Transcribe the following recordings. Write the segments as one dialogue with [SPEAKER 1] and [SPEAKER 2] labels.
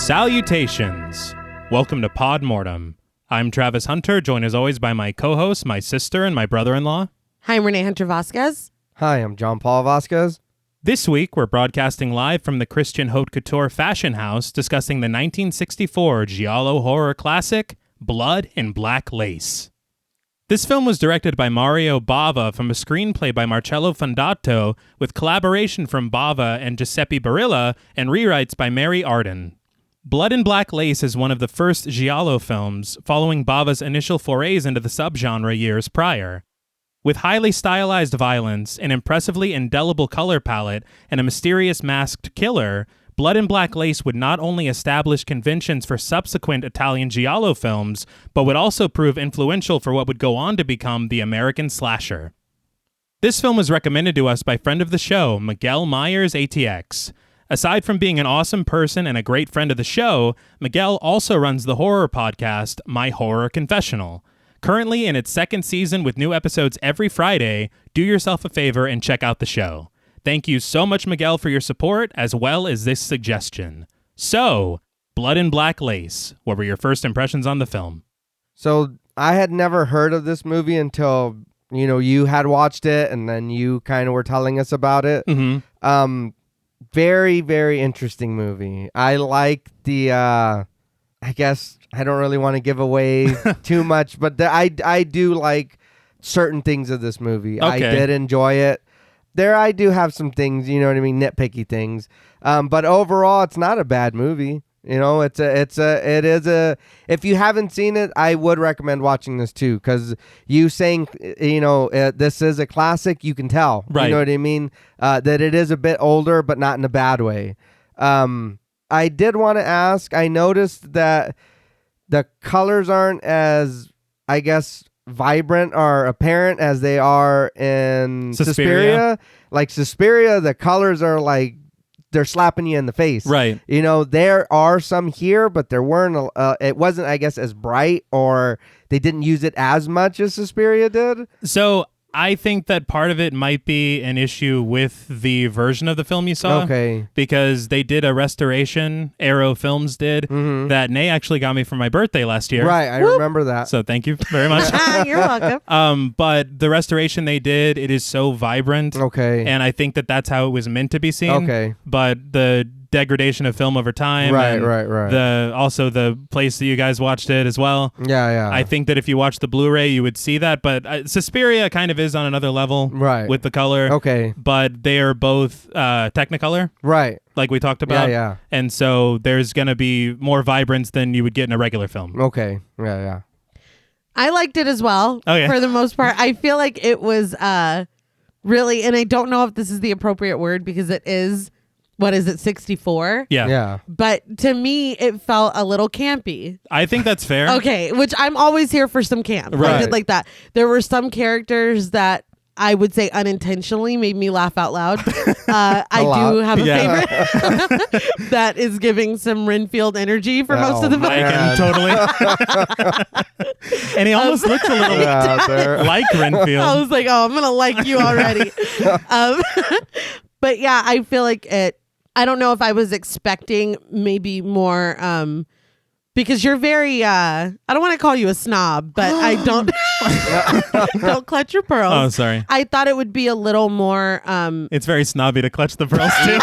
[SPEAKER 1] Salutations! Welcome to Pod Mortem. I'm Travis Hunter, joined as always by my co-host, my sister, and my brother-in-law.
[SPEAKER 2] Hi, I'm Reneé Hunter Vasquez.
[SPEAKER 3] Hi, I'm John Paul Vasquez.
[SPEAKER 1] This week, we're broadcasting live from the Christian Haute Couture Fashion House, discussing the 1964 giallo horror classic, Blood in Black Lace. This film was directed by Mario Bava from a screenplay by Marcello Fondato, with collaboration from Bava and Giuseppe Barilla, and rewrites by Mary Arden. Blood in Black Lace is one of the first giallo films, following Bava's initial forays into the subgenre years prior. With highly stylized violence, an impressively indelible color palette, and a mysterious masked killer, Blood in Black Lace would not only establish conventions for subsequent Italian giallo films, but would also prove influential for what would go on to become the American slasher. This film was recommended to us by friend of the show, Miguel Myers ATX. Aside from being an awesome person and a great friend of the show, Miguel also runs the horror podcast, My Horror Confessional. Currently in its second season with new episodes every Friday, do yourself a favor and check out the show. Thank you so much, Miguel, for your support, as well as this suggestion. So, Blood in Black Lace, what were your first impressions on the film?
[SPEAKER 3] So, I had never heard of this movie until, you had watched it, and then you kind of were telling us about it.
[SPEAKER 1] Mm-hmm.
[SPEAKER 3] Very, very interesting movie. I like the, I guess I don't really want to give away too much, but I do like certain things of this movie.
[SPEAKER 1] Okay.
[SPEAKER 3] I did enjoy it. I do have some things, nitpicky things. But overall, it's not a bad movie. It is a, if you haven't seen it, I would recommend watching this too, because you saying, this is a classic, you can tell,
[SPEAKER 1] right.
[SPEAKER 3] You know what I mean? That it is a bit older, but not in a bad way. I did want to ask, I noticed that the colors aren't as, I guess, vibrant or apparent as they are in Suspiria. Like Suspiria, the colors are like, they're slapping you in the face.
[SPEAKER 1] Right.
[SPEAKER 3] There are some here, but there weren't, it wasn't, I guess, as bright, or they didn't use it as much as Suspiria did.
[SPEAKER 1] So I think that part of it might be an issue with the version of the film you saw.
[SPEAKER 3] Okay.
[SPEAKER 1] Because they did a restoration, Arrow Films did, that Nay actually got me for my birthday last year.
[SPEAKER 3] Right, I remember that.
[SPEAKER 1] So thank you very much.
[SPEAKER 2] You're welcome.
[SPEAKER 1] But the restoration they did, it is so vibrant.
[SPEAKER 3] Okay.
[SPEAKER 1] And I think that that's how it was meant to be seen.
[SPEAKER 3] Okay.
[SPEAKER 1] But the degradation of film over time.
[SPEAKER 3] Right.
[SPEAKER 1] Also the place that you guys watched it as well.
[SPEAKER 3] Yeah.
[SPEAKER 1] I think that if you watch the Blu-ray, you would see that. But Suspiria kind of is on another level.
[SPEAKER 3] Right.
[SPEAKER 1] With the color.
[SPEAKER 3] Okay.
[SPEAKER 1] But they are both Technicolor.
[SPEAKER 3] Right.
[SPEAKER 1] Like we talked about.
[SPEAKER 3] Yeah.
[SPEAKER 1] And so there's going to be more vibrance than you would get in a regular film.
[SPEAKER 3] Okay. Yeah.
[SPEAKER 2] I liked it as well, for the most part. I feel like it was really, and I don't know if this is the appropriate word because it is, 64?
[SPEAKER 1] Yeah.
[SPEAKER 2] But to me, it felt a little campy.
[SPEAKER 1] I think that's fair.
[SPEAKER 2] Okay, which I'm always here for some camp.
[SPEAKER 1] Right.
[SPEAKER 2] I did like that. There were some characters that I would say unintentionally made me laugh out loud. I do have a favorite that is giving some Renfield energy for most of the film.
[SPEAKER 1] I can totally. And he almost looks a little like Renfield.
[SPEAKER 2] I was like, I'm going to like you already. But yeah, I feel like I don't know if I was expecting maybe more, because you're very, I don't want to call you a snob, but I don't, don't clutch your pearls.
[SPEAKER 1] Oh, sorry.
[SPEAKER 2] I thought it would be a little more,
[SPEAKER 1] it's very snobby to clutch the pearls too.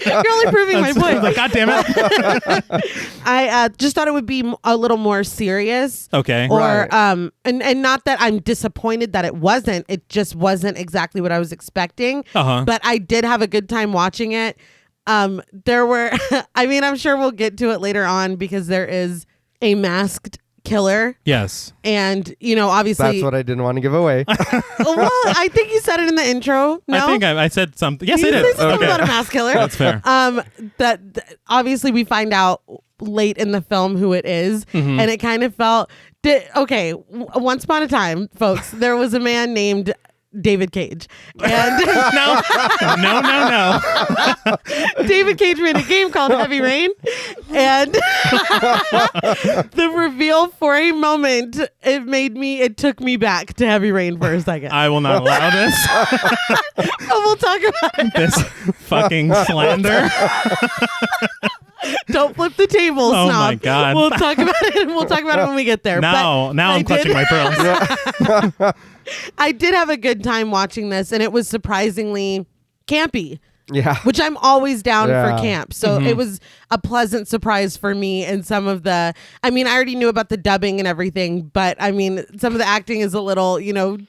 [SPEAKER 2] You're only proving my point.
[SPEAKER 1] Like, God damn it.
[SPEAKER 2] I just thought it would be a little more serious.
[SPEAKER 1] Okay.
[SPEAKER 2] Or,
[SPEAKER 3] Right.
[SPEAKER 2] and not that I'm disappointed that it wasn't, it just wasn't exactly what I was expecting. But I did have a good time watching it. There were, I'm sure we'll get to it later on because there is a masked killer.
[SPEAKER 1] Yes.
[SPEAKER 2] And, obviously.
[SPEAKER 3] That's what I didn't want to give away.
[SPEAKER 2] Well, I think you said it in the intro. No?
[SPEAKER 1] I think I said something. Yes,
[SPEAKER 2] you
[SPEAKER 1] I did.
[SPEAKER 2] said something about a masked killer.
[SPEAKER 1] That's fair.
[SPEAKER 2] That obviously we find out late in the film who it is. And it kind of felt, once upon a time, folks, there was a man named David Cage. And
[SPEAKER 1] No.
[SPEAKER 2] David Cage made a game called Heavy Rain. And the reveal for a moment, it took me back to Heavy Rain for a second.
[SPEAKER 1] I will not allow this.
[SPEAKER 2] We'll talk about it.
[SPEAKER 1] This fucking slander.
[SPEAKER 2] Don't flip the table,
[SPEAKER 1] Oh
[SPEAKER 2] snob.
[SPEAKER 1] my God.
[SPEAKER 2] We'll talk about it. We'll talk about it when we get there.
[SPEAKER 1] Now I'm clutching my pearls.
[SPEAKER 2] I did have a good time watching this, and it was surprisingly campy.
[SPEAKER 3] Yeah.
[SPEAKER 2] Which I'm always down
[SPEAKER 3] Yeah.
[SPEAKER 2] for camp. So it was a pleasant surprise for me. And some of I already knew about the dubbing and everything, but I mean, some of the acting is a little,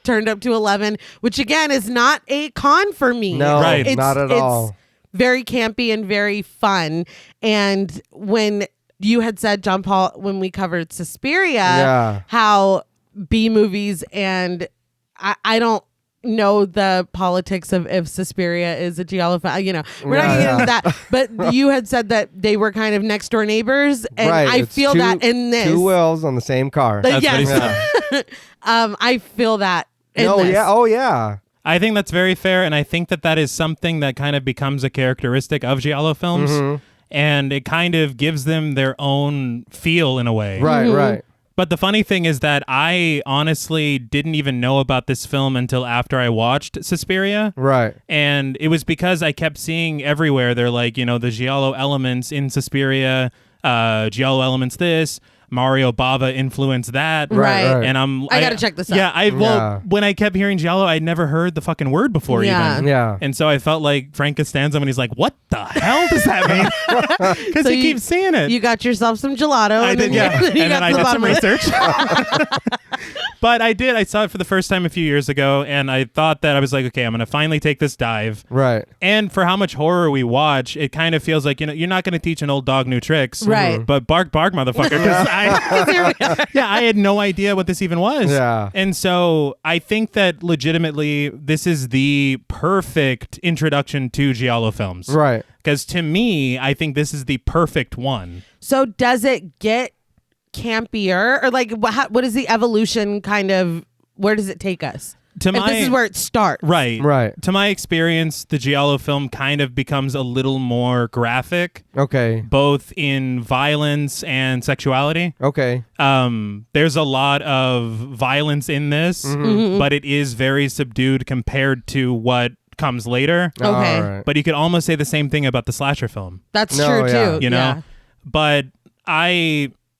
[SPEAKER 2] turned up to 11, which again is not a con for me.
[SPEAKER 3] No,
[SPEAKER 1] Right.
[SPEAKER 3] not at all.
[SPEAKER 2] It's very campy and very fun. And when you had said, John Paul, when we covered Suspiria, how B movies and I don't know the politics of if Suspiria is a giallo fan. We're not going to get into that. But you had said that they were kind of next door neighbors, and I
[SPEAKER 3] It's
[SPEAKER 2] feel that in this.
[SPEAKER 3] two wheels on the same car.
[SPEAKER 2] But
[SPEAKER 1] That's what he
[SPEAKER 2] yes. I feel that in this.
[SPEAKER 3] Yeah. Oh yeah.
[SPEAKER 1] I think that's very fair, and I think that is something that kind of becomes a characteristic of giallo films, and it kind of gives them their own feel in a way.
[SPEAKER 3] Right. Right.
[SPEAKER 1] But the funny thing is that I honestly didn't even know about this film until after I watched Suspiria.
[SPEAKER 3] Right.
[SPEAKER 1] And it was because I kept seeing everywhere, they're like, the giallo elements in Suspiria, giallo elements this, Mario Bava influenced that.
[SPEAKER 2] Right.
[SPEAKER 1] And
[SPEAKER 2] I got to check this out.
[SPEAKER 1] Yeah, when I kept hearing giallo, I'd never heard the fucking word before even.
[SPEAKER 3] Yeah.
[SPEAKER 1] And so I felt like Frank Costanza when he's like, what the hell does that mean? Because
[SPEAKER 2] So
[SPEAKER 1] he keeps saying it.
[SPEAKER 2] You got yourself some gelato.
[SPEAKER 1] I
[SPEAKER 2] and
[SPEAKER 1] did,
[SPEAKER 2] then
[SPEAKER 1] yeah.
[SPEAKER 2] you
[SPEAKER 1] And then
[SPEAKER 2] got
[SPEAKER 1] I
[SPEAKER 2] to the
[SPEAKER 1] did some
[SPEAKER 2] bottom of it.
[SPEAKER 1] research. But I saw it for the first time a few years ago, and I thought that I was like, okay, I'm going to finally take this dive.
[SPEAKER 3] Right.
[SPEAKER 1] And for how much horror we watch, it kind of feels like, you're not going to teach an old dog new tricks.
[SPEAKER 2] Right.
[SPEAKER 1] But bark, motherfucker. 'Cause I had no idea what this even was.
[SPEAKER 3] Yeah.
[SPEAKER 1] And so I think that legitimately this is the perfect introduction to giallo films.
[SPEAKER 3] Right.
[SPEAKER 1] Because to me, I think this is the perfect one.
[SPEAKER 2] So does it get campier, or like what is the evolution kind of? Where does it take us? If this is where it starts,
[SPEAKER 1] Right.
[SPEAKER 3] Right.
[SPEAKER 1] To my experience, the giallo film kind of becomes a little more graphic,
[SPEAKER 3] Okay.
[SPEAKER 1] both in violence and sexuality.
[SPEAKER 3] Okay.
[SPEAKER 1] There's a lot of violence in this, but it is very subdued compared to what comes later.
[SPEAKER 2] Okay.
[SPEAKER 3] All right.
[SPEAKER 1] But you could almost say the same thing about the slasher film,
[SPEAKER 2] That's
[SPEAKER 3] No,
[SPEAKER 2] true
[SPEAKER 3] yeah.
[SPEAKER 2] too.
[SPEAKER 1] you know?
[SPEAKER 2] Yeah.
[SPEAKER 1] But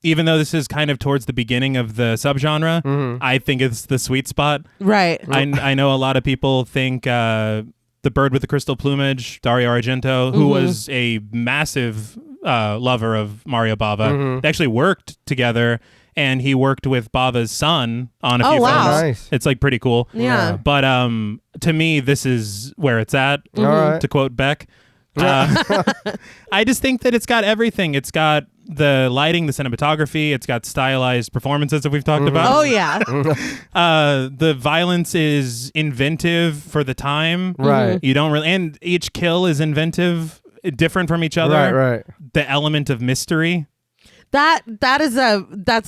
[SPEAKER 1] even though this is kind of towards the beginning of the subgenre, I think it's the sweet spot.
[SPEAKER 2] Right.
[SPEAKER 1] I know a lot of people think The Bird with the Crystal Plumage, Dario Argento, who was a massive lover of Mario Bava. They actually worked together, and he worked with Bava's son on a few
[SPEAKER 2] wow.
[SPEAKER 1] films.
[SPEAKER 3] Nice.
[SPEAKER 1] It's like pretty cool.
[SPEAKER 2] Yeah.
[SPEAKER 1] But to me, this is where it's at,
[SPEAKER 3] All right.
[SPEAKER 1] to quote Beck. I just think that it's got everything. It's got the lighting, the cinematography. It's got stylized performances that we've talked about.
[SPEAKER 2] Oh yeah.
[SPEAKER 1] The violence is inventive for the time.
[SPEAKER 3] Right.
[SPEAKER 1] You don't really, and each kill is inventive, different from each other.
[SPEAKER 3] Right. Right.
[SPEAKER 1] The element of mystery.
[SPEAKER 2] That's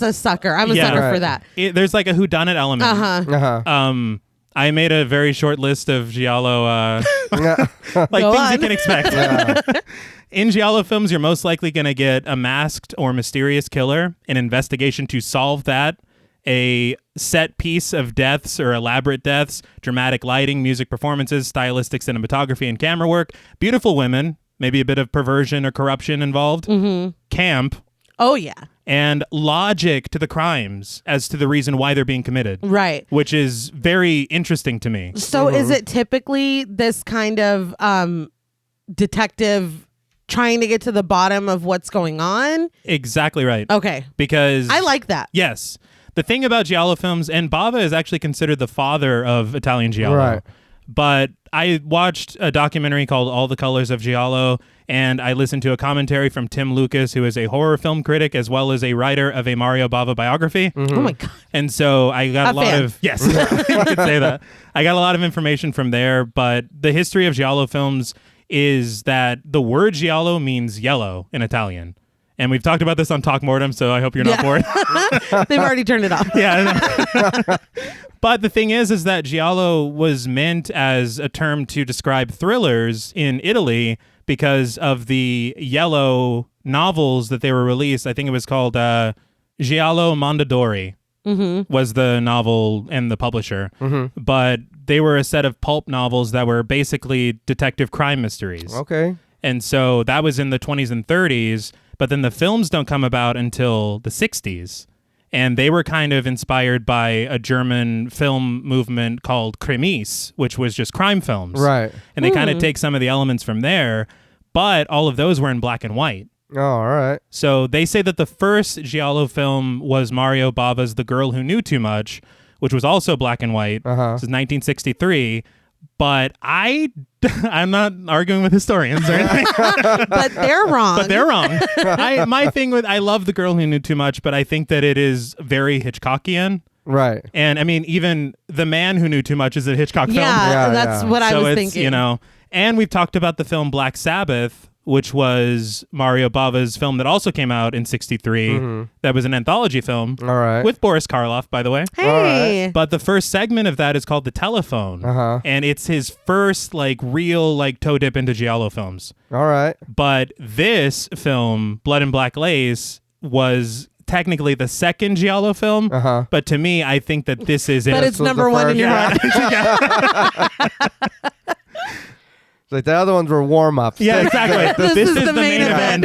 [SPEAKER 2] a sucker. I'm a
[SPEAKER 1] Yeah.
[SPEAKER 2] sucker
[SPEAKER 3] Right.
[SPEAKER 2] for that.
[SPEAKER 1] There's like a whodunit element.
[SPEAKER 3] Uh-huh.
[SPEAKER 1] I made a very short list of giallo, like
[SPEAKER 2] Go
[SPEAKER 1] things
[SPEAKER 2] on.
[SPEAKER 1] you can expect. In giallo films, you're most likely going to get a masked or mysterious killer, an investigation to solve that, a set piece of deaths or elaborate deaths, dramatic lighting, music performances, stylistic cinematography, and camera work, beautiful women, maybe a bit of perversion or corruption involved, camp,
[SPEAKER 2] Oh yeah.
[SPEAKER 1] and logic to the crimes as to the reason why they're being committed.
[SPEAKER 2] Right.
[SPEAKER 1] Which is very interesting to me.
[SPEAKER 2] So is it typically this kind of detective trying to get to the bottom of what's going on?
[SPEAKER 1] Exactly right.
[SPEAKER 2] Okay.
[SPEAKER 1] Because
[SPEAKER 2] I like that.
[SPEAKER 1] yes, the thing about giallo films, and Bava is actually considered the father of Italian giallo.
[SPEAKER 3] Right.
[SPEAKER 1] But I watched a documentary called All the Colors of Giallo, and I listened to a commentary from Tim Lucas, who is a horror film critic as well as a writer of a Mario Bava biography.
[SPEAKER 2] Oh my God.
[SPEAKER 1] And so I got
[SPEAKER 2] A
[SPEAKER 1] a lot
[SPEAKER 2] fan.
[SPEAKER 1] of yes, you could say that. I got a lot of information from there, but the history of giallo films is that the word giallo means yellow in Italian. And we've talked about this on Talk Mortem, so I hope you're not bored.
[SPEAKER 2] They've already turned it off.
[SPEAKER 1] Yeah. But the thing is that giallo was meant as a term to describe thrillers in Italy because of the yellow novels that they were released. I think it was called Giallo Mondadori was the novel and the publisher. But they were a set of pulp novels that were basically detective crime mysteries.
[SPEAKER 3] Okay.
[SPEAKER 1] And so that was in the 20s and 30s. But then the films don't come about until the 60s. And they were kind of inspired by a German film movement called Krimis, which was just crime films.
[SPEAKER 3] Right.
[SPEAKER 1] And they kind of take some of the elements from there, but all of those were in black and white.
[SPEAKER 3] Oh, all right.
[SPEAKER 1] So they say that the first giallo film was Mario Bava's The Girl Who Knew Too Much, which was also black and white. This is 1963. But I'm not arguing with historians or anything.
[SPEAKER 2] But they're wrong.
[SPEAKER 1] My thing with, I love The Girl Who Knew Too Much, but I think that it is very Hitchcockian.
[SPEAKER 3] Right.
[SPEAKER 1] And I mean, even The Man Who Knew Too Much is a Hitchcock film.
[SPEAKER 2] Yeah, that's what I was thinking.
[SPEAKER 1] You know, and we've talked about the film Black Sabbath, which was Mario Bava's film that also came out in 63. That was an anthology film.
[SPEAKER 3] All right.
[SPEAKER 1] With Boris Karloff, by the way.
[SPEAKER 2] Hey.
[SPEAKER 3] Right.
[SPEAKER 1] But the first segment of that is called The Telephone. And it's his first like real like toe dip into giallo films.
[SPEAKER 3] All right.
[SPEAKER 1] But this film, Blood and Black Lace, was technically the second giallo film. But to me, I think that this is it.
[SPEAKER 2] But it's number one in your heart.
[SPEAKER 3] Like the other ones were warm-ups.
[SPEAKER 1] Yeah, exactly. This is the main event.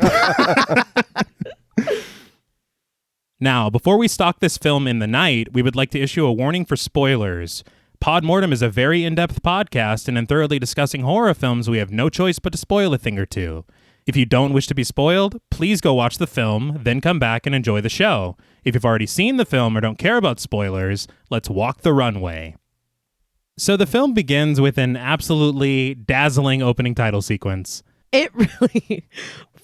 [SPEAKER 1] Now, before we stalk this film in the night, we would like to issue a warning for spoilers. Pod Mortem is a very in-depth podcast, and in thoroughly discussing horror films, we have no choice but to spoil a thing or two. If you don't wish to be spoiled, please go watch the film, then come back and enjoy the show. If you've already seen the film or don't care about spoilers, let's walk the runway. So the film begins with an absolutely dazzling opening title sequence.
[SPEAKER 2] It really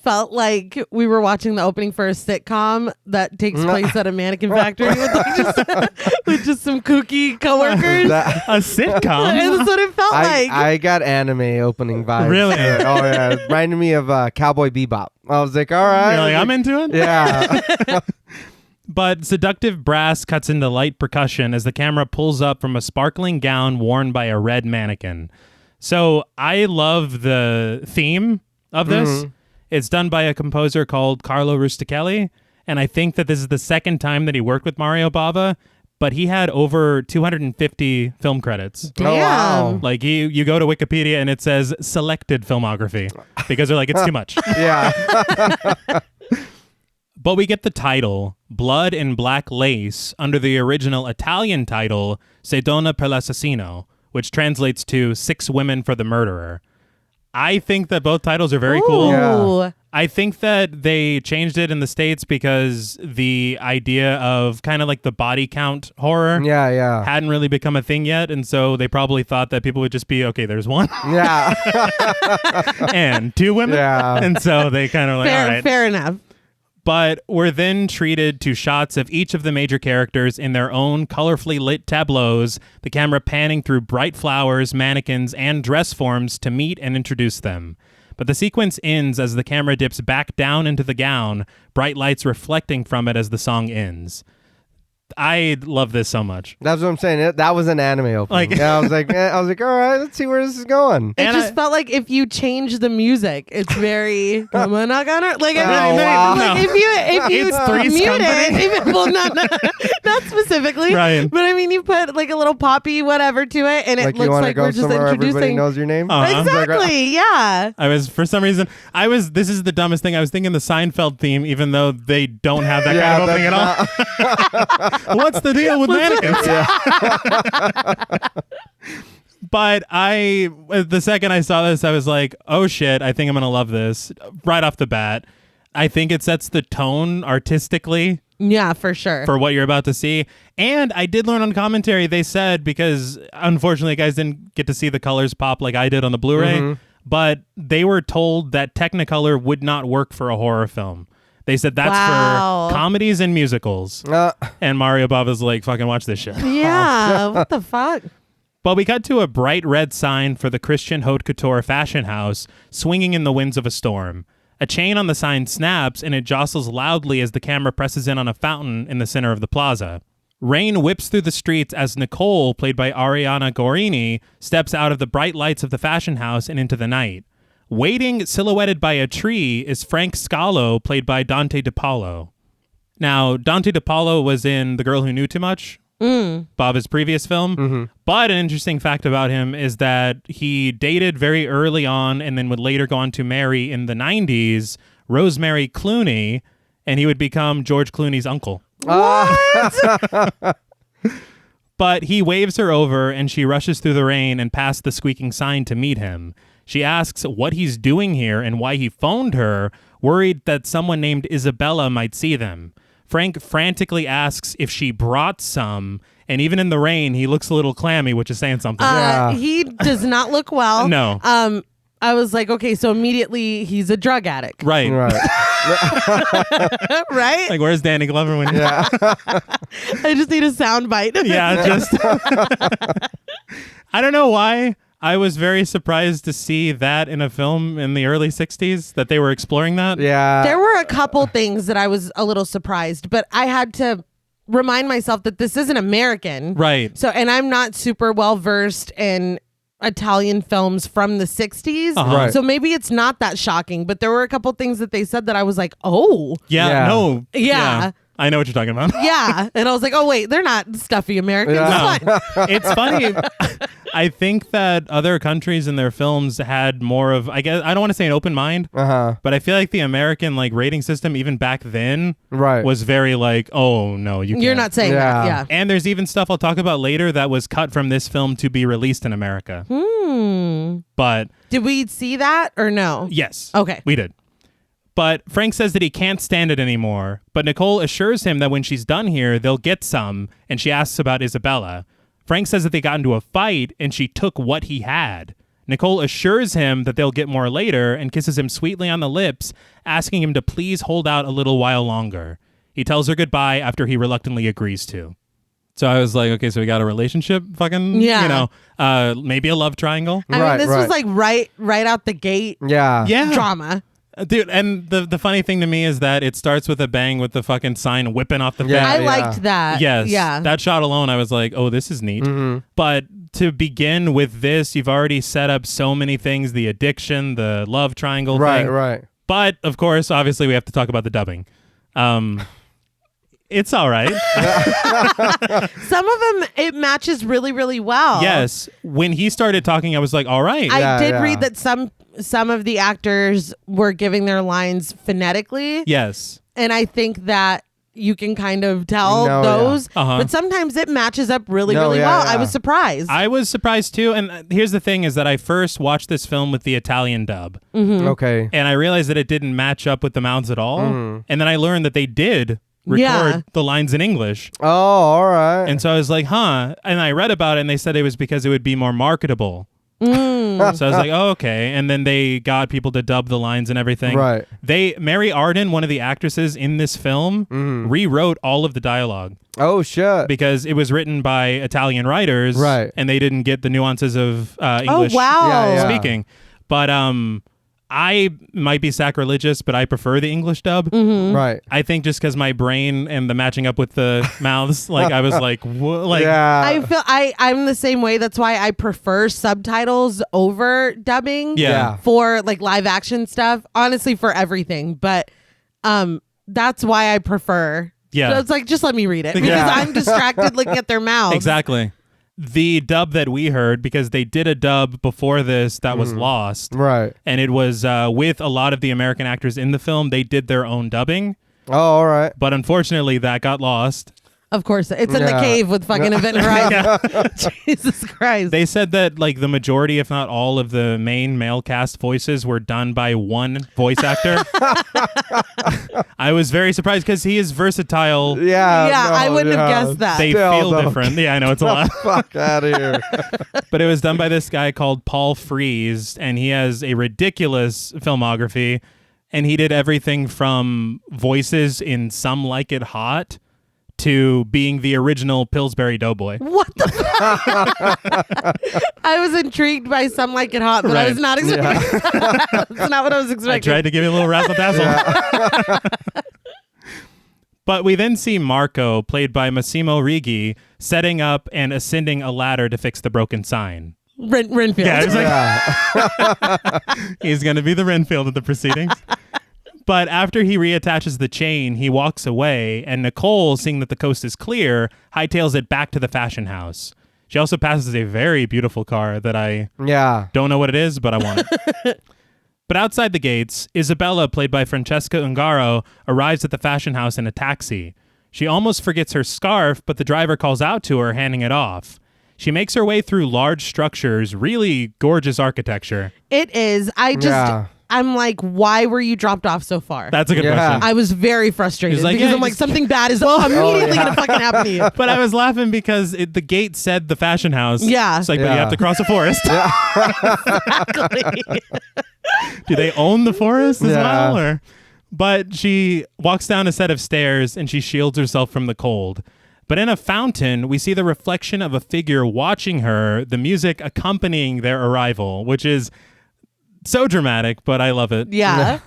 [SPEAKER 2] felt like we were watching the opening for a sitcom that takes place at a mannequin factory with just some kooky coworkers.
[SPEAKER 1] A sitcom?
[SPEAKER 2] That's what it felt like.
[SPEAKER 3] I got anime opening vibes.
[SPEAKER 1] Really?
[SPEAKER 3] Oh, yeah. It reminded me of Cowboy Bebop. I was like, all right.
[SPEAKER 1] You're like, I'm into it?
[SPEAKER 3] Yeah.
[SPEAKER 1] But seductive brass cuts into light percussion as the camera pulls up from a sparkling gown worn by a red mannequin. So I love the theme of this. It's done by a composer called Carlo Rustichelli, and I think that this is the second time that he worked with Mario Bava, but he had over 250 film credits.
[SPEAKER 2] Damn.
[SPEAKER 3] Oh, wow.
[SPEAKER 1] Like you go to Wikipedia and it says selected filmography because they're like, it's too much.
[SPEAKER 3] Yeah.
[SPEAKER 1] But we get the title, Blood in Black Lace, under the original Italian title, Se Donna per l'Assassino, which translates to 6 Women for the Murderer. I think that both titles are very cool.
[SPEAKER 3] Yeah.
[SPEAKER 1] I think that they changed it in the States because the idea of kind of like the body count horror
[SPEAKER 3] Yeah.
[SPEAKER 1] hadn't really become a thing yet. And so they probably thought that people would just be, okay, there's one
[SPEAKER 3] Yeah.
[SPEAKER 1] and 2 women.
[SPEAKER 3] Yeah.
[SPEAKER 1] And so they kind of like, all right.
[SPEAKER 2] Fair enough.
[SPEAKER 1] But we're then treated to shots of each of the major characters in their own colorfully lit tableaus, the camera panning through bright flowers, mannequins, and dress forms to meet and introduce them. But the sequence ends as the camera dips back down into the gown, bright lights reflecting from it as the song ends. I love this so much.
[SPEAKER 3] That's what I'm saying. That was an anime opening.
[SPEAKER 1] Like-
[SPEAKER 3] Yeah, I was like, all right, let's see where this is going.
[SPEAKER 2] It
[SPEAKER 1] And
[SPEAKER 2] just felt like if you change the music, it's very come on, knock on her. Like,
[SPEAKER 3] wow.
[SPEAKER 2] like if you
[SPEAKER 1] It's Three's
[SPEAKER 2] mute
[SPEAKER 1] Company.
[SPEAKER 2] it, well, not specifically,
[SPEAKER 1] Right.
[SPEAKER 2] but I mean, you put like a little poppy whatever to it, and
[SPEAKER 3] Like
[SPEAKER 2] it
[SPEAKER 3] you
[SPEAKER 2] looks
[SPEAKER 3] want to
[SPEAKER 2] like
[SPEAKER 3] go
[SPEAKER 2] we're just
[SPEAKER 3] somewhere everybody
[SPEAKER 2] introducing.
[SPEAKER 3] knows your name?
[SPEAKER 1] Uh-huh.
[SPEAKER 2] Exactly, yeah.
[SPEAKER 1] I was, for some reason, this is the dumbest thing. I was thinking the Seinfeld theme, even though they don't have that kind of opening at all. What's the deal with mannequins? But the second I saw this, I was like, oh shit, I think I'm going to love this right off the bat. I think it sets the tone artistically
[SPEAKER 2] Yeah, for sure.
[SPEAKER 1] for what you're about to see. And I did learn on commentary, they said, because unfortunately guys didn't get to see the colors pop like I did on the Blu-ray, but they were told that Technicolor would not work for a horror film. They said that's for comedies and musicals. And Mario Bava's like, fucking watch this shit.
[SPEAKER 2] Yeah, what the fuck?
[SPEAKER 1] But we cut to a bright red sign for the Christian haute couture fashion house swinging in the winds of a storm. A chain on the sign snaps and it jostles loudly as the camera presses in on a fountain in the center of the plaza. Rain whips through the streets as Nicole, played by Ariana Gorini, steps out of the bright lights of the fashion house and into the night. Waiting, silhouetted by a tree, is Frank Scalo, played by Dante DePaulo. Now, Dante DePaulo was in The Girl Who Knew Too Much, Bava's previous film. But an interesting fact about him is that he dated very early on and then would later go on to marry in the 90s Rosemary Clooney, and he would become George Clooney's uncle.
[SPEAKER 2] What?
[SPEAKER 1] But he waves her over, and she rushes through the rain and past the squeaking sign to meet him. She asks what he's doing here and why he phoned her, worried that someone named Isabella might see them. Frank frantically asks if she brought some, and even in the rain, he looks a little clammy, which is saying something.
[SPEAKER 2] He does not look well.
[SPEAKER 1] No.
[SPEAKER 2] I was like, okay, so immediately he's a drug addict.
[SPEAKER 1] Right.
[SPEAKER 2] Right?
[SPEAKER 1] Like, where's Danny Glover when
[SPEAKER 2] I just need a sound bite.
[SPEAKER 1] Yeah, just... I don't know why. I was very surprised to see that in a film in the early 60s, that they were exploring that.
[SPEAKER 3] Yeah.
[SPEAKER 2] There were a couple things that I was a little surprised, but I had to remind myself that this isn't American.
[SPEAKER 1] Right.
[SPEAKER 2] So, and I'm not super well versed in Italian films from the 60s.
[SPEAKER 3] Right.
[SPEAKER 2] So maybe it's not that shocking, but there were a couple things that they said that I was like, oh.
[SPEAKER 1] Yeah. No.
[SPEAKER 2] Yeah.
[SPEAKER 1] I know what you're talking about.
[SPEAKER 2] Yeah. And I was like, oh, wait, they're not stuffy Americans.
[SPEAKER 1] No. It's funny. I think that other countries in their films had more of, I guess, I don't want to say an open mind, but I feel like the American like rating system, even back then, was very like, oh, no, you can't.
[SPEAKER 2] You're not saying that. Yeah.
[SPEAKER 1] And there's even stuff I'll talk about later that was cut from this film to be released in America. But
[SPEAKER 2] did we see that or no?
[SPEAKER 1] Yes.
[SPEAKER 2] Okay.
[SPEAKER 1] We did. But Frank says that he can't stand it anymore. But Nicole assures him that when she's done here, they'll get some. And she asks about Isabella. Frank says that they got into a fight and she took what he had. Nicole assures him that they'll get more later and kisses him sweetly on the lips, asking him to please hold out a little while longer. He tells her goodbye after he reluctantly agrees to. So I was like, okay, so we got a relationship fucking, maybe a love triangle.
[SPEAKER 2] I mean, this was like right out the gate.
[SPEAKER 1] Yeah.
[SPEAKER 2] Drama.
[SPEAKER 1] Dude, and the funny thing to me is that it starts with a bang with the fucking sign whipping off the fence.
[SPEAKER 2] I liked that.
[SPEAKER 1] Yes.
[SPEAKER 2] Yeah.
[SPEAKER 1] That shot alone, I was like, oh, this is neat. But to begin with this, you've already set up so many things, the addiction, the love triangle thing.
[SPEAKER 3] Right.
[SPEAKER 1] But, of course, obviously, we have to talk about the dubbing. It's all right.
[SPEAKER 2] Some of them, it matches really, really well.
[SPEAKER 1] Yes. When he started talking, I was like, all right.
[SPEAKER 2] I did read that some of the actors were giving their lines phonetically.
[SPEAKER 1] Yes.
[SPEAKER 2] And I think that you can kind of tell those. But sometimes it matches up really, really well. I was surprised.
[SPEAKER 1] I was surprised too. And here's the thing is that I first watched this film with the Italian dub.
[SPEAKER 3] Okay.
[SPEAKER 1] And I realized that it didn't match up with the mouths at all. And then I learned that they did record the lines in English.
[SPEAKER 3] Oh, all right.
[SPEAKER 1] And so I was like, huh. And I read about it and they said it was because it would be more marketable. So I was like, oh, okay. And then they got people to dub the lines and everything.
[SPEAKER 3] Right.
[SPEAKER 1] Mary Arden, one of the actresses in this film, rewrote all of the dialogue.
[SPEAKER 3] Oh, shit.
[SPEAKER 1] Because it was written by Italian writers.
[SPEAKER 3] Right.
[SPEAKER 1] And they didn't get the nuances of English speaking. But I might be sacrilegious, but I prefer the English dub.
[SPEAKER 3] Right.
[SPEAKER 1] I think just because my brain and the matching up with the mouths, like I was like, like.
[SPEAKER 3] Yeah.
[SPEAKER 2] I feel I'm the same way. That's why I prefer subtitles over dubbing.
[SPEAKER 1] Yeah.
[SPEAKER 2] For like live action stuff, honestly, for everything. But that's why I prefer.
[SPEAKER 1] Yeah.
[SPEAKER 2] So it's like, just let me read it because I'm distracted looking at their mouths.
[SPEAKER 1] Exactly. The dub that we heard, because they did a dub before this that was lost.
[SPEAKER 3] Right.
[SPEAKER 1] And it was with a lot of the American actors in the film. They did their own dubbing.
[SPEAKER 3] Oh, all right.
[SPEAKER 1] But unfortunately, that got lost.
[SPEAKER 2] Of course. It's in the cave with fucking Event Horizon. Jesus Christ.
[SPEAKER 1] They said that like the majority, if not all, of the main male cast voices were done by one voice actor. I was very surprised because he is versatile.
[SPEAKER 3] Yeah.
[SPEAKER 2] I wouldn't have guessed that.
[SPEAKER 1] They feel different. Yeah, I know it's a lot.
[SPEAKER 3] Fuck out of here.
[SPEAKER 1] But it was done by this guy called Paul Frees, and he has a ridiculous filmography. And he did everything from voices in Some Like It Hot to being the original Pillsbury Doughboy.
[SPEAKER 2] What the fuck? I was intrigued by Some Like It Hot, but I was not expecting That's not what I was expecting.
[SPEAKER 1] I tried to give you a little razzle-dazzle. But we then see Marco, played by Massimo Righi, setting up and ascending a ladder to fix the broken sign.
[SPEAKER 2] Renfield.
[SPEAKER 1] Yeah, he's going to be the Renfield of the proceedings. But after he reattaches the chain, he walks away, and Nicole, seeing that the coast is clear, hightails it back to the fashion house. She also passes a very beautiful car that I don't know what it is, but I want it. But outside the gates, Isabella, played by Francesca Ungaro, arrives at the fashion house in a taxi. She almost forgets her scarf, but the driver calls out to her, handing it off. She makes her way through large structures, really gorgeous architecture.
[SPEAKER 2] It is. I'm like, why were you dropped off so far?
[SPEAKER 1] That's a good question.
[SPEAKER 2] I was very frustrated
[SPEAKER 1] like,
[SPEAKER 2] because
[SPEAKER 1] yeah,
[SPEAKER 2] I'm like, something bad is immediately going to fucking happen to you.
[SPEAKER 1] But I was laughing because the gate said the fashion house.
[SPEAKER 2] Yeah.
[SPEAKER 1] It's like, but you have to cross a forest.
[SPEAKER 2] Exactly.
[SPEAKER 1] Do they own the forest as well? Or? But she walks down a set of stairs and she shields herself from the cold. But in a fountain, we see the reflection of a figure watching her, the music accompanying their arrival, which is so dramatic, but I love it.
[SPEAKER 2] Yeah.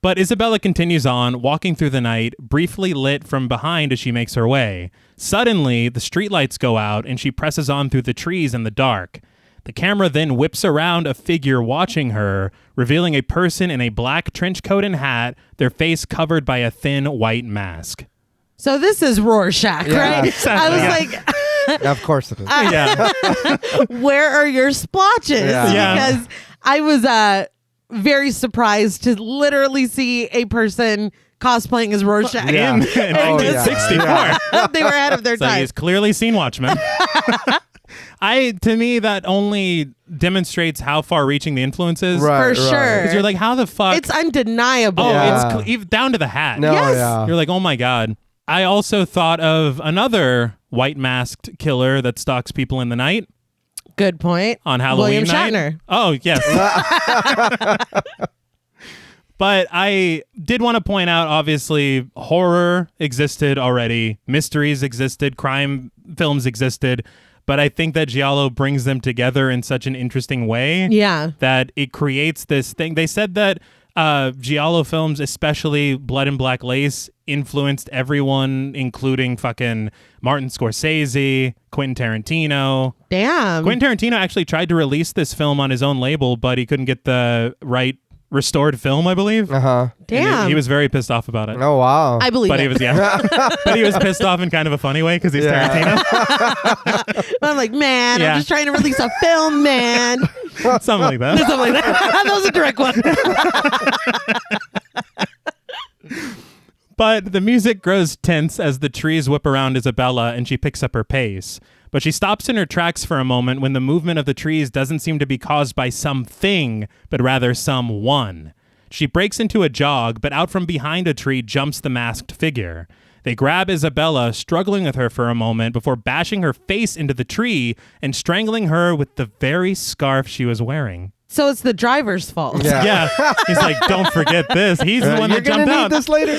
[SPEAKER 1] But Isabella continues on, walking through the night, briefly lit from behind as she makes her way. Suddenly, the streetlights go out and she presses on through the trees in the dark. The camera then whips around a figure watching her, revealing a person in a black trench coat and hat, their face covered by a thin white mask.
[SPEAKER 2] So this is Rorschach, right?
[SPEAKER 1] Exactly,
[SPEAKER 2] I was like...
[SPEAKER 3] Of course it is.
[SPEAKER 2] Where are your splotches?
[SPEAKER 1] Yeah.
[SPEAKER 2] Because I was very surprised to literally see a person cosplaying as Rorschach.
[SPEAKER 1] In 1964.
[SPEAKER 2] They were ahead of their
[SPEAKER 1] So
[SPEAKER 2] time.
[SPEAKER 1] he's clearly seen Watchmen. To me, that only demonstrates how far-reaching the influence is.
[SPEAKER 2] For sure.
[SPEAKER 1] Because you're like, how the fuck?
[SPEAKER 2] It's undeniable.
[SPEAKER 1] Oh, it's even down to the hat.
[SPEAKER 3] No,
[SPEAKER 2] Yes.
[SPEAKER 3] yeah.
[SPEAKER 1] You're like, oh my God. I also thought of another white masked killer that stalks people in the night
[SPEAKER 2] Good point.
[SPEAKER 1] on Halloween
[SPEAKER 2] William
[SPEAKER 1] night.
[SPEAKER 2] Shatner.
[SPEAKER 1] Oh, yes. But I did want to point out, obviously, horror existed already. Mysteries existed. Crime films existed. But I think that giallo brings them together in such an interesting way.
[SPEAKER 2] Yeah.
[SPEAKER 1] That it creates this thing. They said that giallo films, especially Blood and Black Lace, influenced everyone, including fucking Martin Scorsese, Quentin Tarantino.
[SPEAKER 2] Damn.
[SPEAKER 1] Quentin Tarantino actually tried to release this film on his own label, but he couldn't get the right restored film, I believe.
[SPEAKER 3] Uh-huh.
[SPEAKER 2] Damn.
[SPEAKER 1] He was very pissed off about it.
[SPEAKER 3] Oh, wow.
[SPEAKER 2] I believe
[SPEAKER 1] But
[SPEAKER 2] it.
[SPEAKER 1] he was, but he was pissed off in kind of a funny way because he's Tarantino.
[SPEAKER 2] I'm like, man,
[SPEAKER 1] Yeah.
[SPEAKER 2] I'm just trying to release a film, man.
[SPEAKER 1] Something like that.
[SPEAKER 2] Something like that. That was a direct one.
[SPEAKER 1] But the music grows tense as the trees whip around Isabella and she picks up her pace. But she stops in her tracks for a moment when the movement of the trees doesn't seem to be caused by something, but rather someone. She breaks into a jog, but out from behind a tree jumps the masked figure. They grab Isabella, struggling with her for a moment before bashing her face into the tree and strangling her with the very scarf she was wearing.
[SPEAKER 2] So it's the driver's fault.
[SPEAKER 3] Yeah.
[SPEAKER 1] Yeah. He's like, don't forget this. He's the one
[SPEAKER 3] You're
[SPEAKER 1] that jumped
[SPEAKER 3] gonna
[SPEAKER 1] out.
[SPEAKER 3] need this later.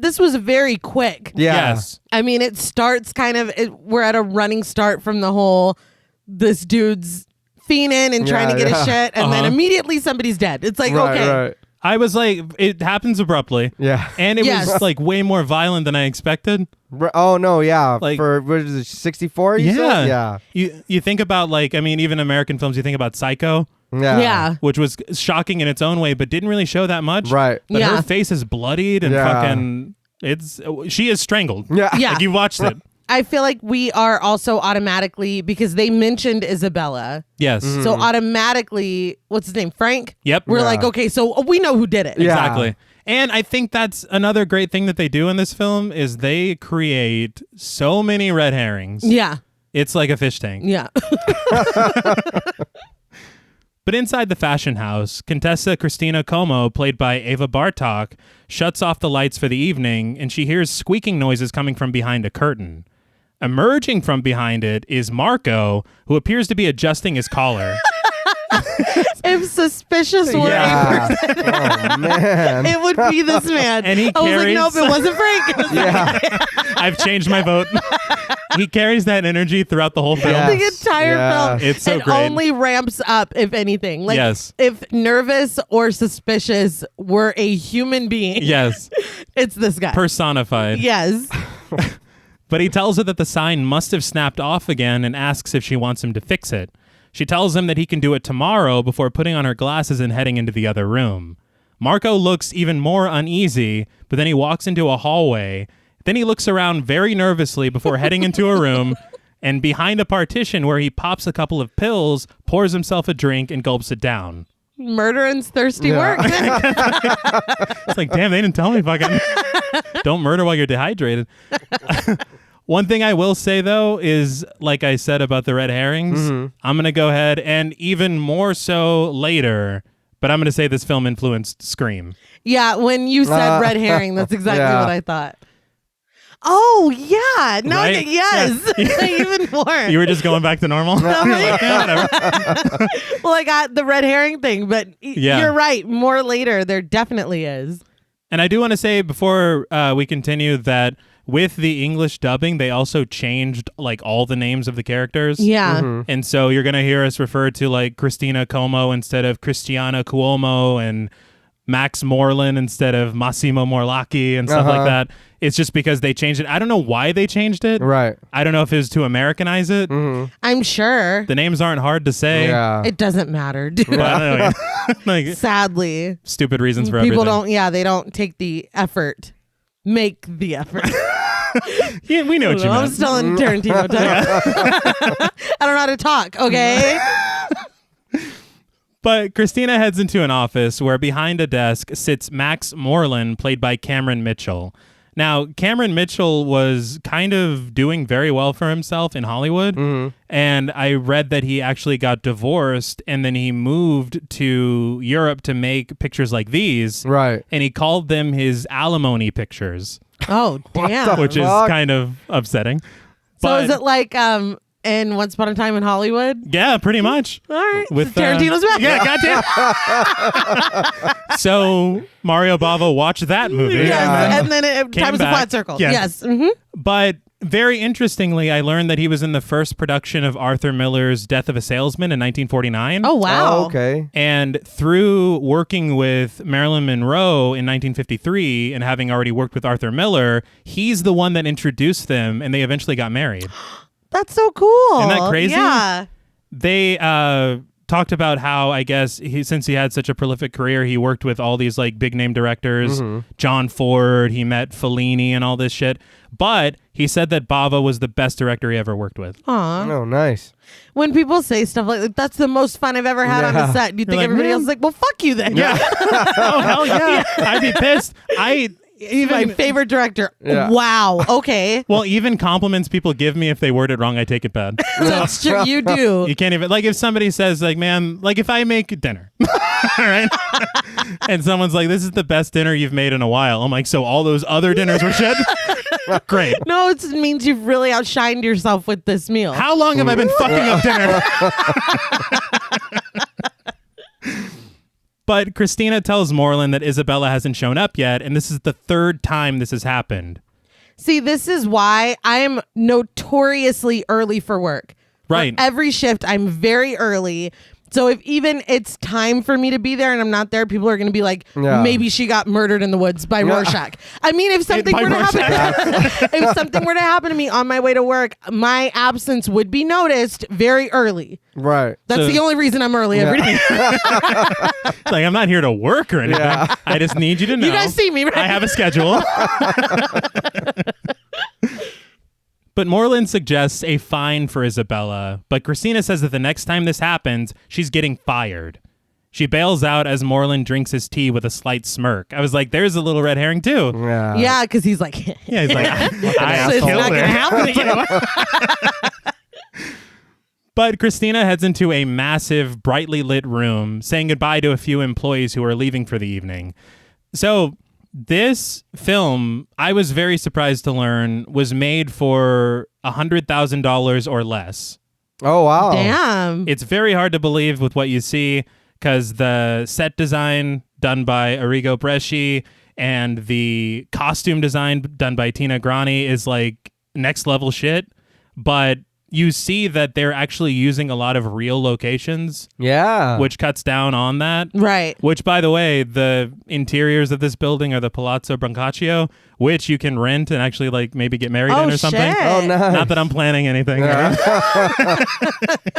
[SPEAKER 2] This was very quick.
[SPEAKER 3] Yeah.
[SPEAKER 1] Yes.
[SPEAKER 2] I mean, it starts we're at a running start from the whole, this dude's fiending and trying to get his shit, and then immediately somebody's dead. It's like, okay.
[SPEAKER 3] Right.
[SPEAKER 1] I was like, it happens abruptly.
[SPEAKER 3] Yeah.
[SPEAKER 1] And it
[SPEAKER 2] Yes.
[SPEAKER 1] was like way more violent than I expected.
[SPEAKER 3] Oh, no, yeah.
[SPEAKER 1] Like-
[SPEAKER 3] For, what is it, 64, you said? Yeah.
[SPEAKER 1] You think about like, I mean, even American films, you think about Psycho,
[SPEAKER 2] Yeah.
[SPEAKER 1] which was shocking in its own way, but didn't really show that much.
[SPEAKER 3] Right.
[SPEAKER 1] But
[SPEAKER 2] Yeah.
[SPEAKER 1] her face is bloodied and
[SPEAKER 3] Yeah.
[SPEAKER 1] fucking, she is strangled.
[SPEAKER 3] Yeah.
[SPEAKER 2] Yeah.
[SPEAKER 1] Like you watched it.
[SPEAKER 2] I feel like we are also automatically, because they mentioned Isabella,
[SPEAKER 1] Yes.
[SPEAKER 2] so automatically, what's his name? Frank?
[SPEAKER 1] Yep.
[SPEAKER 2] We're
[SPEAKER 3] Yeah.
[SPEAKER 2] like, okay, so we know who did it.
[SPEAKER 3] Yeah.
[SPEAKER 1] Exactly. And I think that's another great thing that they do in this film is they create so many red herrings.
[SPEAKER 2] Yeah.
[SPEAKER 1] It's like a fish tank.
[SPEAKER 2] Yeah.
[SPEAKER 1] But inside the fashion house, Contessa Christina Como, played by Ava Bartok, shuts off the lights for the evening, and she hears squeaking noises coming from behind a curtain. Emerging from behind it is Marco, who appears to be adjusting his collar.
[SPEAKER 2] If suspicious were a
[SPEAKER 3] Yeah.
[SPEAKER 2] person,
[SPEAKER 3] Oh, man.
[SPEAKER 2] it would be this man.
[SPEAKER 1] And he
[SPEAKER 2] I was like,
[SPEAKER 1] carries-
[SPEAKER 2] nope, it wasn't Frank.
[SPEAKER 3] Yeah.
[SPEAKER 1] I've changed my vote. He carries that energy throughout the whole film.
[SPEAKER 3] Yeah.
[SPEAKER 2] The
[SPEAKER 3] Yes.
[SPEAKER 2] entire
[SPEAKER 3] Yeah.
[SPEAKER 2] film.
[SPEAKER 1] It's so
[SPEAKER 2] it
[SPEAKER 1] great.
[SPEAKER 2] only ramps up, if anything. Like,
[SPEAKER 1] Yes.
[SPEAKER 2] if nervous or suspicious were a human being,
[SPEAKER 1] Yes.
[SPEAKER 2] it's this guy.
[SPEAKER 1] Personified.
[SPEAKER 2] Yes.
[SPEAKER 1] But he tells her that the sign must have snapped off again and asks if she wants him to fix it. She tells him that he can do it tomorrow before putting on her glasses and heading into the other room. Marco looks even more uneasy, but then he walks into a hallway. Then he looks around very nervously before heading into a room, and behind a partition where he pops a couple of pills, pours himself a drink, and gulps it down.
[SPEAKER 2] Murderance thirsty work.
[SPEAKER 1] It's like, damn, they didn't tell me fucking don't murder while you're dehydrated. One thing I will say, though, is like I said about the red herrings, I'm going to go ahead and even more so later, but I'm going to say this film influenced Scream.
[SPEAKER 2] Yeah, when you said red herring, that's exactly what I thought. Oh, yeah. No,
[SPEAKER 1] Right?
[SPEAKER 2] yes.
[SPEAKER 1] Yeah.
[SPEAKER 2] Even more.
[SPEAKER 1] You were just going back to normal? You're like, yeah, whatever.
[SPEAKER 2] Well, I got the red herring thing, but you're right. More later, there definitely is.
[SPEAKER 1] And I do want to say before we continue that with the English dubbing, they also changed like all the names of the characters.
[SPEAKER 2] Yeah.
[SPEAKER 1] And so you're going to hear us refer to like Christina Como instead of Cristiana Cuomo and Max Moreland instead of Massimo Morlacchi and stuff like that. It's just because they changed it. I don't know why they changed it.
[SPEAKER 3] Right.
[SPEAKER 1] I don't know if it was to Americanize it.
[SPEAKER 2] I'm sure.
[SPEAKER 1] The names aren't hard to say.
[SPEAKER 3] Yeah.
[SPEAKER 2] It doesn't matter, dude.
[SPEAKER 1] But anyway, like,
[SPEAKER 2] Sadly.
[SPEAKER 1] stupid reasons for
[SPEAKER 2] People
[SPEAKER 1] everything.
[SPEAKER 2] they don't take the effort. Make the effort.
[SPEAKER 1] Yeah, we know what you
[SPEAKER 2] I'm
[SPEAKER 1] meant.
[SPEAKER 2] still in Tarantino time. I don't know how to talk, okay?
[SPEAKER 1] But Christina heads into an office where behind a desk sits Max Moreland, played by Cameron Mitchell. Now, Cameron Mitchell was kind of doing very well for himself in Hollywood. And I read that he actually got divorced and then he moved to Europe to make pictures like these.
[SPEAKER 3] Right.
[SPEAKER 1] And he called them his alimony pictures,
[SPEAKER 2] Oh, damn.
[SPEAKER 1] which is
[SPEAKER 3] Fuck.
[SPEAKER 1] kind of upsetting.
[SPEAKER 2] So
[SPEAKER 1] But,
[SPEAKER 2] is it like in Once Upon a Time in Hollywood?
[SPEAKER 1] yeah, pretty much.
[SPEAKER 2] All right.
[SPEAKER 1] With
[SPEAKER 2] Tarantino's back.
[SPEAKER 1] Yeah, goddamn. So Mario Bava watched that movie.
[SPEAKER 2] Yes, and then
[SPEAKER 1] Came
[SPEAKER 2] time is a
[SPEAKER 1] back.
[SPEAKER 2] flat circle.
[SPEAKER 1] Yes.
[SPEAKER 2] Yes. Mm-hmm.
[SPEAKER 1] But very interestingly, I learned that he was in the first production of Arthur Miller's Death of a Salesman in 1949.
[SPEAKER 2] Oh, wow.
[SPEAKER 3] Oh, okay.
[SPEAKER 1] And through working with Marilyn Monroe in 1953 and having already worked with Arthur Miller, he's the one that introduced them and they eventually got married.
[SPEAKER 2] That's so cool.
[SPEAKER 1] Isn't that crazy?
[SPEAKER 2] Yeah.
[SPEAKER 1] They talked about how, I guess, since he had such a prolific career, he worked with all these like big name directors, John Ford, he met Fellini and all this shit. But he said that Bava was the best director he ever worked with.
[SPEAKER 2] Aw.
[SPEAKER 3] Oh, nice.
[SPEAKER 2] When people say stuff like that's the most fun I've ever had on a set, you think
[SPEAKER 1] like,
[SPEAKER 2] everybody
[SPEAKER 1] man.
[SPEAKER 2] else is like, well, fuck you then.
[SPEAKER 1] Yeah. Oh, hell yeah. I'd be pissed.
[SPEAKER 2] My favorite director.
[SPEAKER 3] Yeah.
[SPEAKER 2] Wow. Okay.
[SPEAKER 1] Well, even compliments people give me, if they word it wrong, I take it bad.
[SPEAKER 2] That's true. You do.
[SPEAKER 1] You can't even, like, if somebody says, like, man, like, if I make dinner, all right, and someone's like, this is the best dinner you've made in a while. I'm like, so all those other dinners were shit? Great.
[SPEAKER 2] No, it means you've really outshined yourself with this meal.
[SPEAKER 1] How long have I been fucking up dinner? But Christina tells Moreland that Isabella hasn't shown up yet, and this is the third time this has happened.
[SPEAKER 2] See, this is why I am notoriously early for work.
[SPEAKER 1] Right.
[SPEAKER 2] For every shift, I'm very early. So if even it's time for me to be there and I'm not there, people are going to be like, maybe she got murdered in the woods by Rorschach. I mean, if something were to happen, if something were to happen to me on my way to work, my absence would be noticed very early.
[SPEAKER 3] Right.
[SPEAKER 2] That's the only reason I'm early every day.
[SPEAKER 1] Like, I'm not here to work or anything.
[SPEAKER 3] Yeah.
[SPEAKER 1] I just need you to know.
[SPEAKER 2] You guys see me, right?
[SPEAKER 1] I have a schedule. But Moreland suggests a fine for Isabella, but Christina says that the next time this happens, she's getting fired. She bails out as Moreland drinks his tea with a slight smirk. I was like, there's a little red herring too.
[SPEAKER 3] Yeah.
[SPEAKER 2] Yeah, because he's like,
[SPEAKER 1] Yeah, he's like, I
[SPEAKER 2] it's
[SPEAKER 1] killed
[SPEAKER 2] not going to
[SPEAKER 1] her.
[SPEAKER 2] happen again.
[SPEAKER 1] But Christina heads into a massive, brightly lit room, saying goodbye to a few employees who are leaving for the evening. So this film, I was very surprised to learn, was made for $100,000 or less.
[SPEAKER 3] Oh, wow.
[SPEAKER 2] Damn.
[SPEAKER 1] It's very hard to believe with what you see, because the set design done by Arrigo Bresci and the costume design done by Tina Grani is like next level shit. But you see that they're actually using a lot of real locations,
[SPEAKER 3] Yeah.
[SPEAKER 1] which cuts down on that.
[SPEAKER 2] Right.
[SPEAKER 1] Which, by the way, the interiors of this building are the Palazzo Brancaccio, which you can rent and actually like maybe get married in or something.
[SPEAKER 2] Shit.
[SPEAKER 3] Oh, nice.
[SPEAKER 1] Not that I'm planning anything.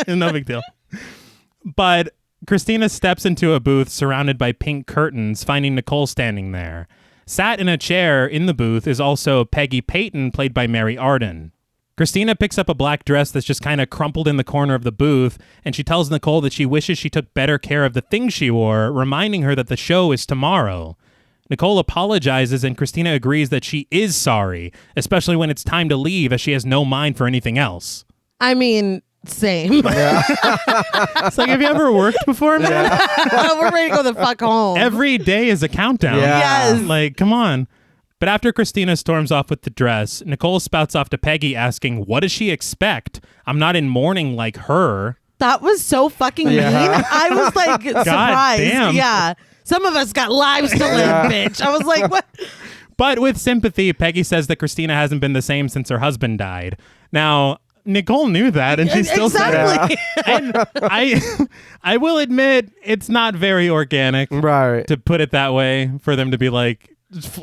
[SPEAKER 1] No big deal. But Christina steps into a booth surrounded by pink curtains, finding Nicole standing there. Sat in a chair in the booth is also Peggy Payton, played by Mary Arden. Christina picks up a black dress that's just kind of crumpled in the corner of the booth, and she tells Nicole that she wishes she took better care of the things she wore, reminding her that the show is tomorrow. Nicole apologizes, and Christina agrees that she is sorry, especially when it's time to leave, as she has no mind for anything else.
[SPEAKER 2] I mean, same.
[SPEAKER 3] Yeah.
[SPEAKER 1] It's like, have you ever worked before, man?
[SPEAKER 3] Yeah.
[SPEAKER 2] We're ready to go the fuck home.
[SPEAKER 1] Every day is a countdown.
[SPEAKER 3] Yeah.
[SPEAKER 2] Yes.
[SPEAKER 1] Like, come on. But after Christina storms off with the dress, Nicole spouts off to Peggy asking, what does she expect? I'm not in mourning like her.
[SPEAKER 2] That was so fucking mean.
[SPEAKER 3] Yeah.
[SPEAKER 2] I was like surprised.
[SPEAKER 1] damn.
[SPEAKER 2] Yeah. Some of us got lives to live, bitch. I was like, what?
[SPEAKER 1] But with sympathy, Peggy says that Christina hasn't been the same since her husband died. Now, Nicole knew that, and she still
[SPEAKER 2] exactly.
[SPEAKER 1] said it. And I will admit, it's not very organic,
[SPEAKER 3] Right.
[SPEAKER 1] to put it that way, for them to be like,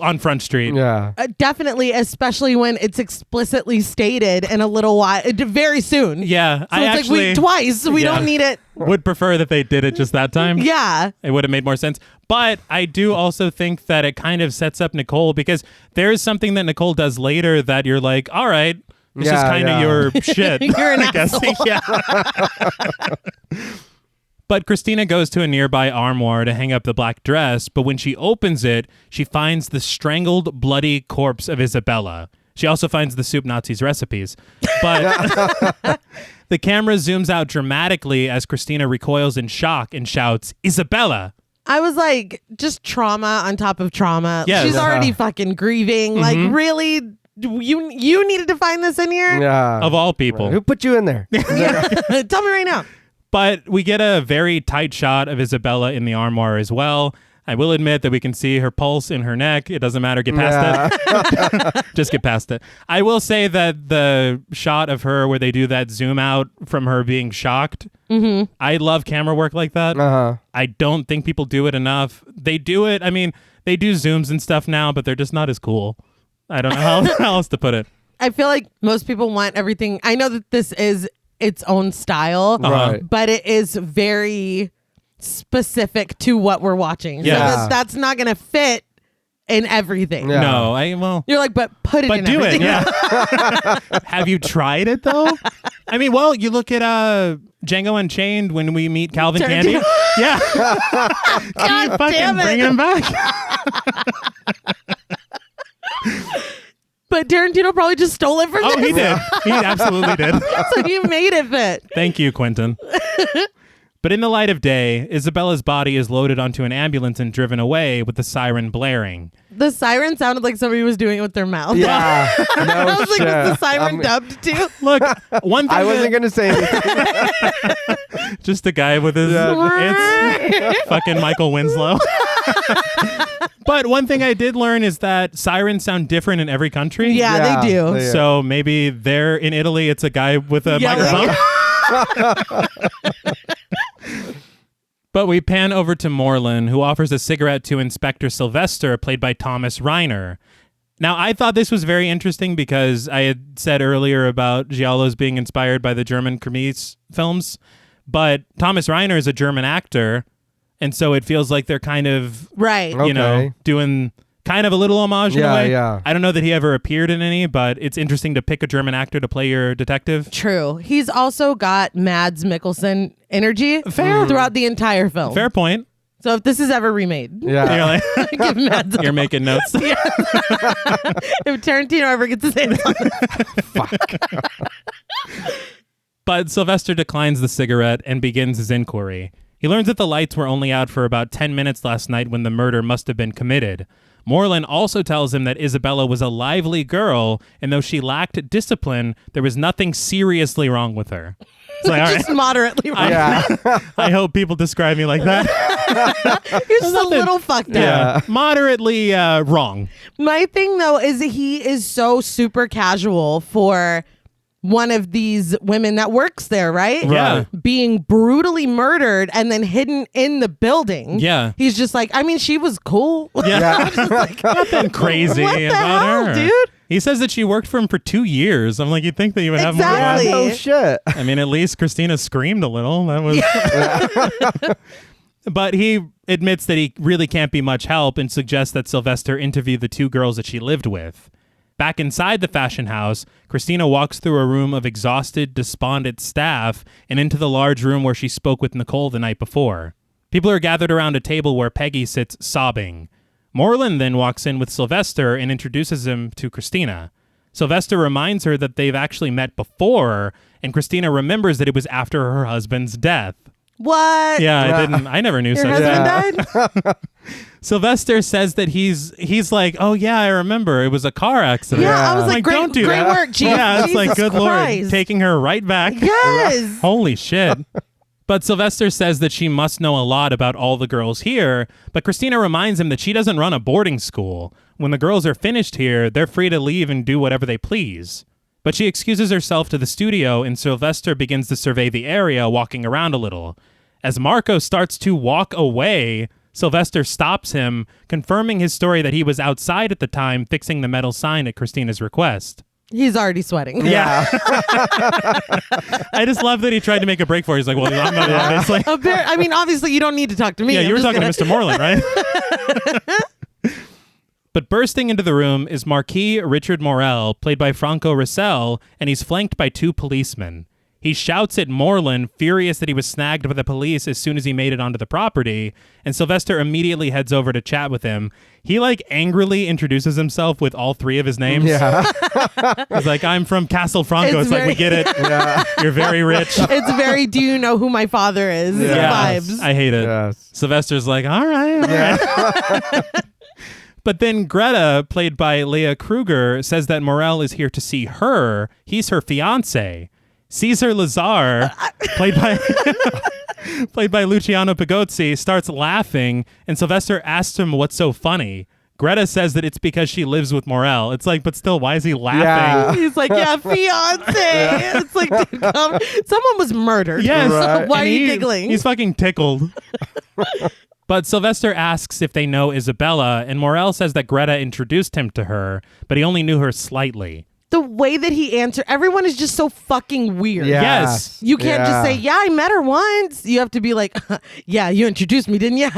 [SPEAKER 1] on Front Street.
[SPEAKER 3] Yeah.
[SPEAKER 2] Definitely, especially when it's explicitly stated in a little while, very soon.
[SPEAKER 1] Yeah,
[SPEAKER 2] So
[SPEAKER 1] I
[SPEAKER 2] it's
[SPEAKER 1] actually
[SPEAKER 2] like twice. We
[SPEAKER 1] Yeah.
[SPEAKER 2] don't need it.
[SPEAKER 1] would prefer that they did it just that time.
[SPEAKER 2] Yeah.
[SPEAKER 1] It would have made more sense. But I do also think that it kind of sets up Nicole, because there is something that Nicole does later that you're like, all right, this is
[SPEAKER 3] Yeah,
[SPEAKER 1] kind of
[SPEAKER 3] yeah.
[SPEAKER 1] your shit.
[SPEAKER 2] You're an
[SPEAKER 1] I guess.
[SPEAKER 2] asshole.
[SPEAKER 1] Yeah. But Christina goes to a nearby armoire to hang up the black dress, but when she opens it, she finds the strangled, bloody corpse of Isabella. She also finds the soup Nazis recipes. But the camera zooms out dramatically as Christina recoils in shock and shouts, Isabella!
[SPEAKER 2] I was like, just trauma on top of trauma.
[SPEAKER 1] Yes.
[SPEAKER 2] She's already fucking grieving. Like, really? You needed to find this in here?
[SPEAKER 3] Yeah.
[SPEAKER 1] Of all people.
[SPEAKER 3] Who put you in there?
[SPEAKER 2] Tell me right now.
[SPEAKER 1] But we get a very tight shot of Isabella in the armoire as well. I will admit that we can see her pulse in her neck. It doesn't matter. Get past it. Just get past it. I will say that the shot of her where they do that zoom out from her being shocked, I love camera work like that.
[SPEAKER 3] Uh-huh.
[SPEAKER 1] I don't think people do it enough. They do it. I mean, they do zooms and stuff now, but they're just not as cool. I don't know how else to put it.
[SPEAKER 2] I feel like most people want everything. I know that this is its own style,
[SPEAKER 3] Right.
[SPEAKER 2] but it is very specific to what we're watching.
[SPEAKER 1] Yeah.
[SPEAKER 2] So that's not going to fit in everything.
[SPEAKER 3] Yeah.
[SPEAKER 1] No,
[SPEAKER 2] You're like, but put it
[SPEAKER 1] but
[SPEAKER 2] in
[SPEAKER 1] do
[SPEAKER 2] everything.
[SPEAKER 1] it, yeah. Have you tried it though? I mean, well, you look at Django Unchained when we meet Calvin Candy. Yeah.
[SPEAKER 2] God
[SPEAKER 1] Fucking
[SPEAKER 2] damn it.
[SPEAKER 1] bring him back.
[SPEAKER 2] But Tarantino probably just stole it from
[SPEAKER 1] Oh,
[SPEAKER 2] this.
[SPEAKER 1] he did. He absolutely did.
[SPEAKER 2] So you made it fit.
[SPEAKER 1] Thank you, Quentin. But in the light of day, Isabella's body is loaded onto an ambulance and driven away with the siren blaring.
[SPEAKER 2] The siren sounded like somebody was doing it with their mouth.
[SPEAKER 3] Yeah. No
[SPEAKER 2] I was like,
[SPEAKER 3] shit.
[SPEAKER 2] was the siren dubbed too?
[SPEAKER 1] Look, one thing
[SPEAKER 3] I wasn't going to say anything.
[SPEAKER 1] just a guy with his it's fucking Michael Winslow. But one thing I did learn is that sirens sound different in every country.
[SPEAKER 2] Yeah, they do.
[SPEAKER 3] Yeah.
[SPEAKER 1] So maybe there in Italy, it's a guy with a
[SPEAKER 2] Yelling.
[SPEAKER 1] microphone. But we pan over to Moreland, who offers a cigarette to Inspector Sylvester, played by Thomas Reiner. Now, I thought this was very interesting because I had said earlier about giallos being inspired by the German Krimis films, but Thomas Reiner is a German actor, and so it feels like they're kind of,
[SPEAKER 2] Right.
[SPEAKER 1] you know,
[SPEAKER 3] Okay.
[SPEAKER 1] doing kind of a little homage in a
[SPEAKER 3] Yeah,
[SPEAKER 1] way.
[SPEAKER 3] yeah.
[SPEAKER 1] I don't know that he ever appeared in any, but it's interesting to pick a German actor to play your detective.
[SPEAKER 2] True. He's also got Mads Mikkelsen energy
[SPEAKER 1] Fair.
[SPEAKER 2] throughout the entire film.
[SPEAKER 1] Fair point.
[SPEAKER 2] So if this is ever remade,
[SPEAKER 3] Yeah.
[SPEAKER 1] You're, like,
[SPEAKER 2] give Mads a
[SPEAKER 1] you're making notes.
[SPEAKER 2] if Tarantino ever gets to say something.
[SPEAKER 1] But Sylvester declines the cigarette and begins his inquiry. He learns that the lights were only out for about 10 minutes last night when the murder must have been committed. Moreland also tells him that Isabella was a lively girl, and though she lacked discipline, there was nothing seriously wrong with her. It's like, all
[SPEAKER 2] Just
[SPEAKER 1] right,
[SPEAKER 2] moderately wrong.
[SPEAKER 3] Yeah.
[SPEAKER 1] I hope people describe me like that.
[SPEAKER 2] You're just a little fucked up.
[SPEAKER 1] Yeah, moderately wrong.
[SPEAKER 2] My thing though is he is so super casual for one of these women that works there, right?
[SPEAKER 1] Yeah.
[SPEAKER 2] Being brutally murdered and then hidden in the building.
[SPEAKER 1] Yeah.
[SPEAKER 2] He's just like, I mean, she was cool.
[SPEAKER 1] Yeah.
[SPEAKER 2] Like,
[SPEAKER 1] Nothing crazy
[SPEAKER 2] what the
[SPEAKER 1] about
[SPEAKER 2] hell,
[SPEAKER 1] her.
[SPEAKER 2] dude?
[SPEAKER 1] He says that she worked for him for 2 years. I'm like, you'd think that you would have
[SPEAKER 2] Exactly.
[SPEAKER 1] more.
[SPEAKER 3] No shit.
[SPEAKER 1] I mean, at least Christina screamed a little. That was. But he admits that he really can't be much help and suggests that Sylvester interview the two girls that she lived with. Back inside the fashion house, Christina walks through a room of exhausted, despondent staff and into the large room where she spoke with Nicole the night before. People are gathered around a table where Peggy sits sobbing. Moreland then walks in with Sylvester and introduces him to Christina. Sylvester reminds her that they've actually met before, and Christina remembers that it was after her husband's death.
[SPEAKER 2] What?
[SPEAKER 1] Yeah, I never knew
[SPEAKER 2] Your
[SPEAKER 1] such
[SPEAKER 2] husband died?
[SPEAKER 1] Sylvester says that he's like, oh yeah, I remember. It was a car accident.
[SPEAKER 2] Yeah, I was like,
[SPEAKER 1] don't do
[SPEAKER 2] great
[SPEAKER 1] that.
[SPEAKER 2] work, Jesus.
[SPEAKER 1] Yeah, it's like, good
[SPEAKER 2] Christ.
[SPEAKER 1] Lord, taking her right back.
[SPEAKER 2] Yes.
[SPEAKER 1] Holy shit. But Sylvester says that she must know a lot about all the girls here, but Christina reminds him that she doesn't run a boarding school. When the girls are finished here, they're free to leave and do whatever they please. But she excuses herself to the studio, and Sylvester begins to survey the area, walking around a little. As Marco starts to walk away, Sylvester stops him, confirming his story that he was outside at the time fixing the metal sign at Christina's request.
[SPEAKER 2] He's already sweating.
[SPEAKER 1] Yeah. I just love that he tried to make a break for it. He's like, well, I'm not obviously.
[SPEAKER 2] I mean, obviously, you don't need to talk to me.
[SPEAKER 1] Yeah,
[SPEAKER 2] I'm
[SPEAKER 1] you were
[SPEAKER 2] just
[SPEAKER 1] talking
[SPEAKER 2] gonna...
[SPEAKER 1] to Mr. Moreland, right? But bursting into the room is Marquis Richard Morel, played by Franco Rossell, and he's flanked by two policemen. He shouts at Moreland, furious that he was snagged by the police as soon as he made it onto the property, and Sylvester immediately heads over to chat with him. He, angrily introduces himself with all three of his names.
[SPEAKER 3] Yeah.
[SPEAKER 1] He's like, I'm from Castle Franco. It's
[SPEAKER 2] very...
[SPEAKER 1] like, we get it. Yeah. You're very rich.
[SPEAKER 2] It's very, do you know who my father is?
[SPEAKER 1] Yeah.
[SPEAKER 2] Vibes.
[SPEAKER 1] I hate it.
[SPEAKER 3] Yes.
[SPEAKER 1] Sylvester's like, all right. Yeah. But then Greta, played by Leah Kruger, says that Morel is here to see her. He's her fiancé. Cesar Lazar, played by Luciano Pigozzi, starts laughing, and Sylvester asks him what's so funny. Greta says that it's because she lives with Morel. It's like, but still, why is he laughing?
[SPEAKER 3] Yeah.
[SPEAKER 2] He's like, yeah, fiance. Yeah. It's like, dude, someone was murdered.
[SPEAKER 1] Yes.
[SPEAKER 2] Right. Why
[SPEAKER 1] And
[SPEAKER 2] are you giggling?
[SPEAKER 1] He's fucking tickled. But Sylvester asks if they know Isabella, and Morel says that Greta introduced him to her, but he only knew her slightly.
[SPEAKER 2] The way that he answered, everyone is just so fucking weird.
[SPEAKER 3] Yeah.
[SPEAKER 1] Yes.
[SPEAKER 2] You can't just say, yeah, I met her once. You have to be like, yeah, you introduced me, didn't you?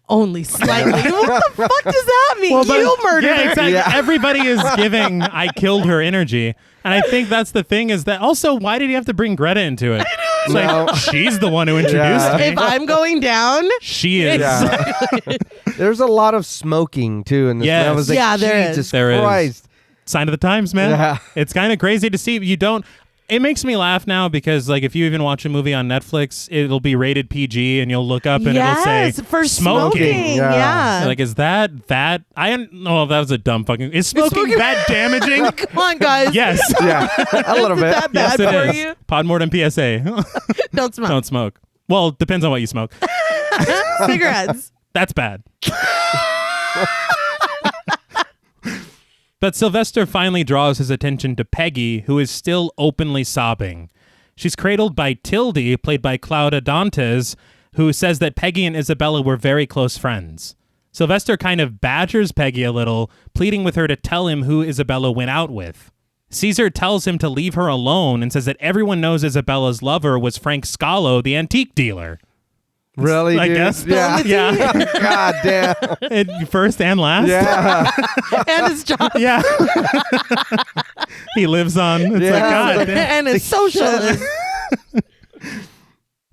[SPEAKER 2] Only slightly. What the fuck does that mean?
[SPEAKER 1] Well,
[SPEAKER 2] you murdered her.
[SPEAKER 1] Exactly.
[SPEAKER 3] Yeah.
[SPEAKER 1] Everybody is giving I killed her energy. And I think that's the thing is that also, why did he have to bring Greta into it? It's like, she's the one who introduced me.
[SPEAKER 2] If I'm going down,
[SPEAKER 1] She is.
[SPEAKER 3] Yeah. There's a lot of smoking, too, in this.
[SPEAKER 1] Yes.
[SPEAKER 3] I was like,
[SPEAKER 2] Yeah, there
[SPEAKER 3] Jesus
[SPEAKER 2] is.
[SPEAKER 1] There is.
[SPEAKER 3] Christ.
[SPEAKER 1] Sign of the times, man.
[SPEAKER 3] Yeah.
[SPEAKER 1] It's kind of crazy to see. It makes me laugh now because, if you even watch a movie on Netflix, it'll be rated PG and you'll look up and it'll say
[SPEAKER 2] for smoking.
[SPEAKER 3] Yeah.
[SPEAKER 2] Yeah.
[SPEAKER 1] Like, is that? I don't know if that was a dumb fucking. Is smoking that damaging?
[SPEAKER 2] Come on, guys.
[SPEAKER 1] Yes.
[SPEAKER 3] Yeah, a little
[SPEAKER 2] Is
[SPEAKER 3] bit.
[SPEAKER 2] that bad
[SPEAKER 1] Yes,
[SPEAKER 2] for
[SPEAKER 1] it is.
[SPEAKER 2] you?
[SPEAKER 1] Podmortem PSA.
[SPEAKER 2] Don't smoke.
[SPEAKER 1] Don't smoke. Well, depends on what you smoke.
[SPEAKER 2] Cigarettes.
[SPEAKER 1] That's bad. But Sylvester finally draws his attention to Peggy, who is still openly sobbing. She's cradled by Tildy, played by Claudia Dantes, who says that Peggy and Isabella were very close friends. Sylvester kind of badgers Peggy a little, pleading with her to tell him who Isabella went out with. Caesar tells him to leave her alone and says that everyone knows Isabella's lover was Frank Scalo, the antique dealer.
[SPEAKER 3] Really,
[SPEAKER 1] I
[SPEAKER 3] dude?
[SPEAKER 1] guess.
[SPEAKER 3] Yeah.
[SPEAKER 1] Yeah.
[SPEAKER 3] God damn.
[SPEAKER 1] First and last.
[SPEAKER 3] Yeah.
[SPEAKER 2] And his job.
[SPEAKER 1] Yeah. He lives on. It's
[SPEAKER 3] Yeah.
[SPEAKER 1] like, God damn.
[SPEAKER 2] And his socialist.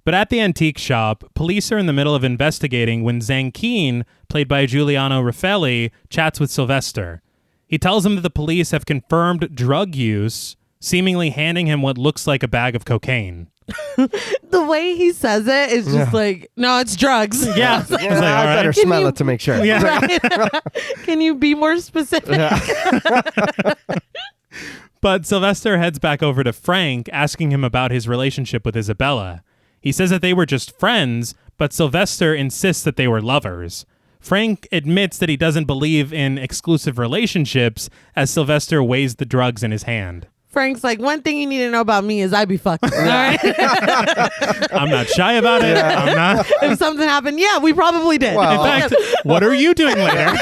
[SPEAKER 1] But at the antique shop, police are in the middle of investigating when Zankeen, played by Giuliano Raffelli, chats with Sylvester. He tells him that the police have confirmed drug use, seemingly handing him what looks like a bag of cocaine.
[SPEAKER 2] The way he says it is just like, no, it's drugs.
[SPEAKER 1] Yeah.
[SPEAKER 2] It's like,
[SPEAKER 1] It's like, all
[SPEAKER 3] I
[SPEAKER 1] right.
[SPEAKER 3] better
[SPEAKER 2] Can
[SPEAKER 3] smell
[SPEAKER 2] you-
[SPEAKER 3] it to make sure.
[SPEAKER 1] Yeah.
[SPEAKER 2] right? Can you be more specific?
[SPEAKER 1] But Sylvester heads back over to Frank, asking him about his relationship with Isabella. He says that they were just friends, but Sylvester insists that they were lovers. Frank admits that he doesn't believe in exclusive relationships as Sylvester weighs the drugs in his hand.
[SPEAKER 2] Frank's like, one thing you need to know about me is I be fucking. All right?
[SPEAKER 1] I'm not shy about it.
[SPEAKER 3] Yeah.
[SPEAKER 1] I'm not.
[SPEAKER 2] If something happened, yeah, we probably did.
[SPEAKER 3] Well,
[SPEAKER 1] In fact, what are you doing later?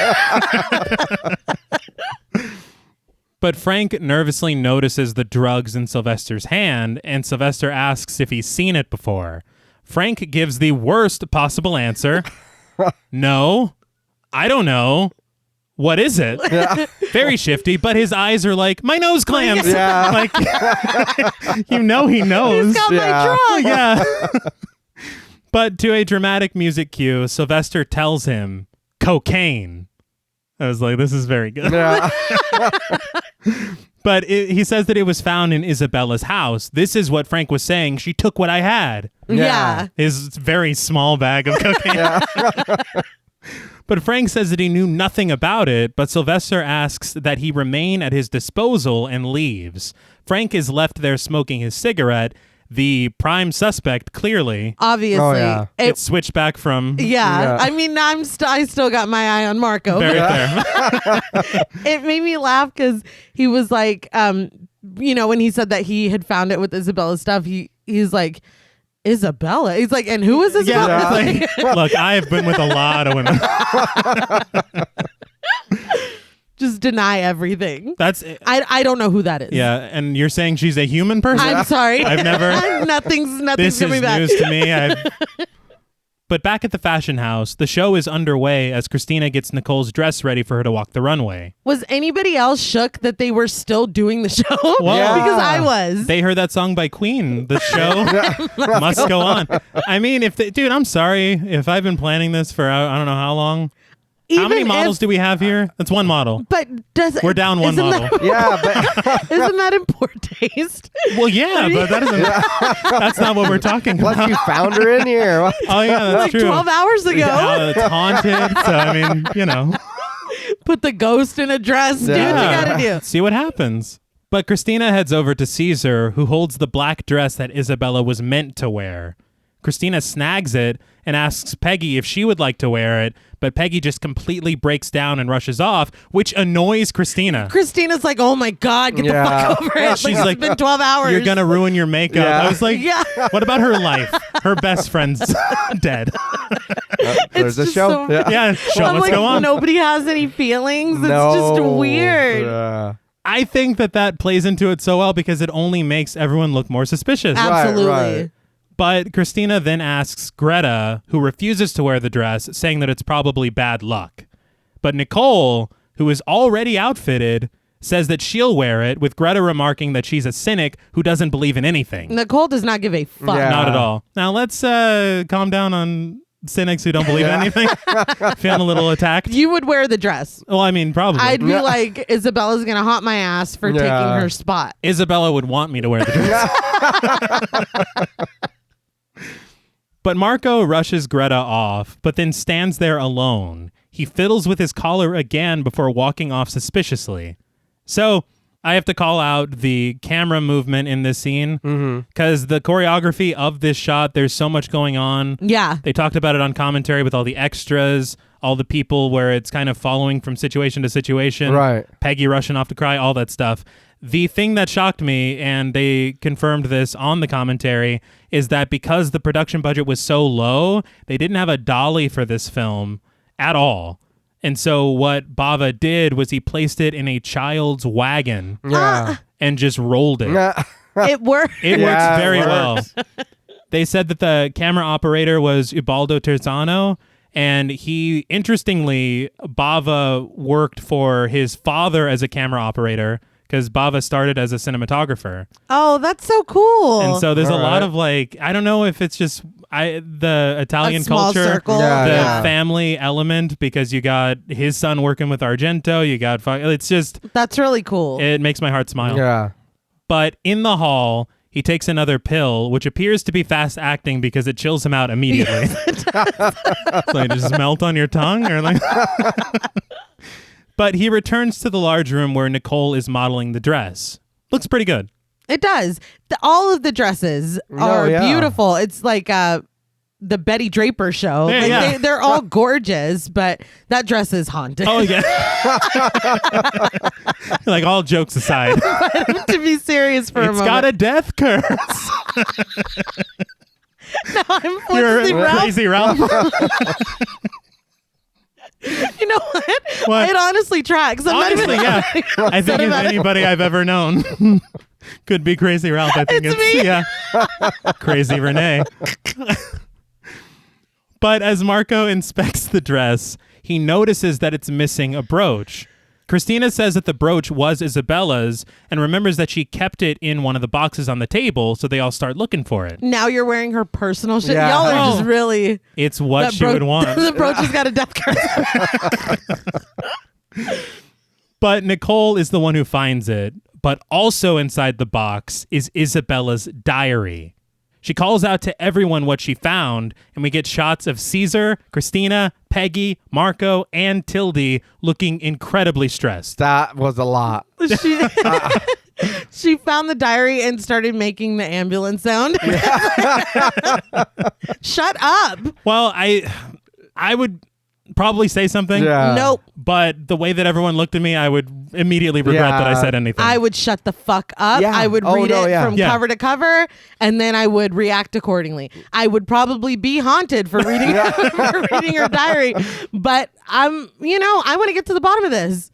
[SPEAKER 1] But Frank nervously notices the drugs in Sylvester's hand, and Sylvester asks if he's seen it before. Frank gives the worst possible answer. No, I don't know. what is it?
[SPEAKER 3] Yeah.
[SPEAKER 1] Very shifty, but his eyes are like, my nose clamps.
[SPEAKER 3] Yeah.
[SPEAKER 1] Like, he knows.
[SPEAKER 2] He's got my drug.
[SPEAKER 1] Yeah. But to a dramatic music cue, Sylvester tells him, cocaine. I was like, this is very good.
[SPEAKER 3] Yeah.
[SPEAKER 1] But he says that it was found in Isabella's house. This is what Frank was saying. She took what I had.
[SPEAKER 2] Yeah.
[SPEAKER 1] His very small bag of cocaine.
[SPEAKER 3] Yeah.
[SPEAKER 1] But Frank says that he knew nothing about it, but Sylvester asks that he remain at his disposal and leaves. Frank is left there smoking his cigarette. The prime suspect, clearly,
[SPEAKER 2] Obviously.
[SPEAKER 3] Oh, yeah.
[SPEAKER 1] gets switched back from...
[SPEAKER 2] Yeah. I mean, I still got my eye on Marco.
[SPEAKER 1] Very fair.
[SPEAKER 2] It made me laugh because he was like, when he said that he had found it with Isabella's stuff, he's like, Isabella? He's like, and who is Isabella?
[SPEAKER 1] Yeah, it's like, look, I have been with a lot of women.
[SPEAKER 2] Just deny everything.
[SPEAKER 1] That's
[SPEAKER 2] I don't know who that is.
[SPEAKER 1] Yeah, and you're saying she's a human person?
[SPEAKER 2] I'm sorry.
[SPEAKER 1] I've never...
[SPEAKER 2] nothing's
[SPEAKER 1] This is
[SPEAKER 2] coming back.
[SPEAKER 1] news to me. But back at the fashion house, the show is underway as Christina gets Nicole's dress ready for her to walk the runway.
[SPEAKER 2] Was anybody else shook that they were still doing the show?
[SPEAKER 1] Well,
[SPEAKER 3] Yeah.
[SPEAKER 2] Because I was.
[SPEAKER 1] They heard that song by Queen. The show must go on. I mean, dude, I'm sorry if I've been planning this for I don't know how long. How many models do we have here? That's one model.
[SPEAKER 2] But
[SPEAKER 1] We're down one model.
[SPEAKER 3] Yeah, but
[SPEAKER 2] Isn't that in poor taste?
[SPEAKER 1] Well, yeah, but that isn't. That's not what we're talking
[SPEAKER 3] plus
[SPEAKER 1] about.
[SPEAKER 3] you found her in here.
[SPEAKER 1] Oh yeah, that's
[SPEAKER 2] Like
[SPEAKER 1] true.
[SPEAKER 2] 12 hours ago.
[SPEAKER 1] Yeah, it's haunted. So I mean,
[SPEAKER 2] Put the ghost in a dress. Do what you
[SPEAKER 3] Yeah.
[SPEAKER 2] gotta do.
[SPEAKER 1] see what happens. But Christina heads over to Caesar, who holds the black dress that Isabella was meant to wear. Christina snags it and asks Peggy if she would like to wear it, but Peggy just completely breaks down and rushes off, which annoys Christina.
[SPEAKER 2] Christina's like, oh my God, get
[SPEAKER 3] Yeah.
[SPEAKER 2] the fuck over it.
[SPEAKER 1] She's
[SPEAKER 2] Like,
[SPEAKER 1] like,
[SPEAKER 2] it's been 12 hours.
[SPEAKER 1] You're going to ruin your makeup.
[SPEAKER 3] Yeah.
[SPEAKER 1] I was like,
[SPEAKER 2] Yeah.
[SPEAKER 1] what about her life? Her best friend's dead.
[SPEAKER 3] There's a
[SPEAKER 2] just
[SPEAKER 3] show.
[SPEAKER 2] so-
[SPEAKER 3] Yeah.
[SPEAKER 1] Yeah, show
[SPEAKER 2] I'm
[SPEAKER 1] must
[SPEAKER 2] like,
[SPEAKER 1] go on.
[SPEAKER 2] nobody has any feelings. It's
[SPEAKER 3] No.
[SPEAKER 2] just weird.
[SPEAKER 1] I think that plays into it so well because it only makes everyone look more suspicious.
[SPEAKER 2] Absolutely.
[SPEAKER 3] right.
[SPEAKER 1] But Christina then asks Greta, who refuses to wear the dress, saying that it's probably bad luck. But Nicole, who is already outfitted, says that she'll wear it, with Greta remarking that she's a cynic who doesn't believe in anything.
[SPEAKER 2] Nicole does not give a fuck.
[SPEAKER 3] Yeah.
[SPEAKER 1] Not at all. Now let's calm down on cynics who don't believe in anything. Feeling a little attacked.
[SPEAKER 2] You would wear the dress.
[SPEAKER 1] Well, I mean, probably.
[SPEAKER 2] I'd be like, Isabella's going to haunt my ass for taking her spot.
[SPEAKER 1] Isabella would want me to wear the dress. But Marco rushes Greta off, but then stands there alone. He fiddles with his collar again before walking off suspiciously. So I have to call out the camera movement in this scene because the choreography of this shot, there's so much going on.
[SPEAKER 2] Yeah.
[SPEAKER 1] They talked about it on commentary with all the extras, all the people where it's kind of following from situation to situation.
[SPEAKER 3] Right.
[SPEAKER 1] Peggy rushing off to cry, all that stuff. The thing that shocked me, and they confirmed this on the commentary, is that because the production budget was so low, they didn't have a dolly for this film at all. And so what Bava did was he placed it in a child's wagon
[SPEAKER 3] Yeah.
[SPEAKER 1] and just rolled it.
[SPEAKER 2] It worked.
[SPEAKER 1] It
[SPEAKER 3] Yeah,
[SPEAKER 1] works very
[SPEAKER 3] it
[SPEAKER 1] well.
[SPEAKER 3] works.
[SPEAKER 1] They said that the camera operator was Ubaldo Terzano, and he, interestingly, Bava worked for his father as a camera operator because Bava started as a cinematographer.
[SPEAKER 2] Oh, that's so cool.
[SPEAKER 1] And so there's a
[SPEAKER 3] All
[SPEAKER 1] lot
[SPEAKER 3] right.
[SPEAKER 1] of like, I don't know if it's just the Italian
[SPEAKER 2] a small
[SPEAKER 1] culture,
[SPEAKER 2] circle.
[SPEAKER 3] Yeah,
[SPEAKER 1] the
[SPEAKER 3] yeah.
[SPEAKER 1] family element, because you got his son working with Argento, you got, it's just,
[SPEAKER 2] That's really cool.
[SPEAKER 1] it makes my heart smile.
[SPEAKER 3] Yeah.
[SPEAKER 1] But in the hall, he takes another pill, which appears to be fast acting because it chills him out immediately. It's like, does it melt on your tongue? Or like But he returns to the large room where Nicole is modeling the dress. Looks pretty good.
[SPEAKER 2] It does. All of the dresses are
[SPEAKER 3] yeah.
[SPEAKER 2] beautiful. It's like the Betty Draper show.
[SPEAKER 1] Yeah,
[SPEAKER 2] Like,
[SPEAKER 1] yeah.
[SPEAKER 2] they're all gorgeous, but that dress is haunted.
[SPEAKER 1] Oh, yeah. Like, all jokes aside.
[SPEAKER 2] To be serious for a
[SPEAKER 1] It's
[SPEAKER 2] moment.
[SPEAKER 1] got a death curse.
[SPEAKER 2] I'm
[SPEAKER 1] You're
[SPEAKER 2] Felicity Ralph.
[SPEAKER 1] crazy, Ralph.
[SPEAKER 2] You know what?
[SPEAKER 1] What?
[SPEAKER 2] It honestly tracks. I'm
[SPEAKER 1] Honestly,
[SPEAKER 2] not even
[SPEAKER 1] yeah. I think if
[SPEAKER 2] about it.
[SPEAKER 1] anybody I've ever known could be Crazy Ralph, I think
[SPEAKER 2] It's
[SPEAKER 1] it's
[SPEAKER 2] me.
[SPEAKER 1] yeah. Crazy Reneé. But as Marco inspects the dress, he notices that it's missing a brooch. Christina says that the brooch was Isabella's and remembers that she kept it in one of the boxes on the table, so they all start looking for it.
[SPEAKER 2] Now you're wearing her personal shit.
[SPEAKER 3] Yeah.
[SPEAKER 2] Y'all are just really...
[SPEAKER 1] It's what she would want.
[SPEAKER 2] The brooch has got a death card.
[SPEAKER 1] But Nicole is the one who finds it, but also inside the box is Isabella's diary. She calls out to everyone what she found, and we get shots of Caesar, Christina, Peggy, Marco, and Tildy looking incredibly stressed.
[SPEAKER 3] That was a lot.
[SPEAKER 2] She found the diary and started making the ambulance sound. Shut up.
[SPEAKER 1] Well, I would probably say something.
[SPEAKER 3] Yeah.
[SPEAKER 2] Nope.
[SPEAKER 1] But the way that everyone looked at me, I would immediately regret that I said anything.
[SPEAKER 2] I would shut the fuck up.
[SPEAKER 3] Yeah.
[SPEAKER 2] I would read it from cover to cover, and then I would react accordingly. I would probably be haunted for reading for reading her diary. But I want to get to the bottom of this.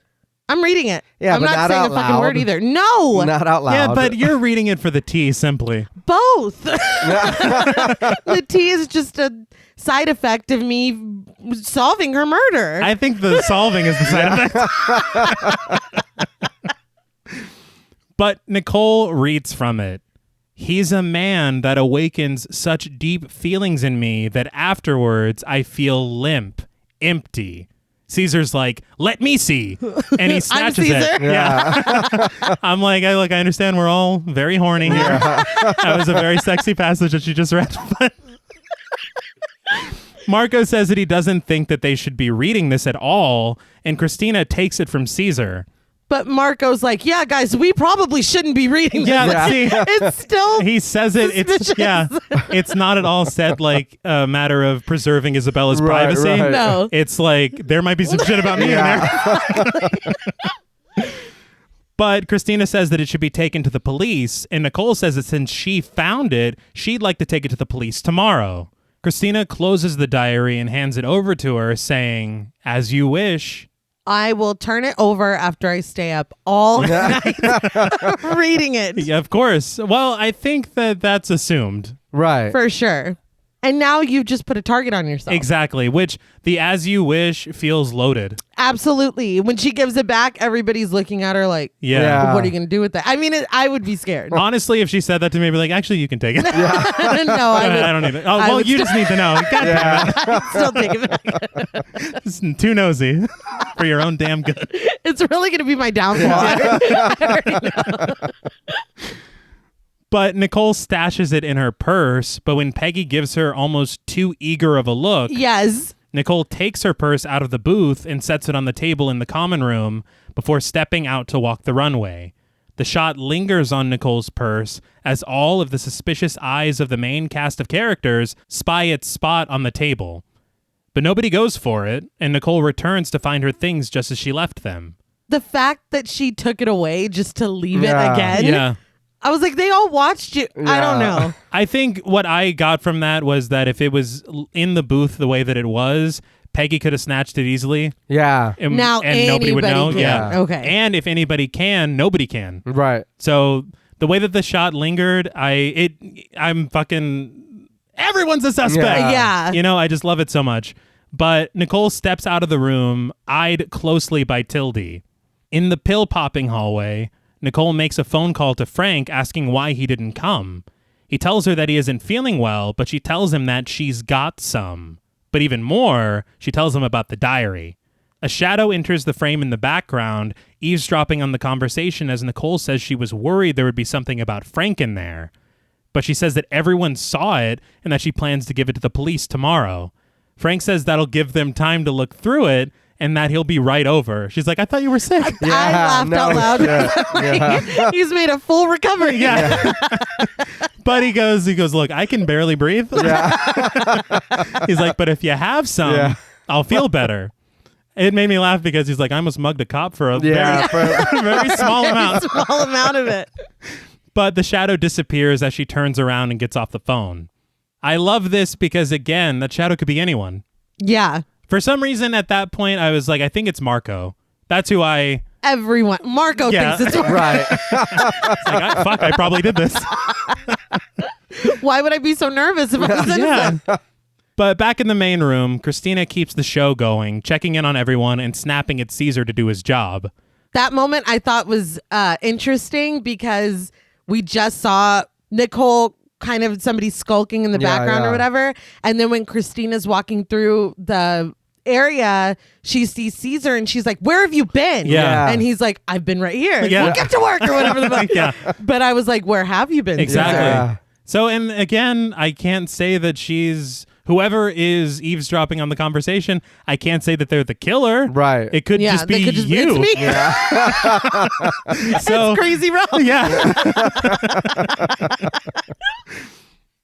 [SPEAKER 2] I'm reading it.
[SPEAKER 3] Yeah,
[SPEAKER 2] I'm
[SPEAKER 3] but
[SPEAKER 2] not
[SPEAKER 3] not
[SPEAKER 2] saying
[SPEAKER 3] out
[SPEAKER 2] a fucking
[SPEAKER 3] loud.
[SPEAKER 2] word either. No.
[SPEAKER 3] Not out loud.
[SPEAKER 1] Yeah, but you're reading it for the tea, simply.
[SPEAKER 2] Both. The tea is just a side effect of me solving her murder.
[SPEAKER 1] I think the solving is the side effect. But Nicole reads from it. He's a man that awakens such deep feelings in me that afterwards I feel limp, empty. Caesar's like, let me see. And he snatches it.
[SPEAKER 3] Yeah.
[SPEAKER 1] I'm like, I understand we're all very horny here. That was a very sexy passage that you just read. But Marco says that he doesn't think that they should be reading this at all. And Christina takes it from Caesar.
[SPEAKER 2] But Marco's like, yeah, guys, we probably shouldn't be reading this.
[SPEAKER 1] Yeah, see,
[SPEAKER 2] It's still
[SPEAKER 1] he says it.
[SPEAKER 2] suspicious.
[SPEAKER 1] It's not at all said like a matter of preserving Isabella's
[SPEAKER 3] Right,
[SPEAKER 1] privacy.
[SPEAKER 3] right.
[SPEAKER 2] No.
[SPEAKER 1] It's like there might be some shit about me in there. But Christina says that it should be taken to the police, and Nicole says that since she found it, she'd like to take it to the police tomorrow. Christina closes the diary and hands it over to her, saying, "As you wish."
[SPEAKER 2] I will turn it over after I stay up all night reading it.
[SPEAKER 1] Yeah, of course. Well, I think that that's assumed.
[SPEAKER 3] Right.
[SPEAKER 2] For sure. And now you've just put a target on yourself.
[SPEAKER 1] Exactly, which the "as you wish" feels loaded.
[SPEAKER 2] Absolutely. When she gives it back, everybody's looking at her like,
[SPEAKER 1] Yeah.
[SPEAKER 2] what are you going to do with that? I mean, I would be scared.
[SPEAKER 1] Honestly, if she said that to me, I'd be like, actually, you can take it.
[SPEAKER 2] No,
[SPEAKER 1] I don't need it. Oh, well,
[SPEAKER 2] would
[SPEAKER 1] you just need to know. God damn it.
[SPEAKER 2] I'd still take it back.
[SPEAKER 1] It's too nosy for your own damn good.
[SPEAKER 2] It's really going to be my downfall. I already know.
[SPEAKER 1] But Nicole stashes it in her purse, but when Peggy gives her almost too eager of a look,
[SPEAKER 2] Yes.
[SPEAKER 1] Nicole takes her purse out of the booth and sets it on the table in the common room before stepping out to walk the runway. The shot lingers on Nicole's purse as all of the suspicious eyes of the main cast of characters spy its spot on the table. But nobody goes for it, and Nicole returns to find her things just as she left them.
[SPEAKER 2] The fact that she took it away just to leave it again.
[SPEAKER 1] Yeah.
[SPEAKER 2] I was like, they all watched you. I don't know.
[SPEAKER 1] I think what I got from that was that if it was in the booth the way that it was, Peggy could have snatched it easily.
[SPEAKER 3] Yeah.
[SPEAKER 1] And,
[SPEAKER 2] Now
[SPEAKER 1] and nobody would know.
[SPEAKER 2] can.
[SPEAKER 1] Yeah.
[SPEAKER 2] Okay.
[SPEAKER 1] And if anybody can, nobody can.
[SPEAKER 3] Right.
[SPEAKER 1] So the way that the shot lingered, I'm fucking everyone's a suspect.
[SPEAKER 2] Yeah.
[SPEAKER 1] You know, I just love it so much. But Nicole steps out of the room, eyed closely by Tildy. In the pill popping hallway, Nicole makes a phone call to Frank asking why he didn't come. He tells her that he isn't feeling well, but she tells him that she's got some. But even more, she tells him about the diary. A shadow enters the frame in the background, eavesdropping on the conversation as Nicole says she was worried there would be something about Frank in there. But she says that everyone saw it and that she plans to give it to the police tomorrow. Frank says that'll give them time to look through it and that he'll be right over. She's like, I thought you were sick.
[SPEAKER 2] I laughed out loud.
[SPEAKER 3] Yeah.
[SPEAKER 2] He's made a full recovery.
[SPEAKER 1] Yeah. But he goes, look, I can barely breathe.
[SPEAKER 3] Yeah.
[SPEAKER 1] He's like, but if you have some, I'll feel better. It made me laugh because he's like, I almost mugged a cop for a very small amount.
[SPEAKER 2] Small amount of it.
[SPEAKER 1] But the shadow disappears as she turns around and gets off the phone. I love this because, again, that shadow could be anyone.
[SPEAKER 2] Yeah.
[SPEAKER 1] For some reason, at that point, I was like, I think it's Marco. That's who I...
[SPEAKER 2] Everyone. Marco thinks it's
[SPEAKER 3] Right.
[SPEAKER 1] It's like, fuck, I probably did this.
[SPEAKER 2] Why would I be so nervous if I was innocent?
[SPEAKER 1] Yeah. But back in the main room, Christina keeps the show going, checking in on everyone and snapping at Caesar to do his job.
[SPEAKER 2] That moment I thought was interesting because we just saw Nicole kind of somebody skulking in the background or whatever. And then when Christina's walking through the area, she sees Caesar and she's like, where have you been?
[SPEAKER 1] Yeah.
[SPEAKER 2] And he's like, I've been right here.
[SPEAKER 1] Yeah.
[SPEAKER 2] Well, get to work or whatever the fuck.
[SPEAKER 1] Yeah.
[SPEAKER 2] But I was like, where have you been?
[SPEAKER 1] Exactly.
[SPEAKER 2] Caesar?
[SPEAKER 3] Yeah.
[SPEAKER 1] So, and again, I can't say that whoever is eavesdropping on the conversation, I can't say that they're the killer.
[SPEAKER 3] Right.
[SPEAKER 1] It could just be you.
[SPEAKER 2] It's me.
[SPEAKER 3] Yeah.
[SPEAKER 1] So,
[SPEAKER 2] It's crazy wrong.
[SPEAKER 1] yeah.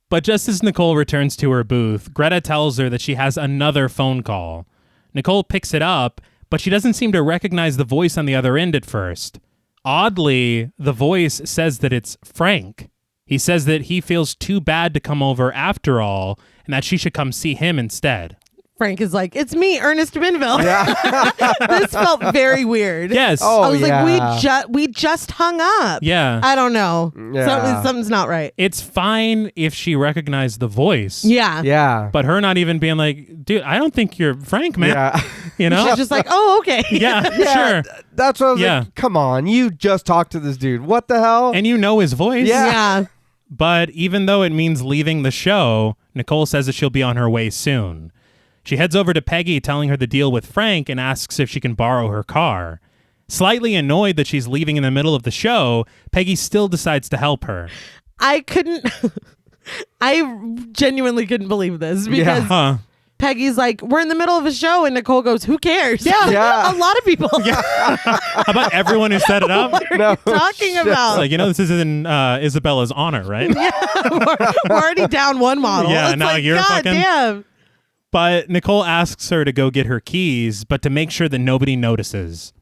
[SPEAKER 1] But just as Nicole returns to her booth, Greta tells her that she has another phone call. Nicole picks it up, but she doesn't seem to recognize the voice on the other end at first. Oddly, the voice says that it's Frank. He says that he feels too bad to come over after all, and that she should come see him instead.
[SPEAKER 2] Frank is like, it's me, Ernest Minville.
[SPEAKER 3] Yeah.
[SPEAKER 2] This felt very weird.
[SPEAKER 1] Yes.
[SPEAKER 3] Oh,
[SPEAKER 2] I was
[SPEAKER 3] yeah.
[SPEAKER 2] like, we just hung up.
[SPEAKER 1] Yeah.
[SPEAKER 2] I don't know.
[SPEAKER 3] Yeah.
[SPEAKER 2] Something's not right.
[SPEAKER 1] It's fine if she recognized the voice.
[SPEAKER 2] Yeah.
[SPEAKER 3] Yeah.
[SPEAKER 1] But her not even being like, dude, I don't think you're Frank, man.
[SPEAKER 3] Yeah.
[SPEAKER 1] You know?
[SPEAKER 2] She's just like, oh, okay.
[SPEAKER 1] Yeah,
[SPEAKER 3] Yeah,
[SPEAKER 1] sure.
[SPEAKER 3] That's what I was
[SPEAKER 1] Yeah.
[SPEAKER 3] like, come on, you just talked to this dude. What the hell?
[SPEAKER 1] And you know his voice.
[SPEAKER 3] Yeah.
[SPEAKER 2] Yeah.
[SPEAKER 1] But even though it means leaving the show, Nicole says that she'll be on her way soon. She heads over to Peggy, telling her the deal with Frank, and asks if she can borrow her car. Slightly annoyed that she's leaving in the middle of the show, Peggy still decides to help her.
[SPEAKER 2] I genuinely couldn't believe this because
[SPEAKER 1] Huh.
[SPEAKER 2] Peggy's like, we're in the middle of a show, and Nicole goes, who cares?
[SPEAKER 3] Yeah.
[SPEAKER 2] A lot of people.
[SPEAKER 1] How about everyone who set it up?
[SPEAKER 2] What are
[SPEAKER 3] No
[SPEAKER 2] you talking about?
[SPEAKER 1] Like, this is in Isabella's honor, right?
[SPEAKER 2] we're already down one model.
[SPEAKER 1] Yeah,
[SPEAKER 2] It's
[SPEAKER 1] now
[SPEAKER 2] like,
[SPEAKER 1] you're
[SPEAKER 2] God
[SPEAKER 1] fucking-
[SPEAKER 2] damn.
[SPEAKER 1] But Nicole asks her to go get her keys, but to make sure that nobody notices.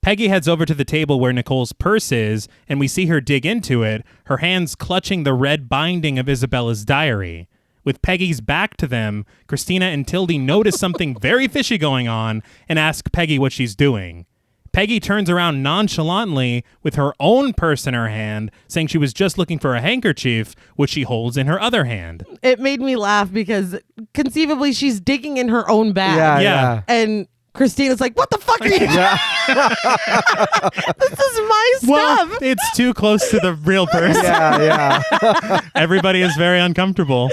[SPEAKER 1] Peggy heads over to the table where Nicole's purse is, and we see her dig into it, her hands clutching the red binding of Isabella's diary. With Peggy's back to them, Christina and Tildy notice something very fishy going on and ask Peggy what she's doing. Peggy turns around nonchalantly with her own purse in her hand, saying she was just looking for a handkerchief, which she holds in her other hand.
[SPEAKER 2] It made me laugh because conceivably she's digging in her own bag.
[SPEAKER 3] Yeah,
[SPEAKER 1] Yeah.
[SPEAKER 3] yeah.
[SPEAKER 2] And Christina's like, what the fuck are you doing? This is my
[SPEAKER 1] Well,
[SPEAKER 2] stuff.
[SPEAKER 1] it's too close to the real purse.
[SPEAKER 3] Yeah, yeah.
[SPEAKER 1] Everybody is very uncomfortable.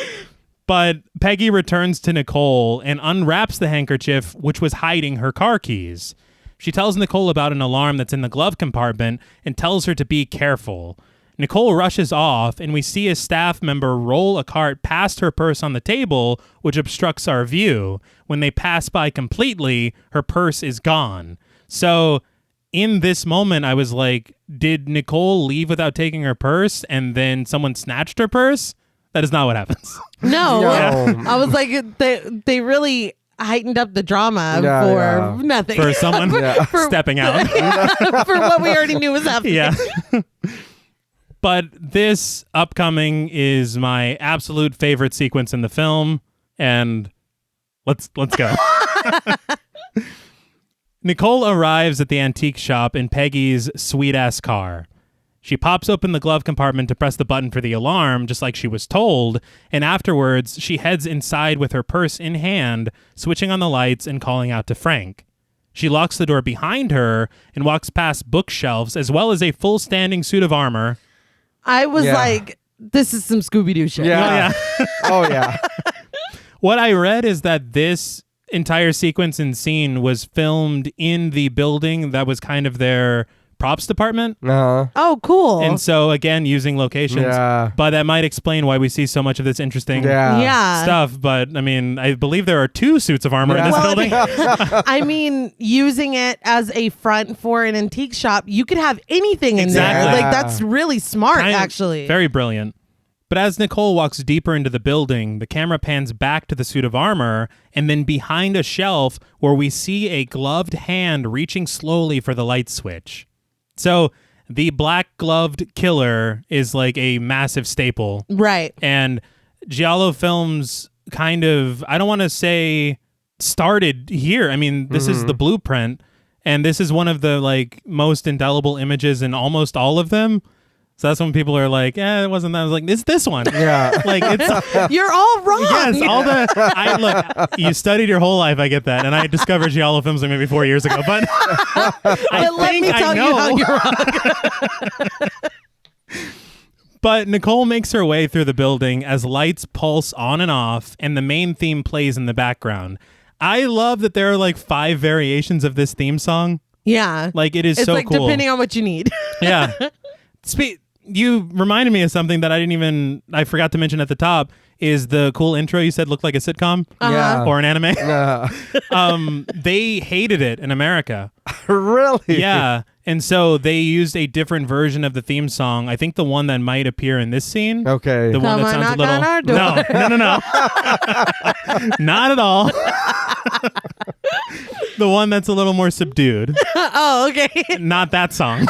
[SPEAKER 1] But Peggy returns to Nicole and unwraps the handkerchief, which was hiding her car keys. She tells Nicole about an alarm that's in the glove compartment and tells her to be careful. Nicole rushes off, and we see a staff member roll a cart past her purse on the table, which obstructs our view. When they pass by completely, her purse is gone. So in this moment, I was like, did Nicole leave without taking her purse and then someone snatched her purse? That is not what happens.
[SPEAKER 2] No.
[SPEAKER 3] No.
[SPEAKER 2] I was like, they really heightened up the drama
[SPEAKER 3] Yeah,
[SPEAKER 2] for
[SPEAKER 3] yeah.
[SPEAKER 2] nothing.
[SPEAKER 1] For someone
[SPEAKER 2] For-
[SPEAKER 1] stepping out.
[SPEAKER 2] for what we already knew was happening.
[SPEAKER 1] Yeah. But this upcoming is my absolute favorite sequence in the film, and let's go. Nicole arrives at the antique shop in Peggy's sweet-ass car. She pops open the glove compartment to press the button for the alarm, just like she was told, and afterwards, she heads inside with her purse in hand, switching on the lights and calling out to Frank. She locks the door behind her and walks past bookshelves as well as a full standing suit of armor.
[SPEAKER 2] I was
[SPEAKER 3] Yeah.
[SPEAKER 2] like, this is some Scooby-Doo shit.
[SPEAKER 3] Yeah. Oh, yeah.
[SPEAKER 1] What I read is that this entire sequence and scene was filmed in the building that was kind of their props department.
[SPEAKER 3] Uh-huh.
[SPEAKER 2] Oh, cool.
[SPEAKER 1] And so, again, using locations.
[SPEAKER 3] Yeah.
[SPEAKER 1] But that might explain why we see so much of this interesting
[SPEAKER 3] Yeah.
[SPEAKER 2] yeah.
[SPEAKER 1] stuff. But, I mean, I believe there are 2 suits of armor in
[SPEAKER 3] Yeah.
[SPEAKER 1] this
[SPEAKER 2] Well,
[SPEAKER 1] building.
[SPEAKER 2] I mean, using it as a front for an antique shop, you could have anything in
[SPEAKER 1] Exactly.
[SPEAKER 2] there. Like, that's really smart,
[SPEAKER 1] Kind of
[SPEAKER 2] actually.
[SPEAKER 1] Very brilliant. But as Nicole walks deeper into the building, the camera pans back to the suit of armor and then behind a shelf where we see a gloved hand reaching slowly for the light switch. So the black gloved killer is like a massive staple.
[SPEAKER 2] Right.
[SPEAKER 1] And giallo films kind of, I don't want to say started here. I mean, this is the blueprint, and this is one of the like most indelible images in almost all of them. So that's when people are like, it wasn't that. I was like, it's this one.
[SPEAKER 3] Yeah.
[SPEAKER 1] Like, it's...
[SPEAKER 2] You're all wrong.
[SPEAKER 1] Yes, look, you studied your whole life, I get that. And I discovered giallo films like maybe 4 years ago. But
[SPEAKER 2] let me tell you how you're wrong.
[SPEAKER 1] But Nicole makes her way through the building as lights pulse on and off and the main theme plays in the background. I love that there are like 5 variations of this theme song.
[SPEAKER 2] Yeah.
[SPEAKER 1] Like, it is
[SPEAKER 2] it's
[SPEAKER 1] so
[SPEAKER 2] like
[SPEAKER 1] cool.
[SPEAKER 2] Depending on what you need.
[SPEAKER 1] Yeah. You reminded me of something that I forgot to mention at the top, is the cool intro you said looked like a sitcom
[SPEAKER 3] Yeah.
[SPEAKER 1] or an anime. They hated it in America.
[SPEAKER 3] Really?
[SPEAKER 1] Yeah. And so they used a different version of the theme song. I think the one that might appear in this scene.
[SPEAKER 3] Okay.
[SPEAKER 1] The one that sounds a little...
[SPEAKER 2] on our door.
[SPEAKER 1] No. Not at all. The one that's a little more subdued.
[SPEAKER 2] Oh, okay.
[SPEAKER 1] Not that song.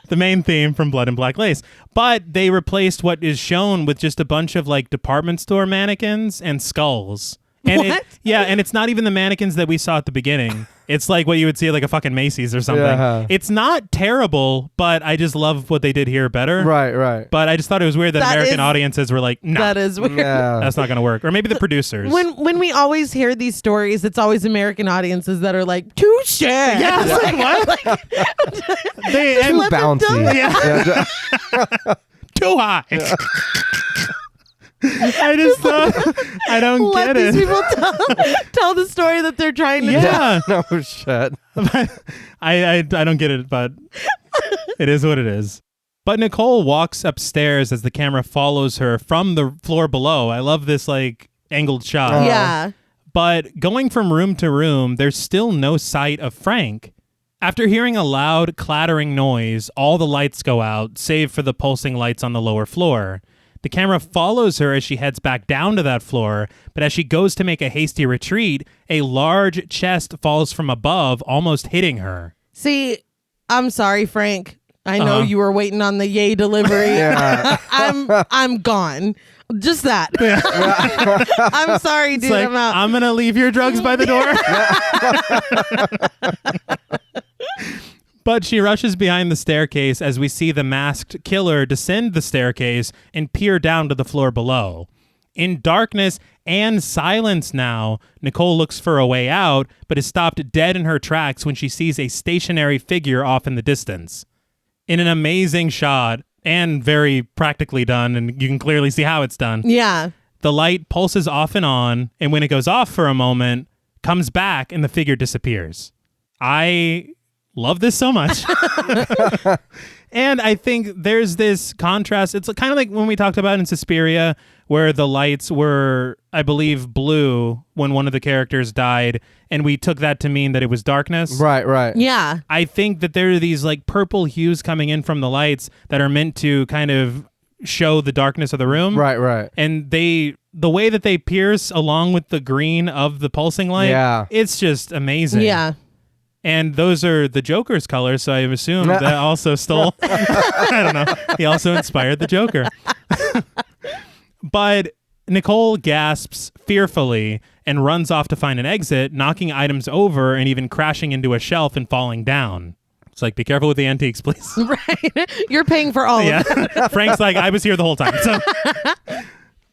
[SPEAKER 1] The main theme from Blood and Black Lace. But they replaced what is shown with just a bunch of like department store mannequins and skulls. And
[SPEAKER 2] What?
[SPEAKER 1] And it's not even the mannequins that we saw at the beginning. It's like what you would see at like a fucking Macy's or something.
[SPEAKER 3] Yeah.
[SPEAKER 1] It's not terrible, but I just love what they did here better.
[SPEAKER 3] Right.
[SPEAKER 1] But I just thought it was weird that American audiences were like, no,
[SPEAKER 2] That is weird.
[SPEAKER 3] Yeah.
[SPEAKER 1] that's not going to work. Or maybe the producers.
[SPEAKER 2] When we always hear these stories, it's always American audiences that are like, touche.
[SPEAKER 1] Yeah, it's like, what? They,
[SPEAKER 3] Too
[SPEAKER 2] let them
[SPEAKER 3] bouncy.
[SPEAKER 1] Yeah. Too high. Yeah. I just I don't
[SPEAKER 2] Let
[SPEAKER 1] get
[SPEAKER 2] these
[SPEAKER 1] it.
[SPEAKER 2] people tell the story that they're trying to
[SPEAKER 1] Yeah.
[SPEAKER 3] No shit.
[SPEAKER 1] I don't get it, but it is what it is. But Nicole walks upstairs as the camera follows her from the floor below. I love this like angled shot.
[SPEAKER 2] Yeah.
[SPEAKER 1] But going from room to room, there's still no sight of Frank. After hearing a loud clattering noise, all the lights go out, save for the pulsing lights on the lower floor. The camera follows her as she heads back down to that floor, but as she goes to make a hasty retreat, a large chest falls from above, almost hitting her.
[SPEAKER 2] See, I'm sorry, Frank. I know you were waiting on the yay delivery.
[SPEAKER 3] Yeah.
[SPEAKER 2] I'm gone. Just that. I'm sorry, dude.
[SPEAKER 1] It's like,
[SPEAKER 2] I'm out.
[SPEAKER 1] I'm going to leave your drugs by the door. But she rushes behind the staircase as we see the masked killer descend the staircase and peer down to the floor below. In darkness and silence now, Nicole looks for a way out, but is stopped dead in her tracks when she sees a stationary figure off in the distance. In an amazing shot, and very practically done, and you can clearly see how it's done.
[SPEAKER 2] Yeah.
[SPEAKER 1] The light pulses off and on, and when it goes off for a moment, comes back and the figure disappears. I love this so much. And I think there's this contrast. It's kind of like when we talked about in Suspiria, where the lights were, I believe, blue when one of the characters died, and we took that to mean that it was darkness.
[SPEAKER 3] Right.
[SPEAKER 2] Yeah.
[SPEAKER 1] I think that there are these like purple hues coming in from the lights that are meant to kind of show the darkness of the room.
[SPEAKER 3] Right.
[SPEAKER 1] And the way that they pierce along with the green of the pulsing light, it's just amazing.
[SPEAKER 2] Yeah.
[SPEAKER 1] And those are the Joker's colors, so I assume that also stole... I don't know. He also inspired the Joker. But Nicole gasps fearfully and runs off to find an exit, knocking items over and even crashing into a shelf and falling down. It's like, be careful with the antiques, please.
[SPEAKER 2] Right. You're paying for all of them.
[SPEAKER 1] Frank's like, I was here the whole time. So.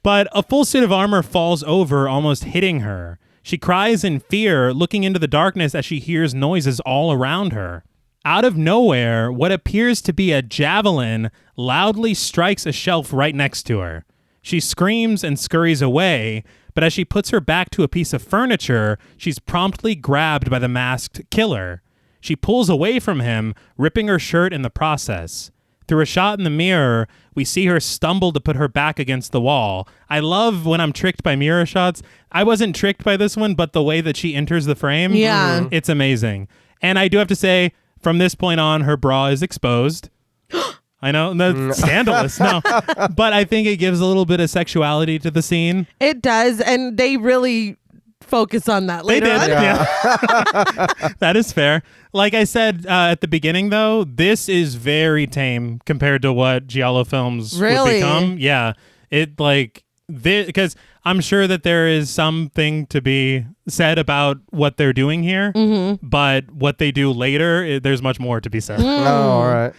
[SPEAKER 1] But a full suit of armor falls over, almost hitting her. She cries in fear, looking into the darkness as she hears noises all around her. Out of nowhere, what appears to be a javelin loudly strikes a shelf right next to her. She screams and scurries away, but as she puts her back to a piece of furniture, she's promptly grabbed by the masked killer. She pulls away from him, ripping her shirt in the process. Through a shot in the mirror, we see her stumble to put her back against the wall. I love when I'm tricked by mirror shots. I wasn't tricked by this one, but the way that she enters the frame, it's amazing. And I do have to say, from this point on, her bra is exposed. I know, that's scandalous. No, but I think it gives a little bit of sexuality to the scene.
[SPEAKER 2] It does, and they really focus on that later on.
[SPEAKER 1] Yeah. That is fair. Like I said at the beginning, though, this is very tame compared to what giallo films would become. Yeah, it like this, because I'm sure that there is something to be said about what they're doing here, but what they do later, there's much more to be said.
[SPEAKER 3] Oh, all right.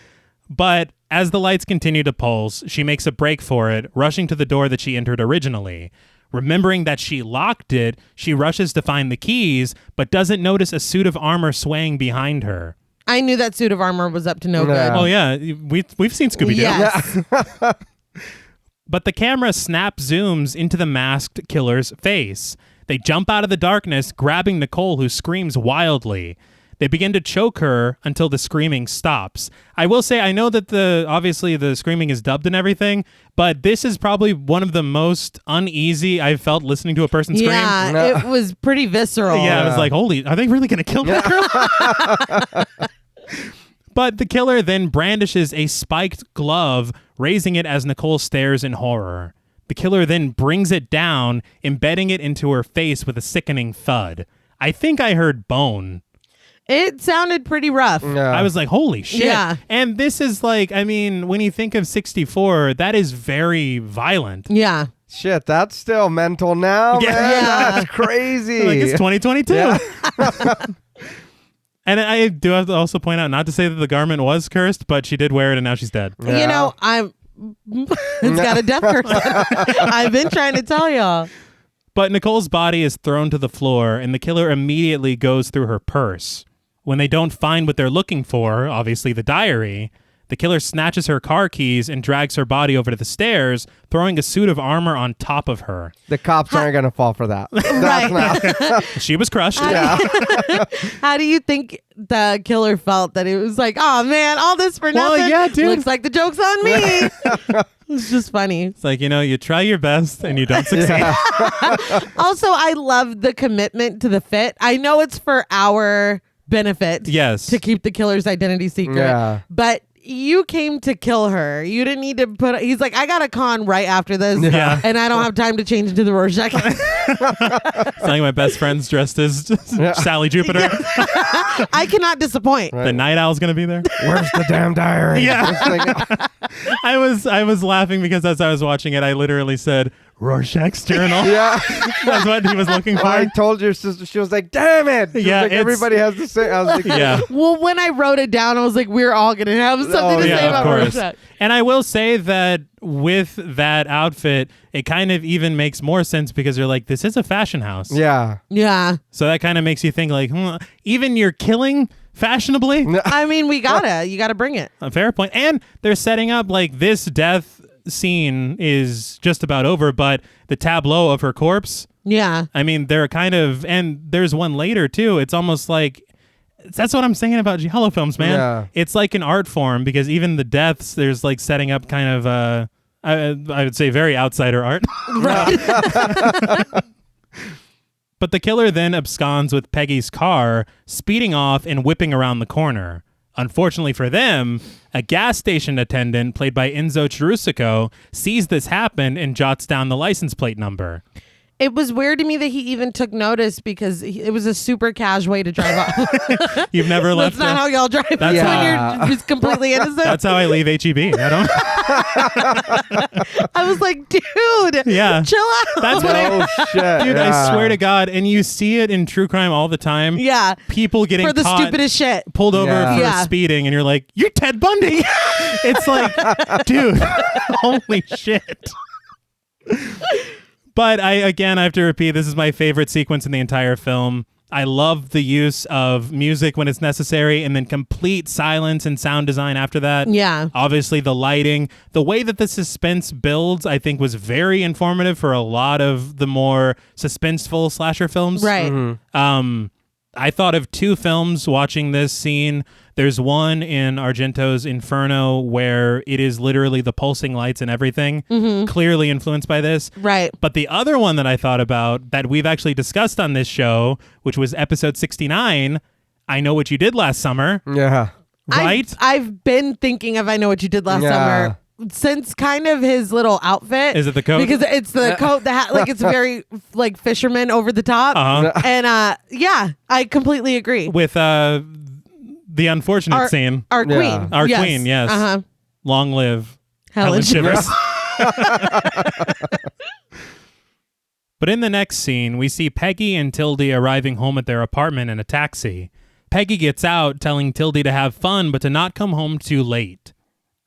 [SPEAKER 1] But as the lights continue to pulse, she makes a break for it, rushing to the door that she entered originally. Remembering that she locked it, she rushes to find the keys, but doesn't notice a suit of armor swaying behind her.
[SPEAKER 2] I knew that suit of armor was up to no good.
[SPEAKER 1] Oh, yeah. We've seen Scooby-Doo.
[SPEAKER 2] Yes.
[SPEAKER 1] But the camera snap zooms into the masked killer's face. They jump out of the darkness, grabbing Nicole, who screams wildly. They begin to choke her until the screaming stops. I will say, I know that obviously the screaming is dubbed and everything, but this is probably one of the most uneasy I've felt listening to a person scream.
[SPEAKER 2] Yeah, it was pretty visceral.
[SPEAKER 1] Yeah, I was like, holy, are they really going to kill that girl? But the killer then brandishes a spiked glove, raising it as Nicole stares in horror. The killer then brings it down, embedding it into her face with a sickening thud. I think I heard bone.
[SPEAKER 2] It sounded pretty rough.
[SPEAKER 3] Yeah.
[SPEAKER 1] I was like, holy shit.
[SPEAKER 2] Yeah.
[SPEAKER 1] And this is like, I mean, when you think of 64, that is very violent.
[SPEAKER 2] Yeah.
[SPEAKER 3] Shit, that's still mental now,
[SPEAKER 1] Yeah.
[SPEAKER 3] man.
[SPEAKER 2] Yeah.
[SPEAKER 3] That's crazy.
[SPEAKER 1] Like, it's 2022.
[SPEAKER 3] Yeah.
[SPEAKER 1] And I do have to also point out, not to say that the garment was cursed, but she did wear it and now she's dead.
[SPEAKER 3] Yeah.
[SPEAKER 2] You know, it's got a death curse on it. I've been trying to tell y'all.
[SPEAKER 1] But Nicole's body is thrown to the floor, and the killer immediately goes through her purse. When they don't find what they're looking for, obviously the diary, the killer snatches her car keys and drags her body over to the stairs, throwing a suit of armor on top of her.
[SPEAKER 3] The cops aren't going to fall for that.
[SPEAKER 2] Right.
[SPEAKER 3] That's not.
[SPEAKER 1] She was crushed.
[SPEAKER 3] Yeah.
[SPEAKER 2] How do you think the killer felt that it was like, oh man, all this for
[SPEAKER 1] Well,
[SPEAKER 2] nothing?
[SPEAKER 1] yeah, dude.
[SPEAKER 2] Looks like the joke's on me. It's just funny.
[SPEAKER 1] It's like, you try your best and you don't succeed.
[SPEAKER 3] Yeah.
[SPEAKER 2] Also, I love the commitment to the fit. I know it's for our benefit.
[SPEAKER 1] Yes.
[SPEAKER 2] To keep the killer's identity secret.
[SPEAKER 3] Yeah.
[SPEAKER 2] But you came to kill her. You didn't need to he's like, I got a con right after this.
[SPEAKER 1] Yeah.
[SPEAKER 2] And I don't have time to change into the Rorschach.
[SPEAKER 1] It's like my best friend's dressed as Sally Jupiter.
[SPEAKER 2] I cannot disappoint.
[SPEAKER 1] The night owl's going to be there.
[SPEAKER 3] Where's the damn diary?
[SPEAKER 1] Yeah.
[SPEAKER 3] It's like,
[SPEAKER 1] I was laughing because as I was watching it, I literally said, Rorschach's journal.
[SPEAKER 3] yeah.
[SPEAKER 1] That's what he was looking for.
[SPEAKER 3] I told your sister, she was like, damn it. She was
[SPEAKER 1] Yeah,
[SPEAKER 3] like,
[SPEAKER 1] it's-
[SPEAKER 3] everybody has the same. I was like,
[SPEAKER 1] Yeah.
[SPEAKER 2] Well, when I wrote it down, I was like, we're all going to have something to
[SPEAKER 1] Yeah,
[SPEAKER 2] say
[SPEAKER 1] of
[SPEAKER 2] about
[SPEAKER 1] course.
[SPEAKER 2] Rorschach.
[SPEAKER 1] And I will say that with that outfit, it kind of even makes more sense because you're like, this is a fashion house.
[SPEAKER 3] yeah.
[SPEAKER 2] Yeah.
[SPEAKER 1] So that kind of makes you think like, even you're killing fashionably?
[SPEAKER 2] I mean, you gotta bring it.
[SPEAKER 1] A fair point. And they're setting up like this death scene is just about over, but the tableau of her corpse,
[SPEAKER 2] Yeah.
[SPEAKER 1] I mean, they're kind of, and there's one later too. It's almost like, that's what I'm saying about giallo films, man.
[SPEAKER 3] Yeah.
[SPEAKER 1] It's like an art form because even the deaths, there's like setting up kind of, I would say very outsider art. But the killer then absconds with Peggy's car, speeding off and whipping around the corner. Unfortunately for them, a gas station attendant, played by Enzo Chirusico, sees this happen and jots down the license plate number.
[SPEAKER 2] It was weird to me that he even took notice because it was a super cash way to drive off.
[SPEAKER 1] You've never left.
[SPEAKER 2] That's not how y'all drive
[SPEAKER 1] That's
[SPEAKER 2] when
[SPEAKER 3] how-
[SPEAKER 2] you're just completely innocent.
[SPEAKER 1] That's how I leave HEB. I don't.
[SPEAKER 2] I was like, dude,
[SPEAKER 1] Yeah.
[SPEAKER 2] chill out.
[SPEAKER 1] That's what
[SPEAKER 3] Oh, shit.
[SPEAKER 1] Dude,
[SPEAKER 3] yeah.
[SPEAKER 1] I swear to God, and you see it in true crime all the time.
[SPEAKER 2] Yeah.
[SPEAKER 1] People getting
[SPEAKER 2] For the
[SPEAKER 1] caught,
[SPEAKER 2] stupidest shit.
[SPEAKER 1] pulled over
[SPEAKER 3] Yeah.
[SPEAKER 1] for
[SPEAKER 2] Yeah.
[SPEAKER 1] speeding, and you're like, you're Ted Bundy. It's like, dude, holy shit. But I have to repeat, this is my favorite sequence in the entire film. I love the use of music when it's necessary and then complete silence and sound design after that.
[SPEAKER 2] Yeah.
[SPEAKER 1] Obviously, the lighting, the way that the suspense builds, I think was very informative for a lot of the more suspenseful slasher films.
[SPEAKER 2] Right.
[SPEAKER 1] I thought of two films watching this scene. There's one in Argento's Inferno where it is literally the pulsing lights and everything, clearly influenced by this.
[SPEAKER 2] Right.
[SPEAKER 1] But the other one that I thought about that we've actually discussed on this show, which was episode 69, I Know What You Did Last Summer,
[SPEAKER 3] Yeah.
[SPEAKER 1] right?
[SPEAKER 2] I've been thinking of I Know What You Did Last
[SPEAKER 3] Yeah.
[SPEAKER 2] Summer since kind of his little outfit.
[SPEAKER 1] Is it the coat?
[SPEAKER 2] Because it's the coat, the hat, like it's very like fisherman over the top.
[SPEAKER 1] Uh-huh.
[SPEAKER 2] And yeah, I completely agree.
[SPEAKER 1] With the unfortunate scene.
[SPEAKER 2] Our
[SPEAKER 3] Yeah.
[SPEAKER 2] queen.
[SPEAKER 1] Our queen, yes.
[SPEAKER 2] Uh-huh.
[SPEAKER 1] Long live
[SPEAKER 2] Helen
[SPEAKER 1] Shivers. But in the next scene, we see Peggy and Tildy arriving home at their apartment in a taxi. Peggy gets out, telling Tildy to have fun, but to not come home too late.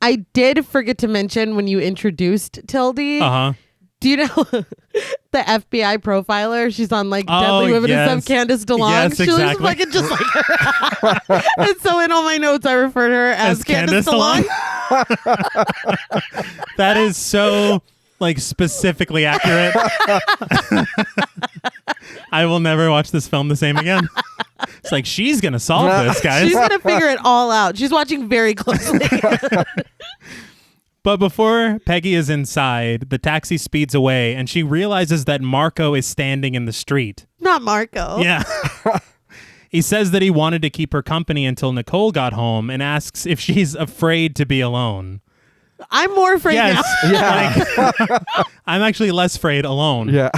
[SPEAKER 2] I did forget to mention when you introduced Tildy.
[SPEAKER 1] Uh-huh.
[SPEAKER 2] Do you know the FBI profiler? She's on like Deadly Women and Stuff. Candace DeLong.
[SPEAKER 1] Yes,
[SPEAKER 2] She
[SPEAKER 1] exactly.
[SPEAKER 2] looks fucking just like her. And so in all my notes, I refer to her as Candace DeLong.
[SPEAKER 1] That is so like specifically accurate. I will never watch this film the same again. It's like she's gonna solve this, guys.
[SPEAKER 2] She's gonna figure it all out. She's watching very closely.
[SPEAKER 1] But before Peggy is inside, the taxi speeds away and she realizes that Marco is standing in the street.
[SPEAKER 2] Not Marco.
[SPEAKER 1] Yeah. He says that he wanted to keep her company until Nicole got home and asks if she's afraid to be alone.
[SPEAKER 2] I'm more afraid now.
[SPEAKER 3] Yeah.
[SPEAKER 1] Like, I'm actually less afraid alone.
[SPEAKER 3] Yeah.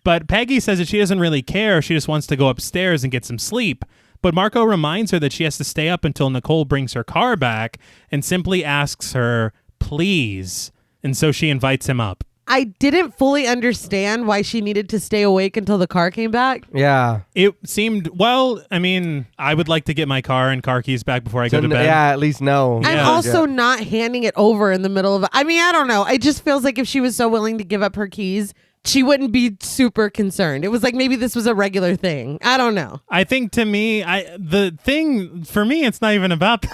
[SPEAKER 1] But Peggy says that she doesn't really care. She just wants to go upstairs and get some sleep. But Marco reminds her that she has to stay up until Nicole brings her car back and simply asks her, please. And so she invites him up.
[SPEAKER 2] I didn't fully understand why she needed to stay awake until the car came back.
[SPEAKER 3] Yeah.
[SPEAKER 1] It seemed, well, I mean, I would like to get my car and car keys back before I go to bed.
[SPEAKER 3] Yeah, at least know.
[SPEAKER 2] I'm also not handing it over in the middle of I mean, I don't know. It just feels like if she was so willing to give up her keys, she wouldn't be super concerned. It was like maybe this was a regular thing. I don't know.
[SPEAKER 1] I think to me, the thing for me, it's not even about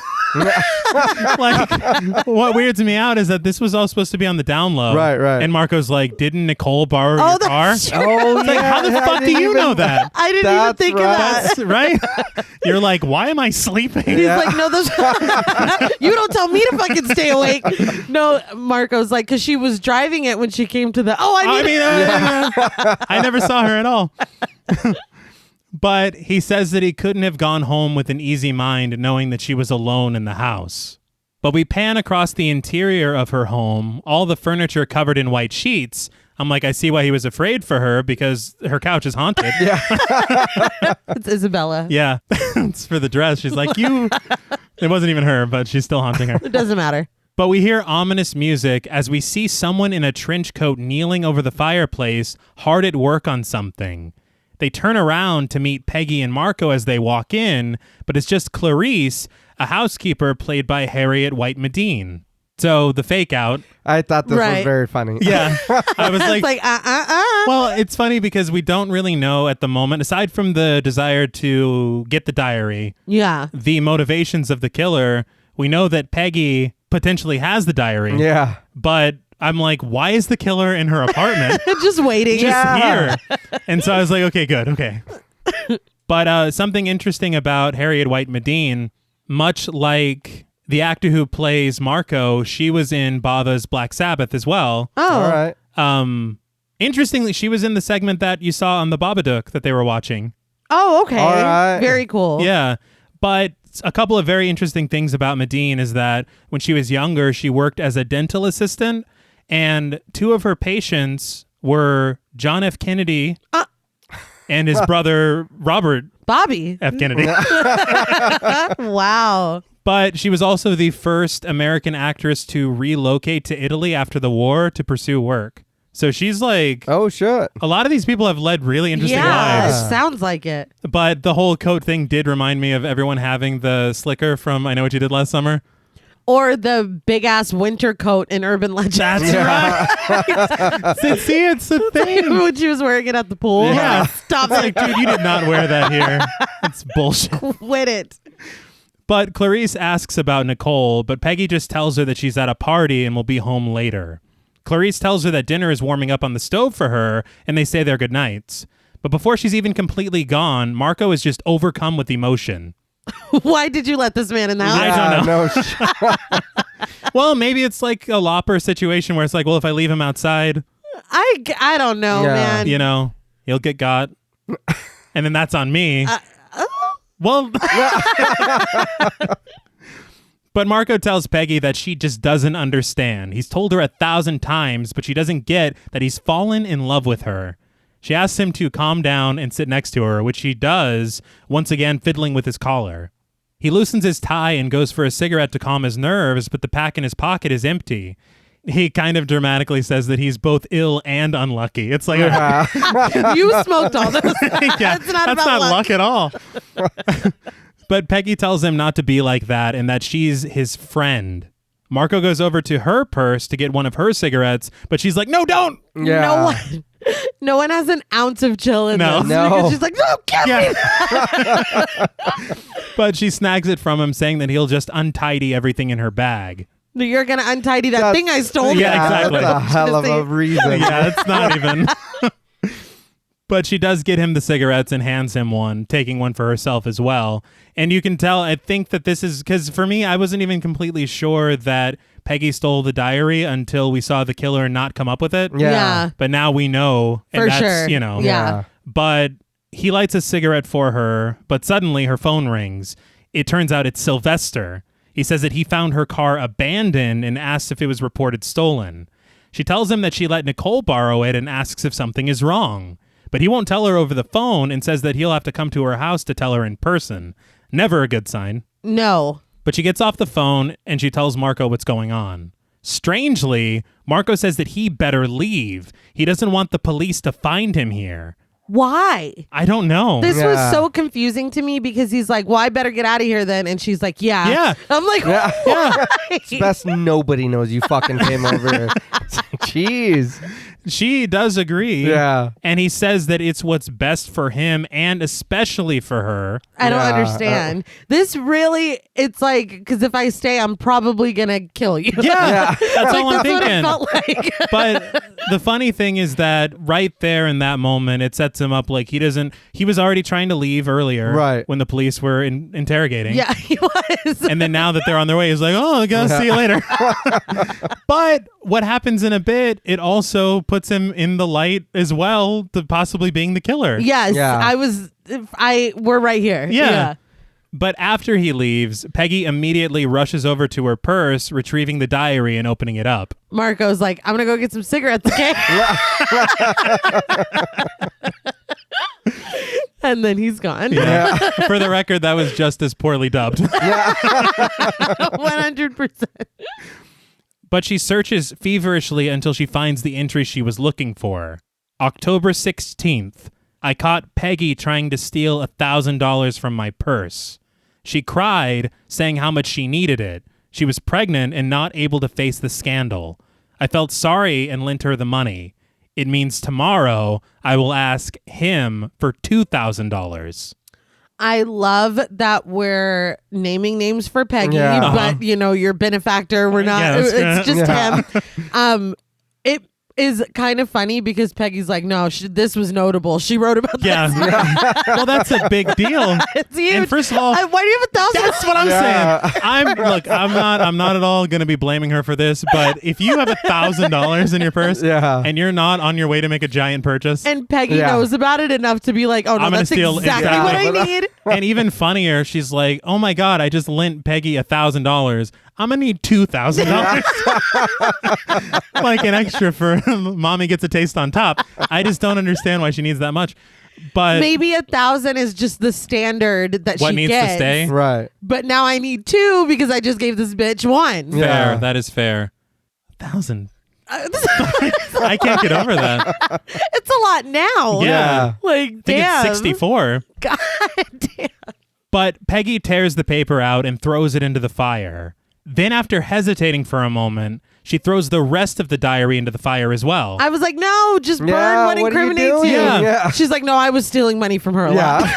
[SPEAKER 1] like what weirds me out is that this was all supposed to be on the down low.
[SPEAKER 3] Right.
[SPEAKER 1] And Marco's like, didn't Nicole borrow your car?
[SPEAKER 3] Oh,
[SPEAKER 1] It's like, how the fuck do you know that?
[SPEAKER 2] I didn't even think of that.
[SPEAKER 1] That's right. You're like, why am I sleeping?
[SPEAKER 2] He's like, no, those. You don't tell me to fucking stay awake. No, Marco's like, because she was driving it when she came to the.
[SPEAKER 1] I never saw her at all. But he says that he couldn't have gone home with an easy mind knowing that she was alone in the house. But we pan across the interior of her home, all the furniture covered in white sheets. I'm like, I see why he was afraid for her because her couch is haunted.
[SPEAKER 3] Yeah.
[SPEAKER 2] It's Isabella.
[SPEAKER 1] Yeah. It's for the dress. She's like, it wasn't even her, but she's still haunting her.
[SPEAKER 2] It doesn't matter.
[SPEAKER 1] But we hear ominous music as we see someone in a trench coat kneeling over the fireplace, hard at work on something. They turn around to meet Peggy and Marco as they walk in, but it's just Clarice, a housekeeper played by Harriet White Medine. So the fake out.
[SPEAKER 3] I thought this was very funny.
[SPEAKER 1] Yeah. I was like,
[SPEAKER 2] Well,
[SPEAKER 1] it's funny because we don't really know at the moment, aside from the desire to get the diary, the motivations of the killer. We know that Peggy potentially has the diary.
[SPEAKER 3] Yeah.
[SPEAKER 1] But I'm like, why is the killer in her apartment?
[SPEAKER 2] just waiting.
[SPEAKER 1] Just here. And so I was like, okay, good. Okay. But something interesting about Harriet White Medine, much like the actor who plays Marco, she was in Bava's Black Sabbath as well.
[SPEAKER 2] Oh.
[SPEAKER 3] All right.
[SPEAKER 1] Interestingly, she was in the segment that you saw on the Babadook that they were watching.
[SPEAKER 2] Oh, okay.
[SPEAKER 3] All right.
[SPEAKER 2] Very cool.
[SPEAKER 1] Yeah. But a couple of very interesting things about Medine is that when she was younger, she worked as a dental assistant, and two of her patients were John F. Kennedy and his brother Robert
[SPEAKER 2] Bobby
[SPEAKER 1] F. Kennedy.
[SPEAKER 2] Wow.
[SPEAKER 1] But she was also the first American actress to relocate to Italy after the war to pursue work. So she's like,
[SPEAKER 3] oh, shit.
[SPEAKER 1] A lot of these people have led really interesting
[SPEAKER 2] Yeah,
[SPEAKER 1] lives.
[SPEAKER 2] it sounds like it.
[SPEAKER 1] But the whole coat thing did remind me of everyone having the slicker from I Know What You Did Last Summer.
[SPEAKER 2] Or the big ass winter coat in Urban Legends.
[SPEAKER 1] That's right. See, it's the thing.
[SPEAKER 2] When she was wearing it at the pool.
[SPEAKER 1] Yeah.
[SPEAKER 2] Stop
[SPEAKER 1] It's
[SPEAKER 2] it.
[SPEAKER 1] like, dude, you did not wear that here. It's bullshit.
[SPEAKER 2] Quit it.
[SPEAKER 1] But Clarice asks about Nicole, but Peggy just tells her that she's at a party and will be home later. Clarice tells her that dinner is warming up on the stove for her, and they say their goodnights. But before she's even completely gone, Marco is just overcome with emotion.
[SPEAKER 2] Why did you let this man in the house?
[SPEAKER 1] I don't know.
[SPEAKER 3] No
[SPEAKER 1] Well, maybe it's like a Lopper situation where it's like, well, if I leave him outside,
[SPEAKER 2] I don't know, man.
[SPEAKER 1] you know, he'll get got. And then that's on me. Well, but Marco tells Peggy that she just doesn't understand. He's told her 1,000 times, but she doesn't get that he's fallen in love with her. She asks him to calm down and sit next to her, which he does, once again fiddling with his collar. He loosens his tie and goes for a cigarette to calm his nerves, but the pack in his pocket is empty. He kind of dramatically says that he's both ill and unlucky. It's like,
[SPEAKER 2] You smoked all this.
[SPEAKER 1] yeah,
[SPEAKER 2] It's not
[SPEAKER 1] that's
[SPEAKER 2] about
[SPEAKER 1] not
[SPEAKER 2] luck.
[SPEAKER 1] luck at all. But Peggy tells him not to be like that and that she's his friend. Marco goes over to her purse to get one of her cigarettes, but she's like, no, don't.
[SPEAKER 3] Yeah.
[SPEAKER 2] No one has an ounce of chill in this.
[SPEAKER 3] No.
[SPEAKER 2] Because she's like, no, give me.
[SPEAKER 1] But she snags it from him, saying that he'll just untidy everything in her bag.
[SPEAKER 2] You're going to untidy that thing I stole.
[SPEAKER 1] Yeah, exactly.
[SPEAKER 3] That's a hell of a reason.
[SPEAKER 1] Yeah, it's not even. But she does get him the cigarettes and hands him one, taking one for herself as well. And you can tell, I think that this is, because for me, I wasn't even completely sure that Peggy stole the diary until we saw the killer not come up with it.
[SPEAKER 2] Yeah.
[SPEAKER 1] But now we know. And
[SPEAKER 2] For
[SPEAKER 1] that's,
[SPEAKER 2] sure.
[SPEAKER 1] you know.
[SPEAKER 2] Yeah.
[SPEAKER 1] But he lights a cigarette for her, but suddenly her phone rings. It turns out it's Sylvester. He says that he found her car abandoned and asks if it was reported stolen. She tells him that she let Nicole borrow it and asks if something is wrong. But he won't tell her over the phone and says that he'll have to come to her house to tell her in person. Never a good sign.
[SPEAKER 2] No.
[SPEAKER 1] But she gets off the phone and she tells Marco what's going on. Strangely, Marco says that he better leave. He doesn't want the police to find him here.
[SPEAKER 2] Why?
[SPEAKER 1] I don't know.
[SPEAKER 2] This was so confusing to me because he's like, well, I better get out of here then. And she's like, yeah.
[SPEAKER 1] Yeah.
[SPEAKER 2] I'm like,
[SPEAKER 3] Yeah.
[SPEAKER 2] why?
[SPEAKER 3] It's best nobody knows you fucking came over here. Jeez.
[SPEAKER 1] She does agree.
[SPEAKER 3] Yeah.
[SPEAKER 1] And he says that it's what's best for him and especially for her.
[SPEAKER 2] I don't
[SPEAKER 3] Yeah,
[SPEAKER 2] understand. This really, it's like, because if I stay, I'm probably going to kill you.
[SPEAKER 1] Yeah. That's all I'm
[SPEAKER 2] That's what it
[SPEAKER 1] thinking.
[SPEAKER 2] felt like.
[SPEAKER 1] But the funny thing is that right there in that moment, it sets him up like he was already trying to leave earlier.
[SPEAKER 3] Right.
[SPEAKER 1] When the police were interrogating.
[SPEAKER 2] Yeah, he was.
[SPEAKER 1] And then now that they're on their way, he's like, oh, I gotta see you later. But what happens in a bit, it also puts him in the light as well to possibly being the killer.
[SPEAKER 2] Yes,
[SPEAKER 3] Yeah.
[SPEAKER 2] we're right here.
[SPEAKER 1] Yeah. But after he leaves, Peggy immediately rushes over to her purse, retrieving the diary and opening it up.
[SPEAKER 2] Marco's like, I'm going to go get some cigarettes, okay? And then he's gone.
[SPEAKER 1] Yeah. For the record, that was just as poorly dubbed.
[SPEAKER 2] 100%.
[SPEAKER 1] But she searches feverishly until she finds the entry she was looking for. October 16th. I caught Peggy trying to steal $1,000 from my purse. She cried, saying how much she needed it. She was pregnant and not able to face the scandal. I felt sorry and lent her the money. It means tomorrow I will ask him for $2,000.
[SPEAKER 2] I love that we're naming names for Peggy,
[SPEAKER 3] Yeah.
[SPEAKER 2] but your benefactor, we're not.
[SPEAKER 1] Yeah,
[SPEAKER 2] it's just
[SPEAKER 3] Yeah.
[SPEAKER 2] him. It is kind of funny because Peggy's like, no, this was notable. She wrote about this.
[SPEAKER 1] Yeah. Well, that's a big deal.
[SPEAKER 2] It's huge.
[SPEAKER 1] And first of all,
[SPEAKER 2] why do you have $1,000?
[SPEAKER 1] that's what I'm saying. I'm not at all going to be blaming her for this, but if you have $1,000 in your purse and you're not on your way to make a giant purchase,
[SPEAKER 2] And Peggy knows about it enough to be like, oh no,
[SPEAKER 1] I'm gonna
[SPEAKER 2] that's
[SPEAKER 1] steal
[SPEAKER 2] exactly what I need.
[SPEAKER 1] and even funnier, she's like, oh my God, I just lent Peggy $1,000. I'm going to need $2,000. Like an extra for mommy gets a taste on top. I just don't understand why she needs that much. But
[SPEAKER 2] maybe 1,000 is just the standard that
[SPEAKER 1] what
[SPEAKER 2] she
[SPEAKER 1] needs
[SPEAKER 2] gets.
[SPEAKER 1] to stay?
[SPEAKER 3] Right.
[SPEAKER 2] But now I need 2 because I just gave this bitch 1.
[SPEAKER 1] Fair.
[SPEAKER 3] Yeah.
[SPEAKER 1] That is fair. 1,000. I can't get over that.
[SPEAKER 2] It's a lot now.
[SPEAKER 1] Yeah.
[SPEAKER 2] Like,
[SPEAKER 1] I think
[SPEAKER 2] damn.
[SPEAKER 1] it's 64.
[SPEAKER 2] God damn.
[SPEAKER 1] But Peggy tears the paper out and throws it into the fire. Then, after hesitating for a moment, she throws the rest of the diary into the fire as well.
[SPEAKER 2] I was like, no, just burn
[SPEAKER 3] Yeah,
[SPEAKER 2] what
[SPEAKER 3] what are you
[SPEAKER 2] incriminates
[SPEAKER 3] doing?
[SPEAKER 2] you.
[SPEAKER 1] Yeah.
[SPEAKER 2] She's like, no, I was stealing money from her a
[SPEAKER 3] Yeah.
[SPEAKER 2] lot.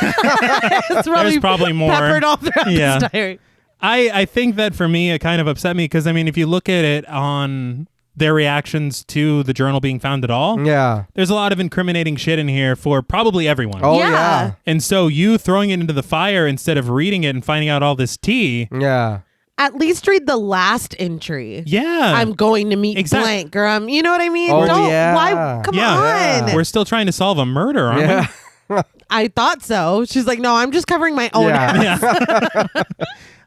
[SPEAKER 2] It's
[SPEAKER 1] There's probably more.
[SPEAKER 2] peppered all throughout
[SPEAKER 1] Yeah.
[SPEAKER 2] this diary.
[SPEAKER 1] I think that for me, it kind of upset me because, I mean, if you look at it on their reactions to the journal being found at all,
[SPEAKER 3] Yeah.
[SPEAKER 1] there's a lot of incriminating shit in here for probably everyone.
[SPEAKER 3] Oh,
[SPEAKER 2] Yeah.
[SPEAKER 3] yeah.
[SPEAKER 1] And so you throwing it into the fire instead of reading it and finding out all this tea,
[SPEAKER 3] Yeah.
[SPEAKER 2] At least read the last entry.
[SPEAKER 1] yeah.
[SPEAKER 2] I'm going to meet
[SPEAKER 1] Exactly.
[SPEAKER 2] blank, or you know what I mean?
[SPEAKER 3] Oh,
[SPEAKER 2] Don't.
[SPEAKER 3] yeah.
[SPEAKER 2] Why? Come
[SPEAKER 1] Yeah.
[SPEAKER 2] on.
[SPEAKER 1] We're still trying to solve a murder, aren't
[SPEAKER 3] Yeah.
[SPEAKER 2] I thought so. She's like, no, I'm just covering my own.
[SPEAKER 3] Yeah.
[SPEAKER 1] we? Yeah.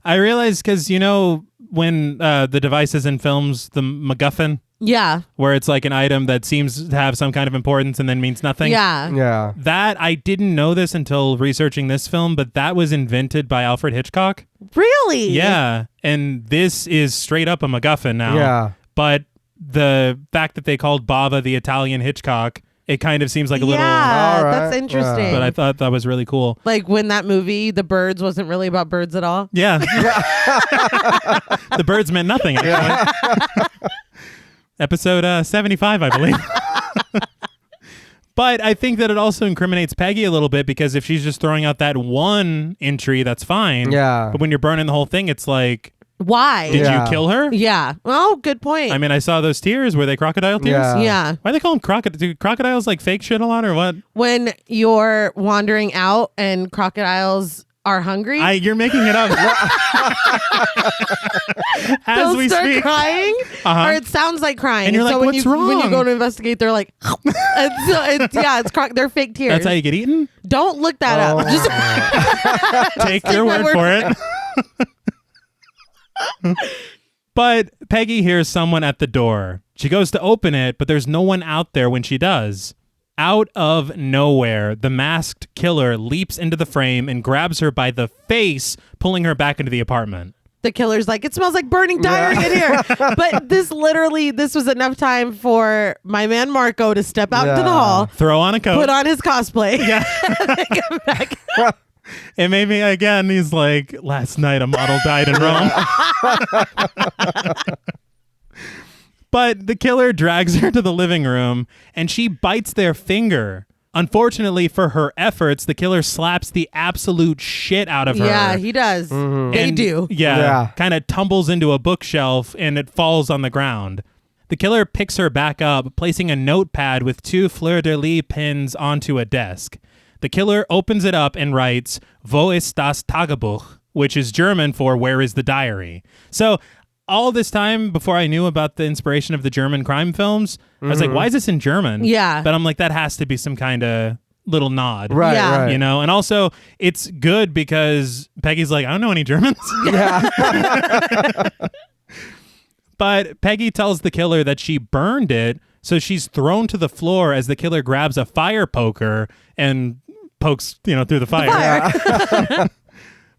[SPEAKER 1] I realized because, when the devices in films, the MacGuffin,
[SPEAKER 2] Yeah.
[SPEAKER 1] where it's like an item that seems to have some kind of importance and then means nothing.
[SPEAKER 2] Yeah.
[SPEAKER 3] Yeah.
[SPEAKER 1] That, I didn't know this until researching this film, but that was invented by Alfred Hitchcock.
[SPEAKER 2] Really?
[SPEAKER 1] Yeah. And this is straight up a MacGuffin now.
[SPEAKER 3] Yeah.
[SPEAKER 1] But the fact that they called Bava the Italian Hitchcock it kind of seems like a little...
[SPEAKER 2] Yeah,
[SPEAKER 3] All
[SPEAKER 2] that's
[SPEAKER 3] right.
[SPEAKER 2] interesting.
[SPEAKER 1] But I thought that was really cool.
[SPEAKER 2] Like when that movie, The Birds, wasn't really about birds at all.
[SPEAKER 1] Yeah. The birds meant nothing, actually. Episode 75, I believe. But I think that it also incriminates Peggy a little bit, because if she's just throwing out that one entry, that's fine.
[SPEAKER 3] Yeah.
[SPEAKER 1] But when you're burning the whole thing, it's like,
[SPEAKER 2] Why?
[SPEAKER 1] did
[SPEAKER 3] Yeah.
[SPEAKER 1] you kill her?
[SPEAKER 2] Yeah. Well, good point.
[SPEAKER 1] I mean, I saw those tears. Were they crocodile tears?
[SPEAKER 3] Yeah.
[SPEAKER 2] yeah.
[SPEAKER 1] Why do they call them crocodile? Do crocodiles like fake shit a lot or what?
[SPEAKER 2] When you're wandering out and crocodiles are hungry,
[SPEAKER 1] You're making it up. As
[SPEAKER 2] they'll
[SPEAKER 1] we
[SPEAKER 2] start
[SPEAKER 1] speak.
[SPEAKER 2] crying,
[SPEAKER 1] Uh-huh.
[SPEAKER 2] or it sounds like crying.
[SPEAKER 1] And you're
[SPEAKER 2] so
[SPEAKER 1] like,
[SPEAKER 2] when
[SPEAKER 1] "What's
[SPEAKER 2] When you
[SPEAKER 1] wrong?"
[SPEAKER 2] go to investigate, they're like, and so they're fake tears.
[SPEAKER 1] That's how you get eaten?
[SPEAKER 2] Don't look that up. Just
[SPEAKER 1] Take your
[SPEAKER 2] my
[SPEAKER 1] word
[SPEAKER 2] word
[SPEAKER 1] for it. But Peggy hears someone at the door. She goes to open it, but there's no one out there when she does. Out of nowhere, the masked killer leaps into the frame and grabs her by the face, pulling her back into the apartment.
[SPEAKER 2] the killer's like, it smells like burning diary in here. But this was enough time for my man Marco to step out into the hall,
[SPEAKER 1] Throw on a coat.
[SPEAKER 2] put on his cosplay,
[SPEAKER 1] Yeah.
[SPEAKER 2] and then come back.
[SPEAKER 1] It made me, again, he's like, last night a model died in Rome. But the killer drags her to the living room and she bites their finger. Unfortunately for her efforts, the killer slaps the absolute shit out of her.
[SPEAKER 2] Yeah, he does. They
[SPEAKER 1] And-
[SPEAKER 2] do.
[SPEAKER 1] Yeah. Kind of tumbles into a bookshelf and it falls on the ground. The killer picks her back up, placing a notepad with 2 fleur-de-lis pins onto a desk. The killer opens it up and writes, Wo ist das Tagebuch? Which is German for where is the diary? So all this time before I knew about the inspiration of the German crime films, I was like, why is this in German?
[SPEAKER 2] Yeah.
[SPEAKER 1] But I'm like, that has to be some kind of little nod.
[SPEAKER 3] Right,
[SPEAKER 2] Yeah.
[SPEAKER 3] right.
[SPEAKER 1] You know, and also it's good because Peggy's like, I don't know any Germans. But Peggy tells the killer that she burned it, so she's thrown to the floor as the killer grabs a fire poker and pokes, through the fire.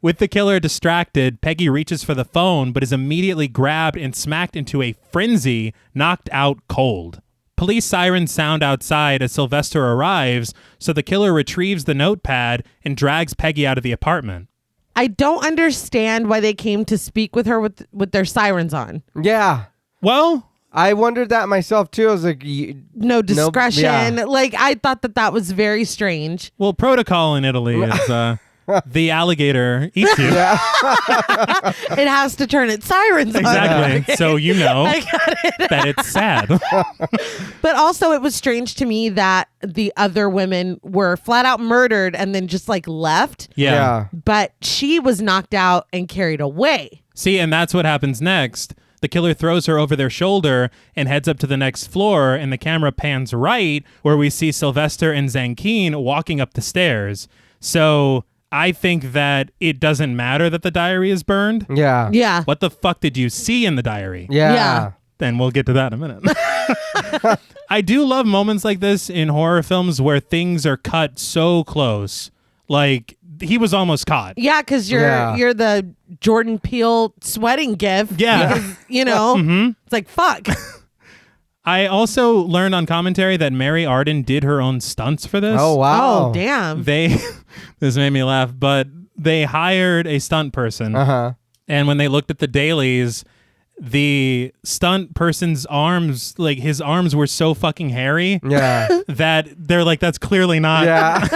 [SPEAKER 1] With the killer distracted, Peggy reaches for the phone, but is immediately grabbed and smacked into a frenzy, knocked out cold. Police sirens sound outside as Sylvester arrives, so the killer retrieves the notepad and drags Peggy out of the apartment.
[SPEAKER 2] I don't understand why they came to speak with her with their sirens on.
[SPEAKER 3] Yeah.
[SPEAKER 1] Well,
[SPEAKER 3] I wondered that myself too. I was like,
[SPEAKER 2] No discretion.
[SPEAKER 3] yeah.
[SPEAKER 2] Like, I thought that was very strange.
[SPEAKER 1] protocol in Italy is the alligator eats you.
[SPEAKER 2] It has to turn its sirens on.
[SPEAKER 1] Exactly. So you know
[SPEAKER 2] I got it.
[SPEAKER 1] that it's sad.
[SPEAKER 2] But also, it was strange to me that the other women were flat out murdered and then just like left.
[SPEAKER 1] Yeah.
[SPEAKER 2] But she was knocked out and carried away.
[SPEAKER 1] See, and that's what happens next. The killer throws her over their shoulder and heads up to the next floor, and the camera pans right where we see Sylvester and Zankin walking up the stairs. So I think that it doesn't matter that the diary is burned.
[SPEAKER 3] Yeah.
[SPEAKER 2] Yeah.
[SPEAKER 1] What the fuck did you see in the diary?
[SPEAKER 3] Yeah.
[SPEAKER 2] Yeah.
[SPEAKER 1] Then we'll get to that in a minute. I do love moments like this in horror films where things are cut so close. Like, he was almost caught.
[SPEAKER 2] Yeah, because you're the Jordan Peele sweating gif.
[SPEAKER 1] Yeah.
[SPEAKER 2] Because, it's like, fuck.
[SPEAKER 1] I also learned on commentary that Mary Arden did her own stunts for this.
[SPEAKER 3] Oh, wow.
[SPEAKER 2] Oh, damn.
[SPEAKER 1] This made me laugh, but they hired a stunt person.
[SPEAKER 3] Uh-huh.
[SPEAKER 1] And when they looked at the dailies, the stunt person's arms, like his arms were so fucking hairy
[SPEAKER 3] Yeah.
[SPEAKER 1] that they're like, that's clearly not,
[SPEAKER 3] Yeah.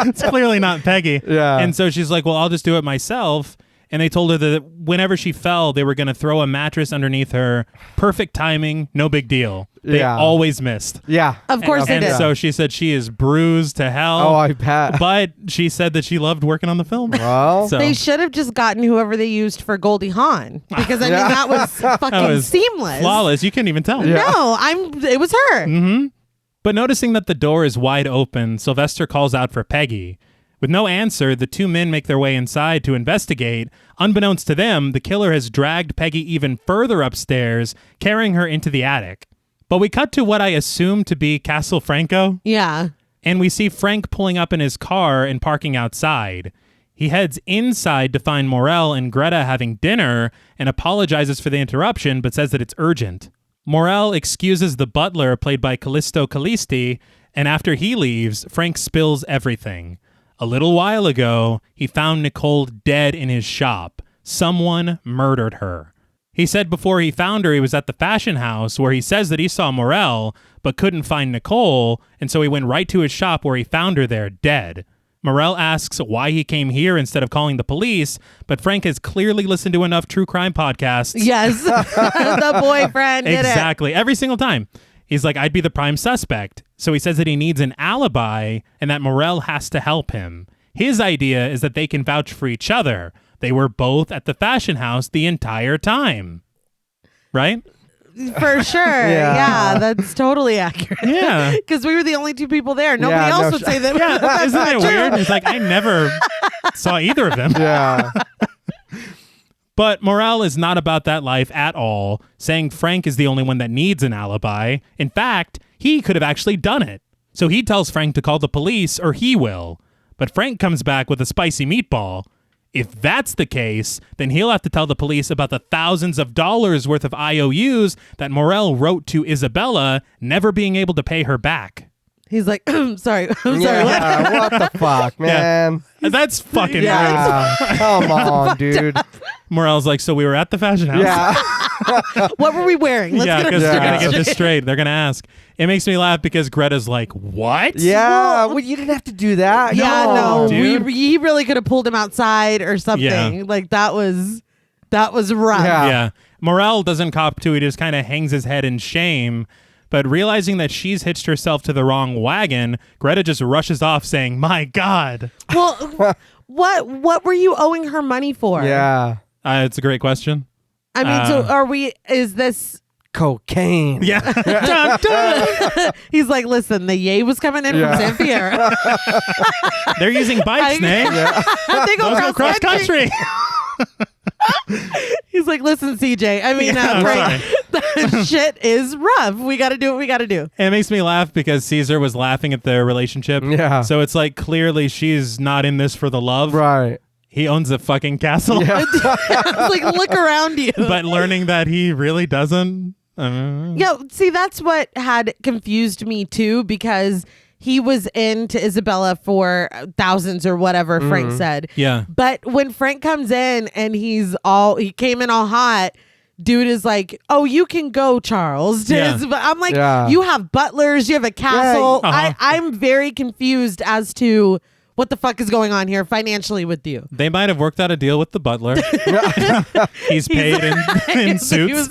[SPEAKER 1] it's clearly not Peggy.
[SPEAKER 3] Yeah.
[SPEAKER 1] And so she's like, well, I'll just do it myself. And they told her that whenever she fell, they were going to throw a mattress underneath her. Perfect timing, no big deal. They
[SPEAKER 3] Yeah.
[SPEAKER 1] always missed.
[SPEAKER 3] Yeah.
[SPEAKER 2] Of course they
[SPEAKER 1] And
[SPEAKER 2] did.
[SPEAKER 1] so she said she is bruised to hell.
[SPEAKER 3] Oh, I bet.
[SPEAKER 1] But she said that she loved working on the film.
[SPEAKER 3] Well,
[SPEAKER 1] So
[SPEAKER 2] They should have just gotten whoever they used for Goldie Hawn. Because, I mean, that was fucking
[SPEAKER 1] that was
[SPEAKER 2] seamless.
[SPEAKER 1] flawless. You couldn't even tell.
[SPEAKER 3] Yeah.
[SPEAKER 2] No, it was her.
[SPEAKER 1] But noticing that the door is wide open, Sylvester calls out for Peggy. With no answer, the 2 men make their way inside to investigate. Unbeknownst to them, the killer has dragged Peggy even further upstairs, carrying her into the attic. But we cut to what I assume to be Castle Franco,
[SPEAKER 2] Yeah.
[SPEAKER 1] and we see Frank pulling up in his car and parking outside. He heads inside to find Morel and Greta having dinner and apologizes for the interruption, but says that it's urgent. Morel excuses the butler, played by Callisto Callisti, And after he leaves, Frank spills everything. A little while ago, he found Nicole dead in his shop. Someone murdered her. He said before he found her, he was at the fashion house where he says that he saw Morel, but couldn't find Nicole, and so he went right to his shop where he found her there, dead. Morel asks why he came here instead of calling the police, but Frank has clearly listened to enough true crime podcasts.
[SPEAKER 2] Yes, the boyfriend did
[SPEAKER 1] Exactly. Every single time. He's like, I'd be the prime suspect. So he says that he needs an alibi and that Morel has to help him. His idea is that they can vouch for each other. They were both at the fashion house the entire time. Right?
[SPEAKER 2] For sure. Yeah, that's totally accurate.
[SPEAKER 1] Yeah.
[SPEAKER 2] Because we were the only two people there. Nobody else would say that.
[SPEAKER 1] Yeah,
[SPEAKER 2] that's
[SPEAKER 1] isn't
[SPEAKER 2] not
[SPEAKER 1] it
[SPEAKER 2] true.
[SPEAKER 1] weird? It's like, I never saw either of them.
[SPEAKER 3] Yeah.
[SPEAKER 1] But Morel is not about that life at all, saying Frank is the only one that needs an alibi. In fact, he could have actually done it. So he tells Frank to call the police or he will. But Frank comes back with a spicy meatball. If that's the case, then he'll have to tell the police about the thousands of dollars worth of IOUs that Morel wrote to Isabella, never being able to pay her back.
[SPEAKER 2] He's like, I'm sorry. What?
[SPEAKER 3] What the fuck, man?
[SPEAKER 1] That's fucking rude.
[SPEAKER 3] Yeah. Come on, dude.
[SPEAKER 1] Morel's like, so we were at the fashion house.
[SPEAKER 3] Yeah.
[SPEAKER 2] What were we wearing? Let's get our
[SPEAKER 1] because they're going to
[SPEAKER 2] story
[SPEAKER 1] get this
[SPEAKER 2] straight.
[SPEAKER 1] straight. They're going to ask. It makes me laugh because Greta's like, what?
[SPEAKER 3] Yeah. Well, you didn't have to do that.
[SPEAKER 2] Yeah,
[SPEAKER 3] Come
[SPEAKER 2] no,
[SPEAKER 3] on.
[SPEAKER 1] dude.
[SPEAKER 2] he really could have pulled him outside or something.
[SPEAKER 1] Yeah.
[SPEAKER 2] Like that was rough.
[SPEAKER 3] Yeah.
[SPEAKER 1] Yeah. Morel doesn't cop to it. He just kind of hangs his head in shame. But realizing that she's hitched herself to the wrong wagon, Greta just rushes off saying, my God.
[SPEAKER 2] Well, what were you owing her money for?
[SPEAKER 3] Yeah.
[SPEAKER 1] It's a great question.
[SPEAKER 2] I mean, is this...
[SPEAKER 3] Cocaine.
[SPEAKER 1] Yeah. Dun, dun.
[SPEAKER 2] He's like, listen, the yay was coming in from San Fierro.
[SPEAKER 1] They're using bikes, Nate.
[SPEAKER 2] They go
[SPEAKER 1] Those go cross country.
[SPEAKER 2] He's like, listen, CJ. I mean, that shit is rough. We got to do what we got to do.
[SPEAKER 1] And it makes me laugh because Caesar was laughing at their relationship.
[SPEAKER 3] Yeah.
[SPEAKER 1] So it's like clearly she's not in this for the love.
[SPEAKER 3] Right.
[SPEAKER 1] He owns a fucking castle.
[SPEAKER 3] Yeah.
[SPEAKER 2] It's like, look around you.
[SPEAKER 1] But learning that he really doesn't.
[SPEAKER 2] Yeah, see, that's what had confused me too, because he was into Isabella for thousands or whatever Frank said.
[SPEAKER 1] Yeah.
[SPEAKER 2] But when Frank comes in and he came in all hot, dude is like, oh, you can go, Charles.
[SPEAKER 1] Yeah.
[SPEAKER 2] But I'm like,
[SPEAKER 3] Yeah.
[SPEAKER 2] you have butlers, you have a castle.
[SPEAKER 1] Yeah. Uh-huh.
[SPEAKER 2] I'm very confused as to what the fuck is going on here financially with you.
[SPEAKER 1] They might have worked out a deal with the butler. He's paid in suits.
[SPEAKER 2] He was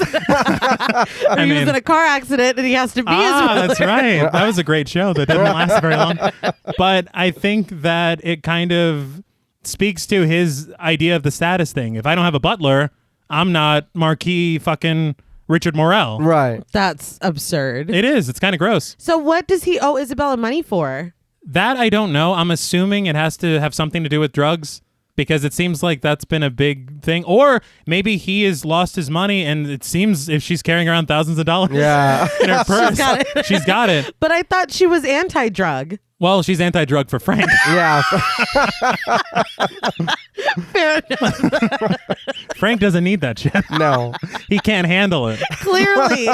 [SPEAKER 2] in a car accident and he has to be his brother.
[SPEAKER 1] That's right. That was a great show that didn't last very long. But I think that it kind of speaks to his idea of the status thing. If I don't have a butler, I'm not Marquis fucking Richard Morel.
[SPEAKER 3] Right.
[SPEAKER 2] That's absurd.
[SPEAKER 1] It is. It's kind of gross.
[SPEAKER 2] So what does he owe Isabella money for?
[SPEAKER 1] That I don't know. I'm assuming it has to have something to do with drugs because it seems like that's been a big thing. Or maybe he has lost his money and it seems if she's carrying around thousands of dollars
[SPEAKER 3] Yeah.
[SPEAKER 1] in her purse, she's got it.
[SPEAKER 2] But I thought she was anti-drug.
[SPEAKER 1] Well, she's anti-drug for Frank.
[SPEAKER 3] Yeah.
[SPEAKER 2] Fair enough.
[SPEAKER 1] Frank doesn't need that shit.
[SPEAKER 3] No.
[SPEAKER 1] He can't handle it.
[SPEAKER 2] Clearly.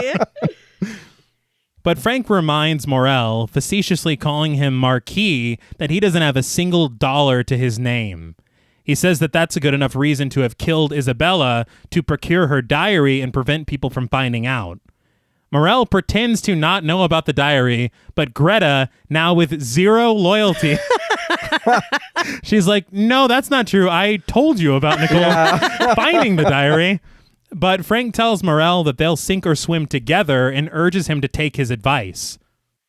[SPEAKER 1] But Frank reminds Morel, facetiously calling him Marquis, that he doesn't have a single dollar to his name. He says that that's a good enough reason to have killed Isabella to procure her diary and prevent people from finding out. Morel pretends to not know about the diary, but Greta, now with zero loyalty, she's like, no, that's not true. I told you about Nicole finding the diary. But Frank tells Morel that they'll sink or swim together and urges him to take his advice.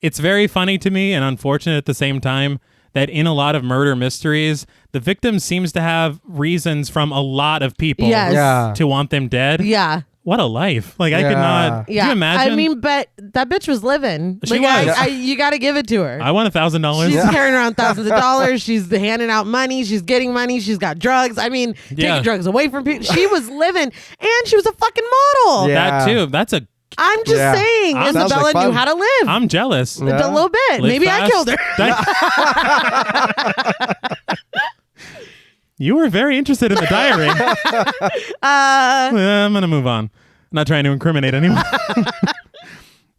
[SPEAKER 1] It's very funny to me and unfortunate at the same time that in a lot of murder mysteries, the victim seems to have reasons from a lot of people
[SPEAKER 2] Yes.
[SPEAKER 1] to want them dead.
[SPEAKER 2] Yeah.
[SPEAKER 1] What a life. Like, I could not.
[SPEAKER 2] Yeah.
[SPEAKER 1] Can you imagine?
[SPEAKER 2] I mean, but that bitch was living.
[SPEAKER 1] She
[SPEAKER 2] like,
[SPEAKER 1] was.
[SPEAKER 2] you got to give it to her.
[SPEAKER 1] I want $1,000.
[SPEAKER 2] She's carrying around thousands of dollars. She's handing out money. She's getting money. She's got drugs. I mean, taking drugs away from people. She was living, and she was a fucking model.
[SPEAKER 3] Yeah.
[SPEAKER 1] That too. That's a.
[SPEAKER 2] I'm just saying,
[SPEAKER 1] Sounds
[SPEAKER 2] Isabella
[SPEAKER 3] like fun.
[SPEAKER 2] knew how to live.
[SPEAKER 1] I'm jealous.
[SPEAKER 2] A little bit.
[SPEAKER 1] Live
[SPEAKER 2] Maybe
[SPEAKER 1] fast.
[SPEAKER 2] I killed her.
[SPEAKER 1] You were very interested in the diary. I'm going to move on. I'm not trying to incriminate anyone.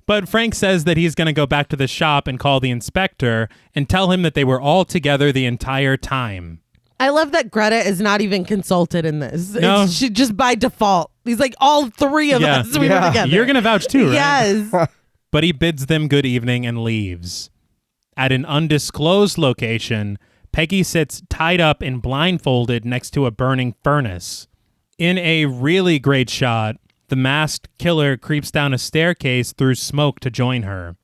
[SPEAKER 1] But Frank says that he's going to go back to the shop and call the inspector and tell him that they were all together the entire time.
[SPEAKER 2] I love that Greta is not even consulted in this.
[SPEAKER 1] No.
[SPEAKER 2] She just by default. He's like, all three of us, we were together.
[SPEAKER 1] You're going to vouch too, right?
[SPEAKER 2] Yes.
[SPEAKER 1] But he bids them good evening and leaves. At an undisclosed location, Peggy sits tied up and blindfolded next to a burning furnace. In a really great shot, the masked killer creeps down a staircase through smoke to join her.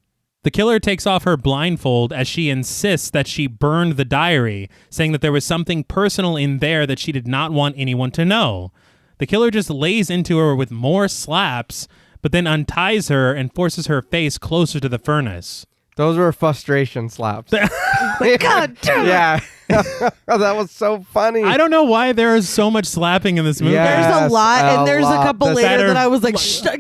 [SPEAKER 1] The killer takes off her blindfold as she insists that she burned the diary, saying that there was something personal in there that she did not want anyone to know. The killer just lays into her with more slaps, but then unties her and forces her face closer to the furnace.
[SPEAKER 3] Those were frustration slaps.
[SPEAKER 2] God damn it.
[SPEAKER 3] Yeah. That was so funny.
[SPEAKER 1] I don't know why there is so much slapping in this movie.
[SPEAKER 3] Yeah.
[SPEAKER 2] There's a lot, and there's a couple
[SPEAKER 3] That's
[SPEAKER 2] later
[SPEAKER 3] better.
[SPEAKER 2] that I was like,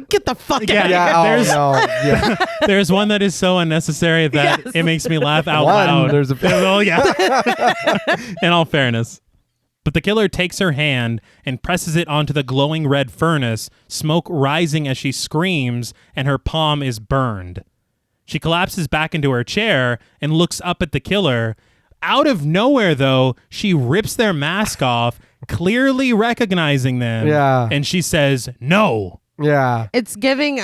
[SPEAKER 2] get the fuck out of here.
[SPEAKER 3] Yeah,
[SPEAKER 1] There's-
[SPEAKER 3] no. Yeah.
[SPEAKER 1] There's one that is so unnecessary that
[SPEAKER 2] Yes.
[SPEAKER 1] it makes me laugh out
[SPEAKER 3] One,
[SPEAKER 1] loud.
[SPEAKER 3] there's a-
[SPEAKER 1] Well, yeah. In all fairness. But the killer takes her hand and presses it onto the glowing red furnace, smoke rising as she screams, and her palm is burned. She collapses back into her chair and looks up at the killer. Out of nowhere, though, she rips their mask off, clearly recognizing them.
[SPEAKER 3] Yeah.
[SPEAKER 1] And she says, "No."
[SPEAKER 3] Yeah.
[SPEAKER 2] It's giving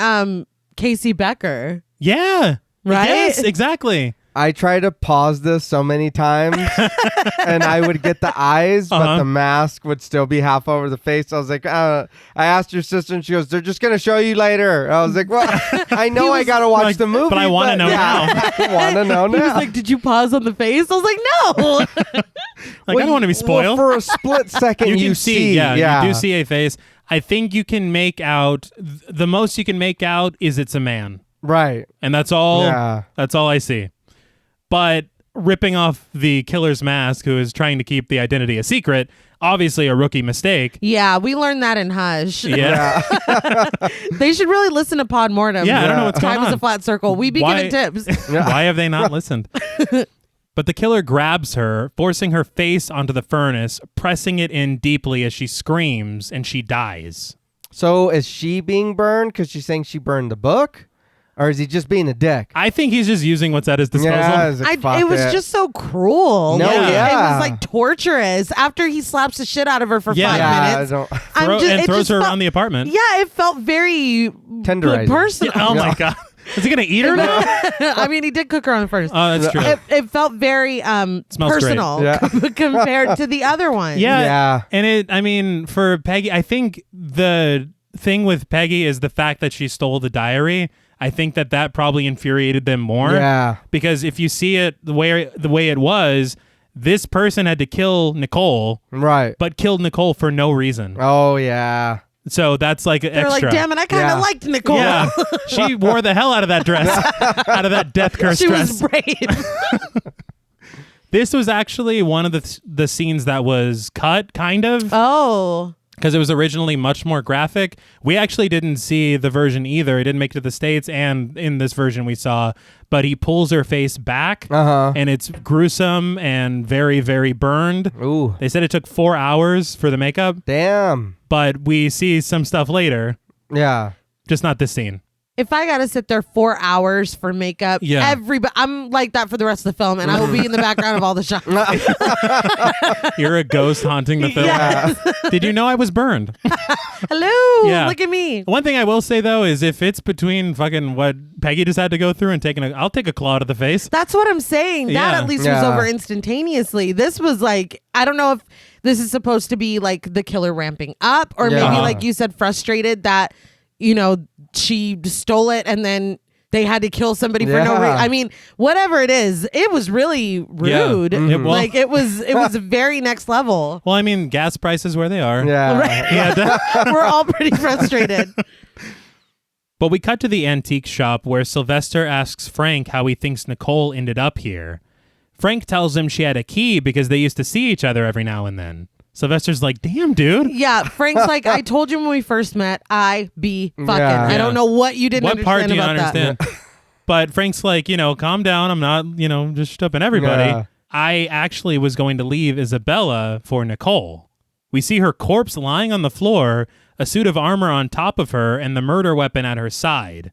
[SPEAKER 2] Casey Becker.
[SPEAKER 1] Yeah.
[SPEAKER 2] Right?
[SPEAKER 1] Yes, exactly.
[SPEAKER 3] I tried to pause this so many times and I would get the eyes, but the mask would still be half over the face. I was like, I asked your sister and she goes, they're just going to show you later. I was like, well, I know I got to watch
[SPEAKER 1] like,
[SPEAKER 3] the movie.
[SPEAKER 1] but I wanna know now.
[SPEAKER 3] I want to know
[SPEAKER 2] He was
[SPEAKER 3] now.
[SPEAKER 2] like, did you pause on the face? I was like, no.
[SPEAKER 1] I don't want to be spoiled.
[SPEAKER 3] Well, for a split second,
[SPEAKER 1] you
[SPEAKER 3] you
[SPEAKER 1] can see,
[SPEAKER 3] yeah.
[SPEAKER 1] you do see a face. I think you can make out, the most you can make out is it's a man.
[SPEAKER 3] Right.
[SPEAKER 1] And that's all.
[SPEAKER 3] Yeah.
[SPEAKER 1] That's all I see. But ripping off the killer's mask, who is trying to keep the identity a secret, obviously a rookie mistake.
[SPEAKER 2] Yeah, we learned that in Hush.
[SPEAKER 1] Yeah.
[SPEAKER 2] They should really listen to Pod Mortem.
[SPEAKER 1] Yeah, I don't know what's going
[SPEAKER 2] Time is
[SPEAKER 1] on.
[SPEAKER 2] a flat circle. We be
[SPEAKER 1] Why-
[SPEAKER 2] giving tips.
[SPEAKER 1] Why have they not listened? But the killer grabs her, forcing her face onto the furnace, pressing it in deeply as she screams, and she dies.
[SPEAKER 3] So is she being burned because she's saying she burned the book? Or is he just being a dick?
[SPEAKER 1] I think he's just using what's at his disposal.
[SPEAKER 3] Yeah, it's like, fuck
[SPEAKER 2] It was just so cruel.
[SPEAKER 3] No,
[SPEAKER 2] Like,
[SPEAKER 3] yeah.
[SPEAKER 2] It was like torturous. After he slaps the shit out of her for
[SPEAKER 1] Yeah.
[SPEAKER 2] 5
[SPEAKER 3] Yeah, I
[SPEAKER 2] minutes.
[SPEAKER 3] don't.
[SPEAKER 2] It
[SPEAKER 1] throws
[SPEAKER 2] just
[SPEAKER 1] her
[SPEAKER 2] felt-
[SPEAKER 1] around the apartment.
[SPEAKER 2] Yeah, it felt very
[SPEAKER 3] Tenderizing.
[SPEAKER 2] personal.
[SPEAKER 1] Oh my God. Is he going to eat her now?
[SPEAKER 2] I mean, he did cook her on the furnace.
[SPEAKER 1] Oh, that's true.
[SPEAKER 2] It felt very
[SPEAKER 1] Smells
[SPEAKER 2] personal
[SPEAKER 3] great. Yeah.
[SPEAKER 2] compared to the other one.
[SPEAKER 1] Yeah. And for Peggy, I think the thing with Peggy is the fact that she stole the diary. I think that probably infuriated them more.
[SPEAKER 3] Yeah.
[SPEAKER 1] Because if you see it the way it was, this person had to kill Nicole,
[SPEAKER 3] Right.
[SPEAKER 1] but killed Nicole for no reason.
[SPEAKER 3] Oh, yeah.
[SPEAKER 1] So that's like
[SPEAKER 2] They're
[SPEAKER 1] extra.
[SPEAKER 2] like, damn it, I kind of
[SPEAKER 3] Yeah.
[SPEAKER 2] liked Nicole.
[SPEAKER 1] Yeah. She wore the hell out of that dress, out of that death curse
[SPEAKER 2] She
[SPEAKER 1] dress.
[SPEAKER 2] was brave.
[SPEAKER 1] This was actually one of the scenes that was cut, kind of.
[SPEAKER 2] Oh.
[SPEAKER 1] Because it was originally much more graphic. We actually didn't see the version either. It didn't make it to the States, and in this version we saw. But he pulls her face back, and it's gruesome and very, very burned.
[SPEAKER 3] Ooh.
[SPEAKER 1] They said it took 4 hours for the makeup,
[SPEAKER 3] Damn.
[SPEAKER 1] but we see some stuff later,
[SPEAKER 3] Yeah.
[SPEAKER 1] just not this scene.
[SPEAKER 2] If I got to sit there 4 hours for makeup,
[SPEAKER 1] Yeah.
[SPEAKER 2] I'm like that for the rest of the film, and I will be in the background of all the shots.
[SPEAKER 1] You're a ghost haunting the film.
[SPEAKER 2] Yes.
[SPEAKER 1] Did you know I was burned?
[SPEAKER 2] Hello.
[SPEAKER 1] Yeah.
[SPEAKER 2] Look at me.
[SPEAKER 1] One thing I will say, though, is if it's between fucking what Peggy just had to go through and I'll take a claw to the face.
[SPEAKER 2] That's what I'm saying. That
[SPEAKER 1] Yeah.
[SPEAKER 2] at least was
[SPEAKER 3] Yeah.
[SPEAKER 2] over instantaneously. This was like, I don't know if this is supposed to be like the killer ramping up, or
[SPEAKER 3] Yeah.
[SPEAKER 2] maybe like you said, frustrated that, she stole it and then they had to kill somebody for no
[SPEAKER 3] Yeah.
[SPEAKER 2] reason. I mean, whatever it is, it was really rude.
[SPEAKER 1] Yeah. Well-
[SPEAKER 2] Like it was very next level.
[SPEAKER 1] Well, I mean, gas prices where they are.
[SPEAKER 3] Yeah.
[SPEAKER 2] Right.
[SPEAKER 1] Yeah.
[SPEAKER 2] We're all pretty frustrated.
[SPEAKER 1] But we cut to the antique shop where Sylvester asks Frank how he thinks Nicole ended up here. Frank tells him she had a key because they used to see each other every now and then. Sylvester's like, damn, dude.
[SPEAKER 2] Yeah, Frank's like, I told you when we first met, I be fucking.
[SPEAKER 3] Yeah.
[SPEAKER 2] I don't know what you didn't
[SPEAKER 1] What
[SPEAKER 2] understand
[SPEAKER 1] part do you
[SPEAKER 2] about
[SPEAKER 1] understand?
[SPEAKER 2] that.
[SPEAKER 1] But Frank's like, calm down. I'm not, just stopping everybody.
[SPEAKER 3] Yeah.
[SPEAKER 1] I actually was going to leave Isabella for Nicole. We see her corpse lying on the floor, a suit of armor on top of her, and the murder weapon at her side.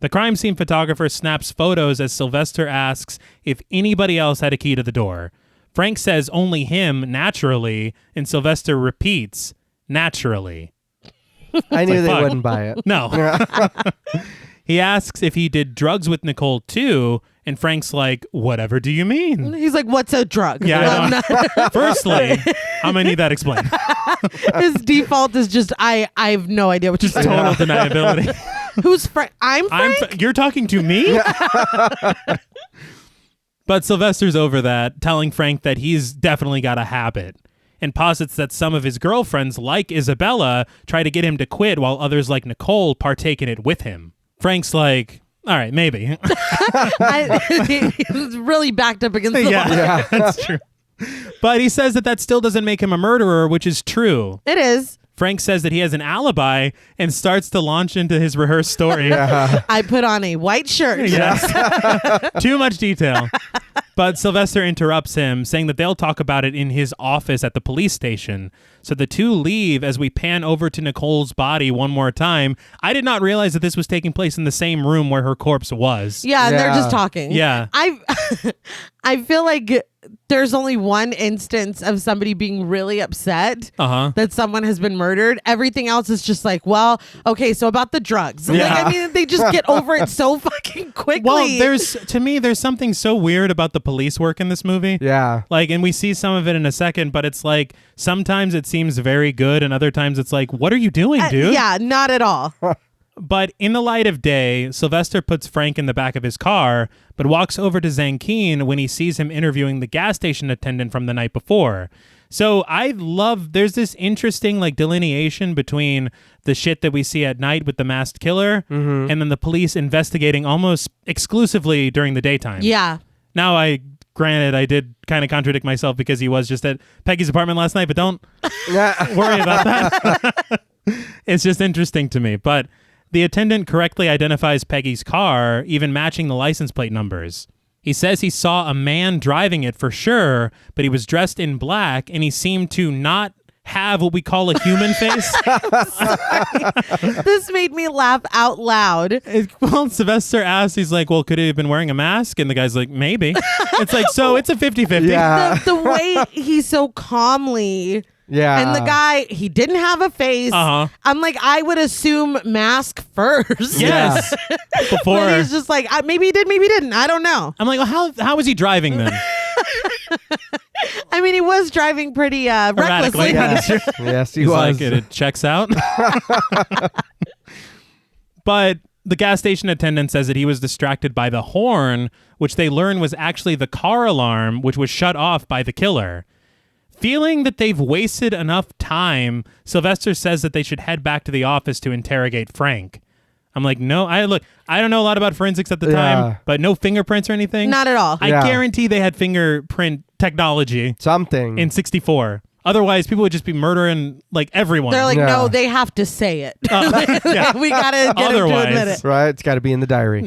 [SPEAKER 1] The crime scene photographer snaps photos as Sylvester asks if anybody else had a key to the door. Frank says only him, naturally, and Sylvester repeats, naturally.
[SPEAKER 3] I knew
[SPEAKER 1] like,
[SPEAKER 3] they
[SPEAKER 1] fuck.
[SPEAKER 3] wouldn't buy it.
[SPEAKER 1] No. He asks if he did drugs with Nicole too, and Frank's like, whatever do you mean?
[SPEAKER 2] He's like, what's a drug?
[SPEAKER 1] Yeah. Firstly, I'm going to need that explained.
[SPEAKER 2] His default is just, I have no idea what you're
[SPEAKER 1] Just
[SPEAKER 2] saying.
[SPEAKER 1] total deniability.
[SPEAKER 2] Who's Frank? I'm Frank?
[SPEAKER 1] You're talking to me? But Sylvester's over that, telling Frank that he's definitely got a habit, and posits that some of his girlfriends, like Isabella, try to get him to quit while others like Nicole partake in it with him. Frank's like, all right, maybe.
[SPEAKER 2] He's really backed up against the wall.
[SPEAKER 1] Yeah, that's true. But he says that still doesn't make him a murderer, which is true.
[SPEAKER 2] It is.
[SPEAKER 1] Frank says that he has an alibi and starts to launch into his rehearsed story.
[SPEAKER 2] I put on a white shirt.
[SPEAKER 1] Yes. Too much detail. But Sylvester interrupts him, saying that they'll talk about it in his office at the police station. So the two leave as we pan over to Nicole's body one more time. I did not realize that this was taking place in the same room where her corpse was.
[SPEAKER 2] Yeah, and they're just talking.
[SPEAKER 1] Yeah.
[SPEAKER 2] I feel like there's only one instance of somebody being really upset that someone has been murdered. Everything else is just like, well, okay, so about the drugs.
[SPEAKER 1] Yeah.
[SPEAKER 2] Like, I mean, they just get over it so fucking quickly.
[SPEAKER 1] Well, there's something so weird about the police work in this movie.
[SPEAKER 3] Yeah.
[SPEAKER 1] Like, and we see some of it in a second, but it's like, sometimes it seems very good, and other times it's like, what are you doing, dude?
[SPEAKER 2] Yeah, not at all.
[SPEAKER 1] But in the light of day, Sylvester puts Frank in the back of his car, but walks over to Zankeen when he sees him interviewing the gas station attendant from the night before. So there's this interesting like delineation between the shit that we see at night with the masked killer and then the police investigating almost exclusively during the daytime.
[SPEAKER 2] Yeah.
[SPEAKER 1] Now, granted, I did kind of contradict myself because he was just at Peggy's apartment last night, but don't worry about that. It's just interesting to me. But the attendant correctly identifies Peggy's car, even matching the license plate numbers. He says he saw a man driving it for sure, but he was dressed in black and he seemed to not have what we call a human face.
[SPEAKER 2] This made me laugh out loud.
[SPEAKER 1] Well, Sylvester asks, he's like, well, could he have been wearing a mask? And the guy's like, maybe. It's like, so it's a 50-50.
[SPEAKER 3] Yeah.
[SPEAKER 2] The way he so calmly...
[SPEAKER 3] Yeah.
[SPEAKER 2] And the guy, he didn't have a face. I'm like, I would assume mask first.
[SPEAKER 1] Yes. Before.
[SPEAKER 2] But he's just like, maybe he did, maybe he didn't. I don't know.
[SPEAKER 1] I'm like, well, how was he driving then?
[SPEAKER 2] I mean, he was driving pretty recklessly.
[SPEAKER 3] Yeah. Yes, he
[SPEAKER 1] He's
[SPEAKER 3] was.
[SPEAKER 1] like, it checks out. But the gas station attendant says that he was distracted by the horn, which they learn was actually the car alarm, which was shut off by the killer. Feeling that they've wasted enough time, Sylvester says that they should head back to the office to interrogate Frank. I'm like, no, I don't know a lot about forensics at the time, but no fingerprints or anything.
[SPEAKER 2] Not at all.
[SPEAKER 1] I guarantee they had fingerprint technology.
[SPEAKER 3] Something.
[SPEAKER 1] In 1964. Otherwise, people would just be murdering like everyone.
[SPEAKER 2] They're like, no, they have to say it. We got to get him to admit it.
[SPEAKER 3] Right, it's got to be in the diary.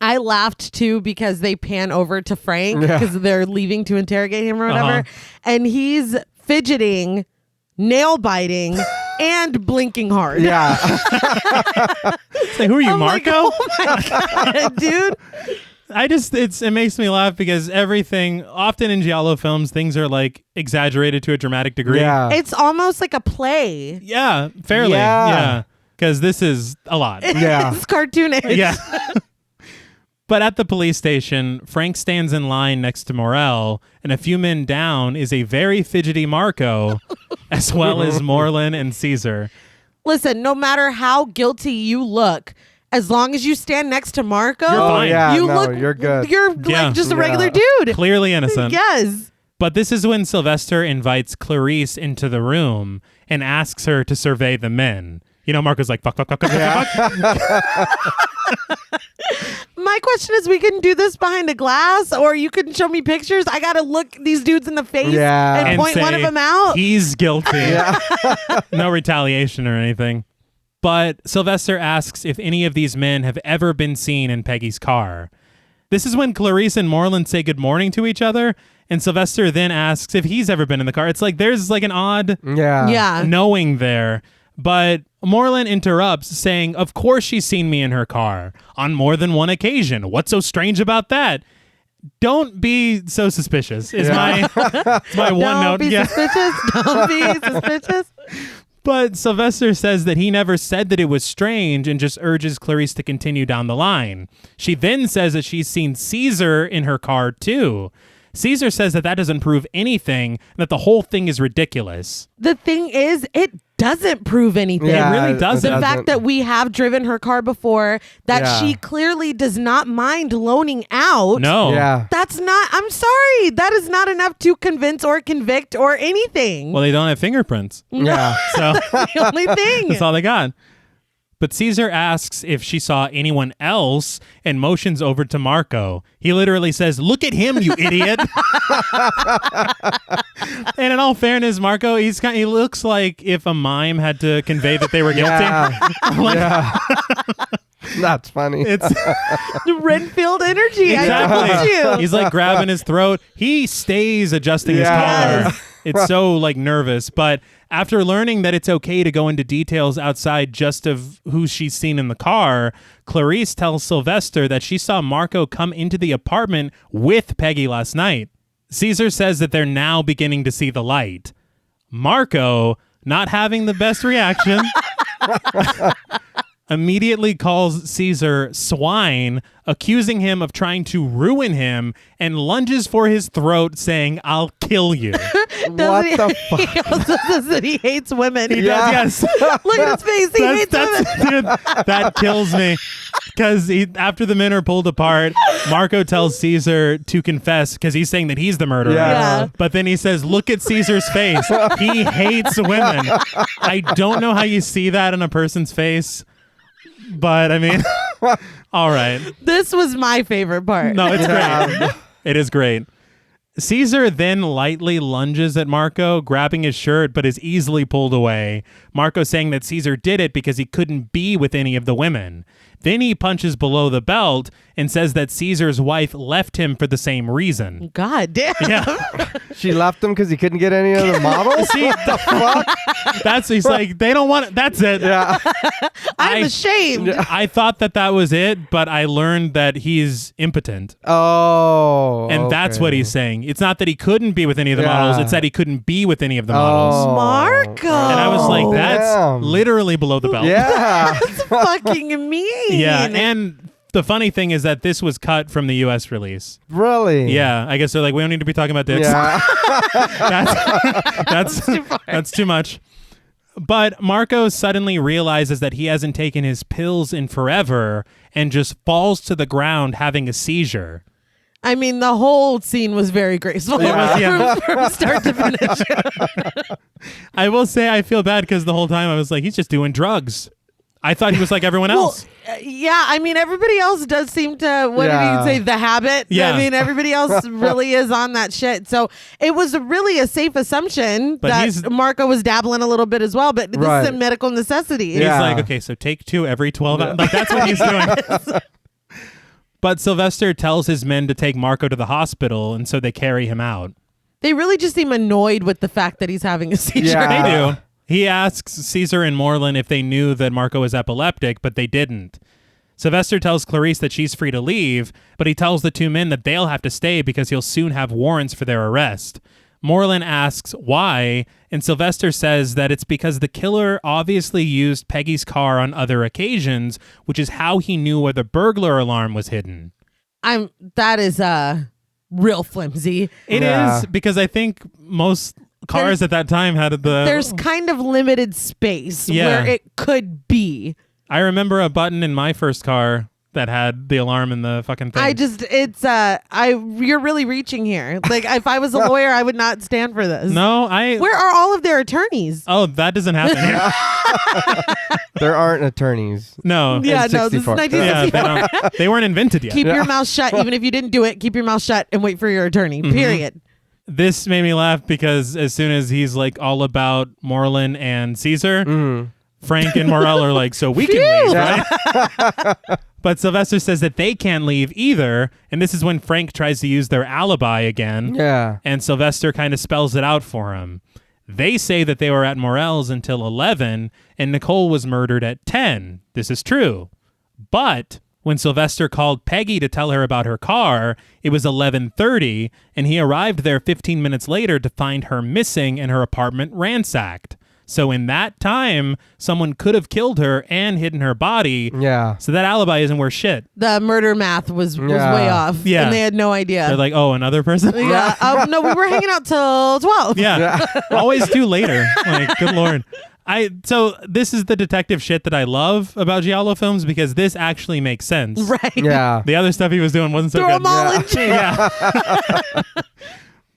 [SPEAKER 2] I laughed too because they pan over to Frank because they're leaving to interrogate him or whatever. And he's fidgeting, nail biting, and blinking hard.
[SPEAKER 3] Yeah.
[SPEAKER 1] It's like, who are you,
[SPEAKER 2] I'm
[SPEAKER 1] Marco?
[SPEAKER 2] Like, oh my God, dude.
[SPEAKER 1] It makes me laugh because everything, often in giallo films, things are like exaggerated to a dramatic degree.
[SPEAKER 3] Yeah.
[SPEAKER 2] It's almost like a play.
[SPEAKER 1] Yeah, fairly. Yeah. Because this is a lot.
[SPEAKER 3] Yeah.
[SPEAKER 2] It's cartoonish.
[SPEAKER 1] Yeah. But at the police station, Frank stands in line next to Morel, and a few men down is a very fidgety Marco, as well as Moreland and Caesar.
[SPEAKER 2] Listen, no matter how guilty you look, as long as you stand next to Marco,
[SPEAKER 1] You're fine.
[SPEAKER 3] You're good.
[SPEAKER 2] You're like just a regular dude.
[SPEAKER 1] Clearly innocent.
[SPEAKER 2] Yes.
[SPEAKER 1] But this is when Sylvester invites Clarice into the room and asks her to survey the men. You know, Marco's like, fuck.
[SPEAKER 2] My question is, we can do this behind a glass, or you can show me pictures. I got to look these dudes in the face and point
[SPEAKER 1] say,
[SPEAKER 2] one of them out.
[SPEAKER 1] He's guilty. No retaliation or anything. But Sylvester asks if any of these men have ever been seen in Peggy's car. This is when Clarice and Moreland say good morning to each other, and Sylvester then asks if he's ever been in the car. It's like there's like an odd
[SPEAKER 2] Yeah.
[SPEAKER 1] knowing there. But Moreland interrupts, saying, of course she's seen me in her car on more than one occasion. What's so strange about that? Don't be so suspicious is my one note.
[SPEAKER 2] Don't be suspicious. Don't be suspicious.
[SPEAKER 1] But Sylvester says that he never said that it was strange and just urges Clarice to continue down the line. She then says that she's seen Caesar in her car too. Caesar says that doesn't prove anything, that the whole thing is ridiculous.
[SPEAKER 2] The thing is, it doesn't prove anything.
[SPEAKER 1] Yeah, it really doesn't.
[SPEAKER 2] The fact that we have driven her car before, that she clearly does not mind loaning out.
[SPEAKER 1] No.
[SPEAKER 3] Yeah.
[SPEAKER 2] That's not, I'm sorry, that is not enough to convince or convict or anything.
[SPEAKER 1] Well, they don't have fingerprints.
[SPEAKER 3] Yeah.
[SPEAKER 1] So
[SPEAKER 2] That's the only thing.
[SPEAKER 1] that's all they got. But Caesar asks if she saw anyone else and motions over to Marco. He literally says, look at him, you idiot. And in all fairness, Marco, he looks like if a mime had to convey that they were guilty.
[SPEAKER 3] Yeah. That's funny.
[SPEAKER 1] It's
[SPEAKER 2] Renfield energy.
[SPEAKER 1] exactly.
[SPEAKER 2] I told you.
[SPEAKER 1] He's like grabbing his throat. He stays adjusting his collar. It's so like nervous. But after learning that it's okay to go into details outside just of who she's seen in the car, Clarice tells Sylvester that she saw Marco come into the apartment with Peggy last night. Caesar says that they're now beginning to see the light. Marco, not having the best reaction, immediately calls Caesar swine, accusing him of trying to ruin him, and lunges for his throat, saying, I'll kill you.
[SPEAKER 3] What the fuck?
[SPEAKER 2] He also says that he hates women.
[SPEAKER 1] He does, yes.
[SPEAKER 2] Look at his face. He hates women.
[SPEAKER 1] Dude, that kills me. Because after the men are pulled apart, Marco tells Caesar to confess because he's saying that he's the murderer.
[SPEAKER 2] Yeah.
[SPEAKER 1] But then he says, look at Caesar's face. He hates women. I don't know how you see that in a person's face. But I mean, all right.
[SPEAKER 2] This was my favorite part.
[SPEAKER 1] No, it's great. It is great. Caesar then lightly lunges at Marco, grabbing his shirt, but is easily pulled away. Marco saying that Caesar did it because he couldn't be with any of the women. Then he punches below the belt and says that Caesar's wife left him for the same reason.
[SPEAKER 2] God damn.
[SPEAKER 1] Yeah.
[SPEAKER 3] She left him because he couldn't get any of the models?
[SPEAKER 1] See,
[SPEAKER 3] What the fuck?
[SPEAKER 1] he's like, they don't want it. That's it.
[SPEAKER 3] Yeah.
[SPEAKER 2] I'm ashamed.
[SPEAKER 1] I thought that was it, but I learned that he's impotent.
[SPEAKER 3] Oh.
[SPEAKER 1] And that's what he's saying. It's not that he couldn't be with any of the
[SPEAKER 3] Yeah.
[SPEAKER 1] models. It's that he couldn't be with any of the models.
[SPEAKER 2] Marco.
[SPEAKER 1] And I was like, that's
[SPEAKER 3] Damn.
[SPEAKER 1] literally below the belt.
[SPEAKER 3] Yeah.
[SPEAKER 2] That's fucking mean.
[SPEAKER 1] Yeah. And the funny thing is that this was cut from the U.S. release.
[SPEAKER 3] Really?
[SPEAKER 1] Yeah. I guess they're like, we don't need to be talking about dicks.
[SPEAKER 3] Yeah.
[SPEAKER 1] That's too much. But Marco suddenly realizes that he hasn't taken his pills in forever and just falls to the ground having a seizure.
[SPEAKER 2] I mean, the whole scene was very graceful.
[SPEAKER 1] Yeah.
[SPEAKER 2] From start to finish.
[SPEAKER 1] I will say I feel bad because the whole time I was like, he's just doing drugs. I thought he was like everyone else.
[SPEAKER 2] Yeah, I mean, everybody else does seem to, what did he say, the habit?
[SPEAKER 1] Yeah.
[SPEAKER 2] I mean, everybody else really is on that shit. So it was really a safe assumption that Marco was dabbling a little bit as well, but this is a medical necessity.
[SPEAKER 1] He's like, okay, so take 2 every 12 hours. Like, that's what he's doing. But Sylvester tells his men to take Marco to the hospital, and so they carry him out.
[SPEAKER 2] They really just seem annoyed with the fact that he's having a seizure.
[SPEAKER 3] Yeah.
[SPEAKER 1] They do. He asks Caesar and Moreland if they knew that Marco was epileptic, but they didn't. Sylvester tells Clarice that she's free to leave, but he tells the 2 men that they'll have to stay because he'll soon have warrants for their arrest. Moreland asks why, and Sylvester says that it's because the killer obviously used Peggy's car on other occasions, which is how he knew where the burglar alarm was hidden.
[SPEAKER 2] That is real flimsy.
[SPEAKER 1] It is, because I think most cars at that time had
[SPEAKER 2] there's kind of limited space where it could be.
[SPEAKER 1] I remember a button in my first car that had the alarm in the fucking thing.
[SPEAKER 2] You're really reaching here. Like, if I was a lawyer, I would not stand for this.
[SPEAKER 1] No,
[SPEAKER 2] Where are all of their attorneys?
[SPEAKER 1] Oh, that doesn't happen here.
[SPEAKER 3] There aren't attorneys.
[SPEAKER 1] No.
[SPEAKER 2] Yeah, no, this is
[SPEAKER 3] 64.
[SPEAKER 2] 1964.
[SPEAKER 1] They weren't invented yet.
[SPEAKER 2] Keep your mouth shut. Even if you didn't do it, keep your mouth shut and wait for your attorney. Period.
[SPEAKER 1] This made me laugh because as soon as he's like all about Moreland and Caesar, Frank and Morel are like, so we can leave, right? But Sylvester says that they can't leave either. And this is when Frank tries to use their alibi again.
[SPEAKER 3] Yeah.
[SPEAKER 1] And Sylvester kind of spells it out for him. They say that they were at Morel's until 11, and Nicole was murdered at 10. This is true. But when Sylvester called Peggy to tell her about her car, it was 11:30, and he arrived there 15 minutes later to find her missing and her apartment ransacked. So in that time, someone could have killed her and hidden her body.
[SPEAKER 3] Yeah.
[SPEAKER 1] So that alibi isn't worth shit.
[SPEAKER 2] The murder math was way off.
[SPEAKER 1] Yeah.
[SPEAKER 2] And they had no idea.
[SPEAKER 1] They're like, oh, another person?
[SPEAKER 2] Yeah. No, we were hanging out till 12.
[SPEAKER 1] Yeah. Always due later. Like, good Lord. So this is the detective shit that I love about giallo films because this actually makes sense.
[SPEAKER 2] Right.
[SPEAKER 3] Yeah.
[SPEAKER 1] The other stuff he was doing wasn't so
[SPEAKER 2] Throw
[SPEAKER 1] good.
[SPEAKER 2] them all in jail.
[SPEAKER 1] Yeah.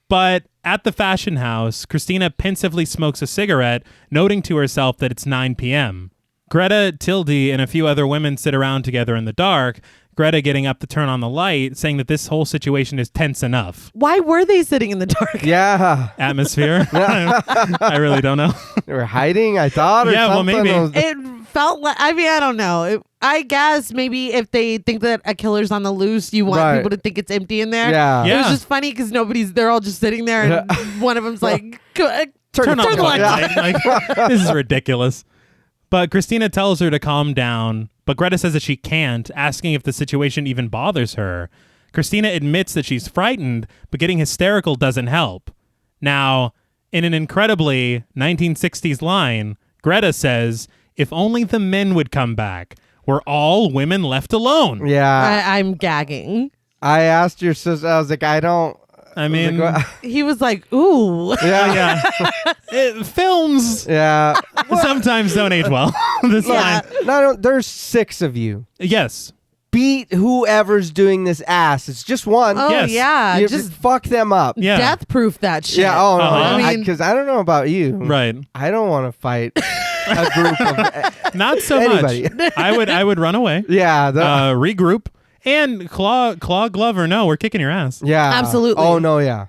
[SPEAKER 1] But at the fashion house, Christina pensively smokes a cigarette, noting to herself that it's 9 p.m. Greta, Tilde, and a few other women sit around together in the dark, Greta getting up to turn on the light, saying that this whole situation is tense enough.
[SPEAKER 2] Why were they sitting in the dark?
[SPEAKER 3] Yeah.
[SPEAKER 1] Atmosphere? I really don't know.
[SPEAKER 3] They were hiding, I thought, or something.
[SPEAKER 1] Well, maybe.
[SPEAKER 2] It felt like, I mean, I don't know. I guess maybe if they think that a killer's on the loose, you want people to think it's empty in there.
[SPEAKER 3] Yeah.
[SPEAKER 2] It was just funny because they're all just sitting there and one of them's like, turn
[SPEAKER 1] on the
[SPEAKER 2] light.
[SPEAKER 1] light. Like, this is ridiculous. But Christina tells her to calm down, but Greta says that she can't, asking if the situation even bothers her. Christina admits that she's frightened, but getting hysterical doesn't help. Now, in an incredibly 1960s line, Greta says, if only the men would come back. We're all women left alone.
[SPEAKER 3] Yeah.
[SPEAKER 2] I'm gagging.
[SPEAKER 3] I asked your sister, I was like,
[SPEAKER 1] I mean,
[SPEAKER 2] he was like, ooh.
[SPEAKER 3] Yeah.
[SPEAKER 1] Films sometimes don't age well. This line.
[SPEAKER 3] No, there's 6 of you.
[SPEAKER 1] Yes.
[SPEAKER 3] Beat whoever's doing this ass. It's just one.
[SPEAKER 2] Oh,
[SPEAKER 1] Yes.
[SPEAKER 2] yeah.
[SPEAKER 3] You
[SPEAKER 2] Just
[SPEAKER 3] fuck them up.
[SPEAKER 1] Yeah.
[SPEAKER 2] death proof that shit.
[SPEAKER 3] Yeah. Oh, no.
[SPEAKER 2] I mean,
[SPEAKER 3] Because I don't know about you.
[SPEAKER 1] Right.
[SPEAKER 3] I don't want to fight a group of
[SPEAKER 1] Not so
[SPEAKER 3] anybody.
[SPEAKER 1] much. I would run away.
[SPEAKER 3] Yeah.
[SPEAKER 1] Regroup. And claw, glove or no, we're kicking your ass.
[SPEAKER 3] Yeah.
[SPEAKER 2] Absolutely.
[SPEAKER 3] Oh, no, yeah.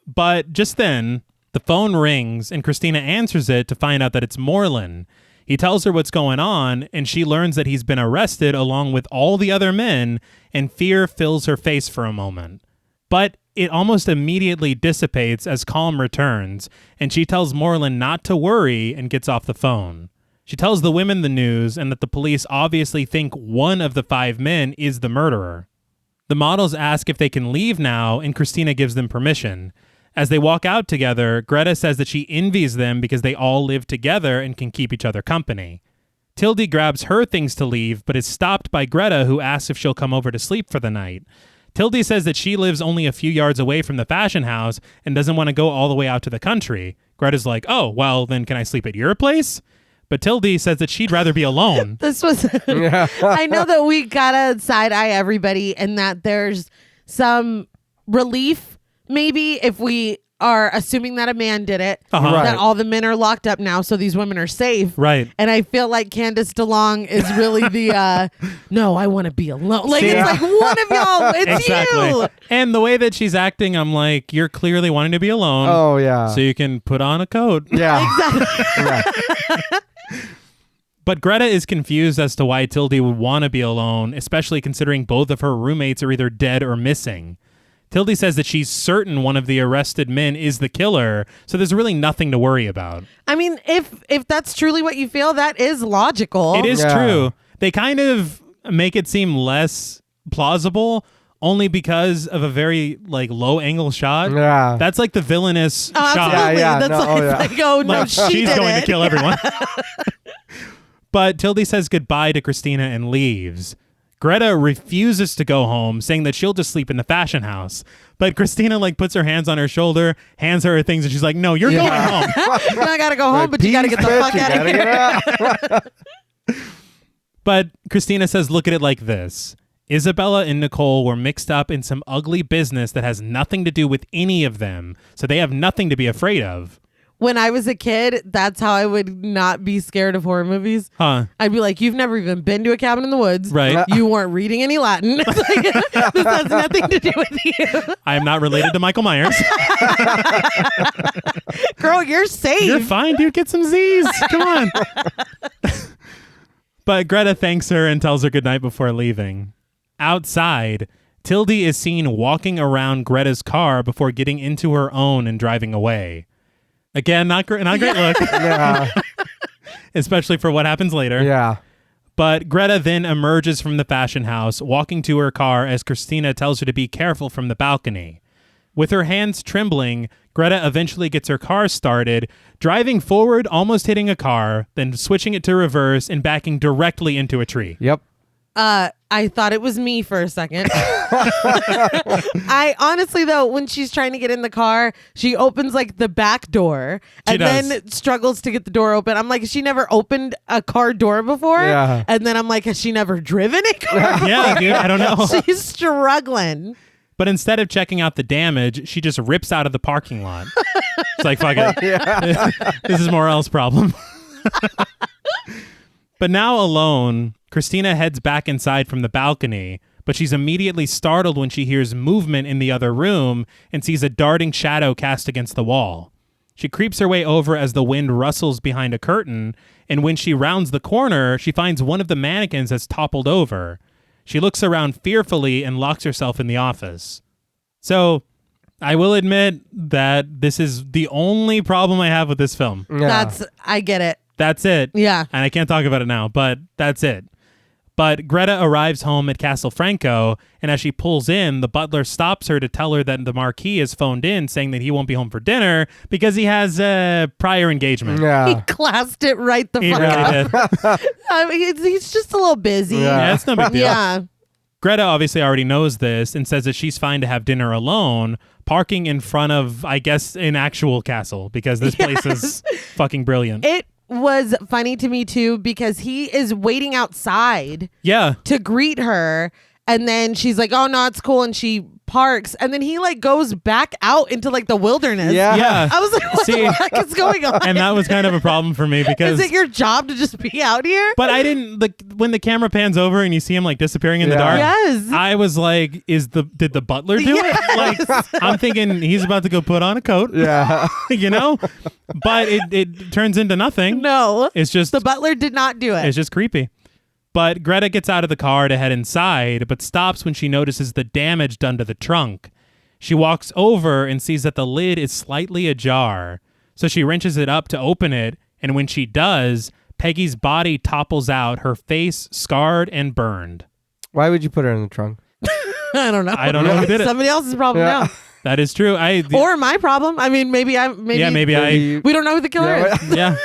[SPEAKER 1] But just then, the phone rings and Christina answers it to find out that it's Moreland. He tells her what's going on, and she learns that he's been arrested along with all the other men, and fear fills her face for a moment. But it almost immediately dissipates as calm returns, and she tells Moreland not to worry and gets off the phone. She tells the women the news and that the police obviously think one of the 5 men is the murderer. The models ask if they can leave now, and Christina gives them permission. As they walk out together, Greta says that she envies them because they all live together and can keep each other company. Tilde grabs her things to leave, but is stopped by Greta, who asks if she'll come over to sleep for the night. Tilde says that she lives only a few yards away from the fashion house and doesn't want to go all the way out to the country. Greta's like, oh, well, then can I sleep at your place? But Tilde says that she'd rather be alone.
[SPEAKER 2] This was... I know that we gotta side-eye everybody and that there's some relief, maybe, if we are assuming that a man did it,
[SPEAKER 3] Right.
[SPEAKER 2] that all the men are locked up now, so these women are safe.
[SPEAKER 1] Right.
[SPEAKER 2] And I feel like Candace DeLong is really the, no, I want to be alone. Like, it's like, one of y'all, it's you.
[SPEAKER 1] And the way that she's acting, I'm like, you're clearly wanting to be alone.
[SPEAKER 3] Oh, yeah.
[SPEAKER 1] So you can put on a coat.
[SPEAKER 3] Yeah.
[SPEAKER 2] Exactly.
[SPEAKER 3] Yeah.
[SPEAKER 1] But Greta is confused as to why Tilde would want to be alone, especially considering both of her roommates are either dead or missing. Tilde says that she's certain one of the arrested men is the killer, so there's really nothing to worry about.
[SPEAKER 2] I mean, if that's truly what you feel, that is logical.
[SPEAKER 1] It is true. They kind of make it seem less plausible only because of a very low angle shot.
[SPEAKER 3] Yeah.
[SPEAKER 1] That's like the villainous shot.
[SPEAKER 2] Absolutely.
[SPEAKER 3] Yeah,
[SPEAKER 2] That's
[SPEAKER 3] no,
[SPEAKER 2] like, oh no,
[SPEAKER 1] Like,
[SPEAKER 2] she
[SPEAKER 1] she's
[SPEAKER 2] did
[SPEAKER 1] going
[SPEAKER 2] it.
[SPEAKER 1] to kill everyone. But Tilde says goodbye to Christina and leaves. Greta refuses to go home, saying that she'll just sleep in the fashion house. But Christina puts her hands on her shoulder, hands her things, and she's like, no, you're going home.
[SPEAKER 2] I gotta go home, but you gotta get the fuck out of here.
[SPEAKER 1] But Christina says, look at it like this. Isabella and Nicole were mixed up in some ugly business that has nothing to do with any of them, so they have nothing to be afraid of.
[SPEAKER 2] When I was a kid, that's how I would not be scared of horror movies.
[SPEAKER 1] Huh.
[SPEAKER 2] I'd be like, you've never even been to a cabin in the woods.
[SPEAKER 1] Right.
[SPEAKER 2] You weren't reading any Latin. It's like, this has nothing to do with you.
[SPEAKER 1] I am not related to Michael Myers.
[SPEAKER 2] Girl, you're safe.
[SPEAKER 1] You're fine, dude. Get some Z's. Come on. But Greta thanks her and tells her goodnight before leaving. Outside, Tilde is seen walking around Greta's car before getting into her own and driving away. Again, not great look.
[SPEAKER 3] Yeah.
[SPEAKER 1] Especially for what happens later.
[SPEAKER 3] Yeah.
[SPEAKER 1] But Greta then emerges from the fashion house, walking to her car as Christina tells her to be careful from the balcony. With her hands trembling, Greta eventually gets her car started, driving forward, almost hitting a car, then switching it to reverse and backing directly into a tree.
[SPEAKER 3] Yep.
[SPEAKER 2] I thought it was me for a second. I honestly, though, when she's trying to get in the car, she opens like the back door then struggles to get the door open. I'm like, has she never opened a car door before?
[SPEAKER 3] Yeah.
[SPEAKER 2] And then I'm like, has she never driven a car?
[SPEAKER 1] Yeah, dude, I don't know.
[SPEAKER 2] She's struggling.
[SPEAKER 1] But instead of checking out the damage, she just rips out of the parking lot. It's like, fuck it. This is Morel's problem. But now alone, Christina heads back inside from the balcony, but she's immediately startled when she hears movement in the other room and sees a darting shadow cast against the wall. She creeps her way over as the wind rustles behind a curtain, and when she rounds the corner, she finds one of the mannequins has toppled over. She looks around fearfully and locks herself in the office. So, I will admit that this is the only problem I have with this film.
[SPEAKER 3] Yeah.
[SPEAKER 2] I get it.
[SPEAKER 1] That's it.
[SPEAKER 2] Yeah.
[SPEAKER 1] And I can't talk about it now, but that's it. But Greta arrives home at Castle Franco, and as she pulls in, the butler stops her to tell her that the Marquis has phoned in saying that he won't be home for dinner because he has a prior engagement.
[SPEAKER 2] He
[SPEAKER 3] Yeah.
[SPEAKER 2] classed it right the
[SPEAKER 1] He
[SPEAKER 2] fuck
[SPEAKER 1] really
[SPEAKER 2] up.
[SPEAKER 1] did.
[SPEAKER 2] I mean, he's just a little busy.
[SPEAKER 1] Yeah, it's no big deal.
[SPEAKER 2] Yeah.
[SPEAKER 1] Greta obviously already knows this and says that she's fine to have dinner alone, parking in front of, I guess, an actual castle because this place is fucking brilliant.
[SPEAKER 2] It was funny to me too because he is waiting outside
[SPEAKER 1] Yeah.
[SPEAKER 2] to greet her, and then she's like, "Oh no, it's cool," and she parks, and then he like goes back out into like the wilderness.
[SPEAKER 3] Yeah.
[SPEAKER 1] Yeah.
[SPEAKER 2] I was like, "What the fuck is going on?"
[SPEAKER 1] And that was kind of a problem for me because...
[SPEAKER 2] Is it your job to just be out here?
[SPEAKER 1] But I didn't... when the camera pans over and you see him like disappearing in the dark,
[SPEAKER 2] Yes.
[SPEAKER 1] I was like, did the butler do it? Like, I'm thinking he's about to go put on a coat.
[SPEAKER 3] Yeah.
[SPEAKER 1] You know? But it turns into nothing.
[SPEAKER 2] No.
[SPEAKER 1] It's just...
[SPEAKER 2] The butler did not do it.
[SPEAKER 1] It's just creepy. But Greta gets out of the car to head inside, but stops when she notices the damage done to the trunk. She walks over and sees that the lid is slightly ajar. So she wrenches it up to open it, and when she does, Peggy's body topples out, her face scarred and burned.
[SPEAKER 3] Why would you put her in the trunk?
[SPEAKER 2] I don't know.
[SPEAKER 1] I don't know who did it.
[SPEAKER 2] Somebody else's problem now.
[SPEAKER 1] That is true.
[SPEAKER 2] Or my problem. I mean, maybe we don't know who the killer is.
[SPEAKER 1] Yeah.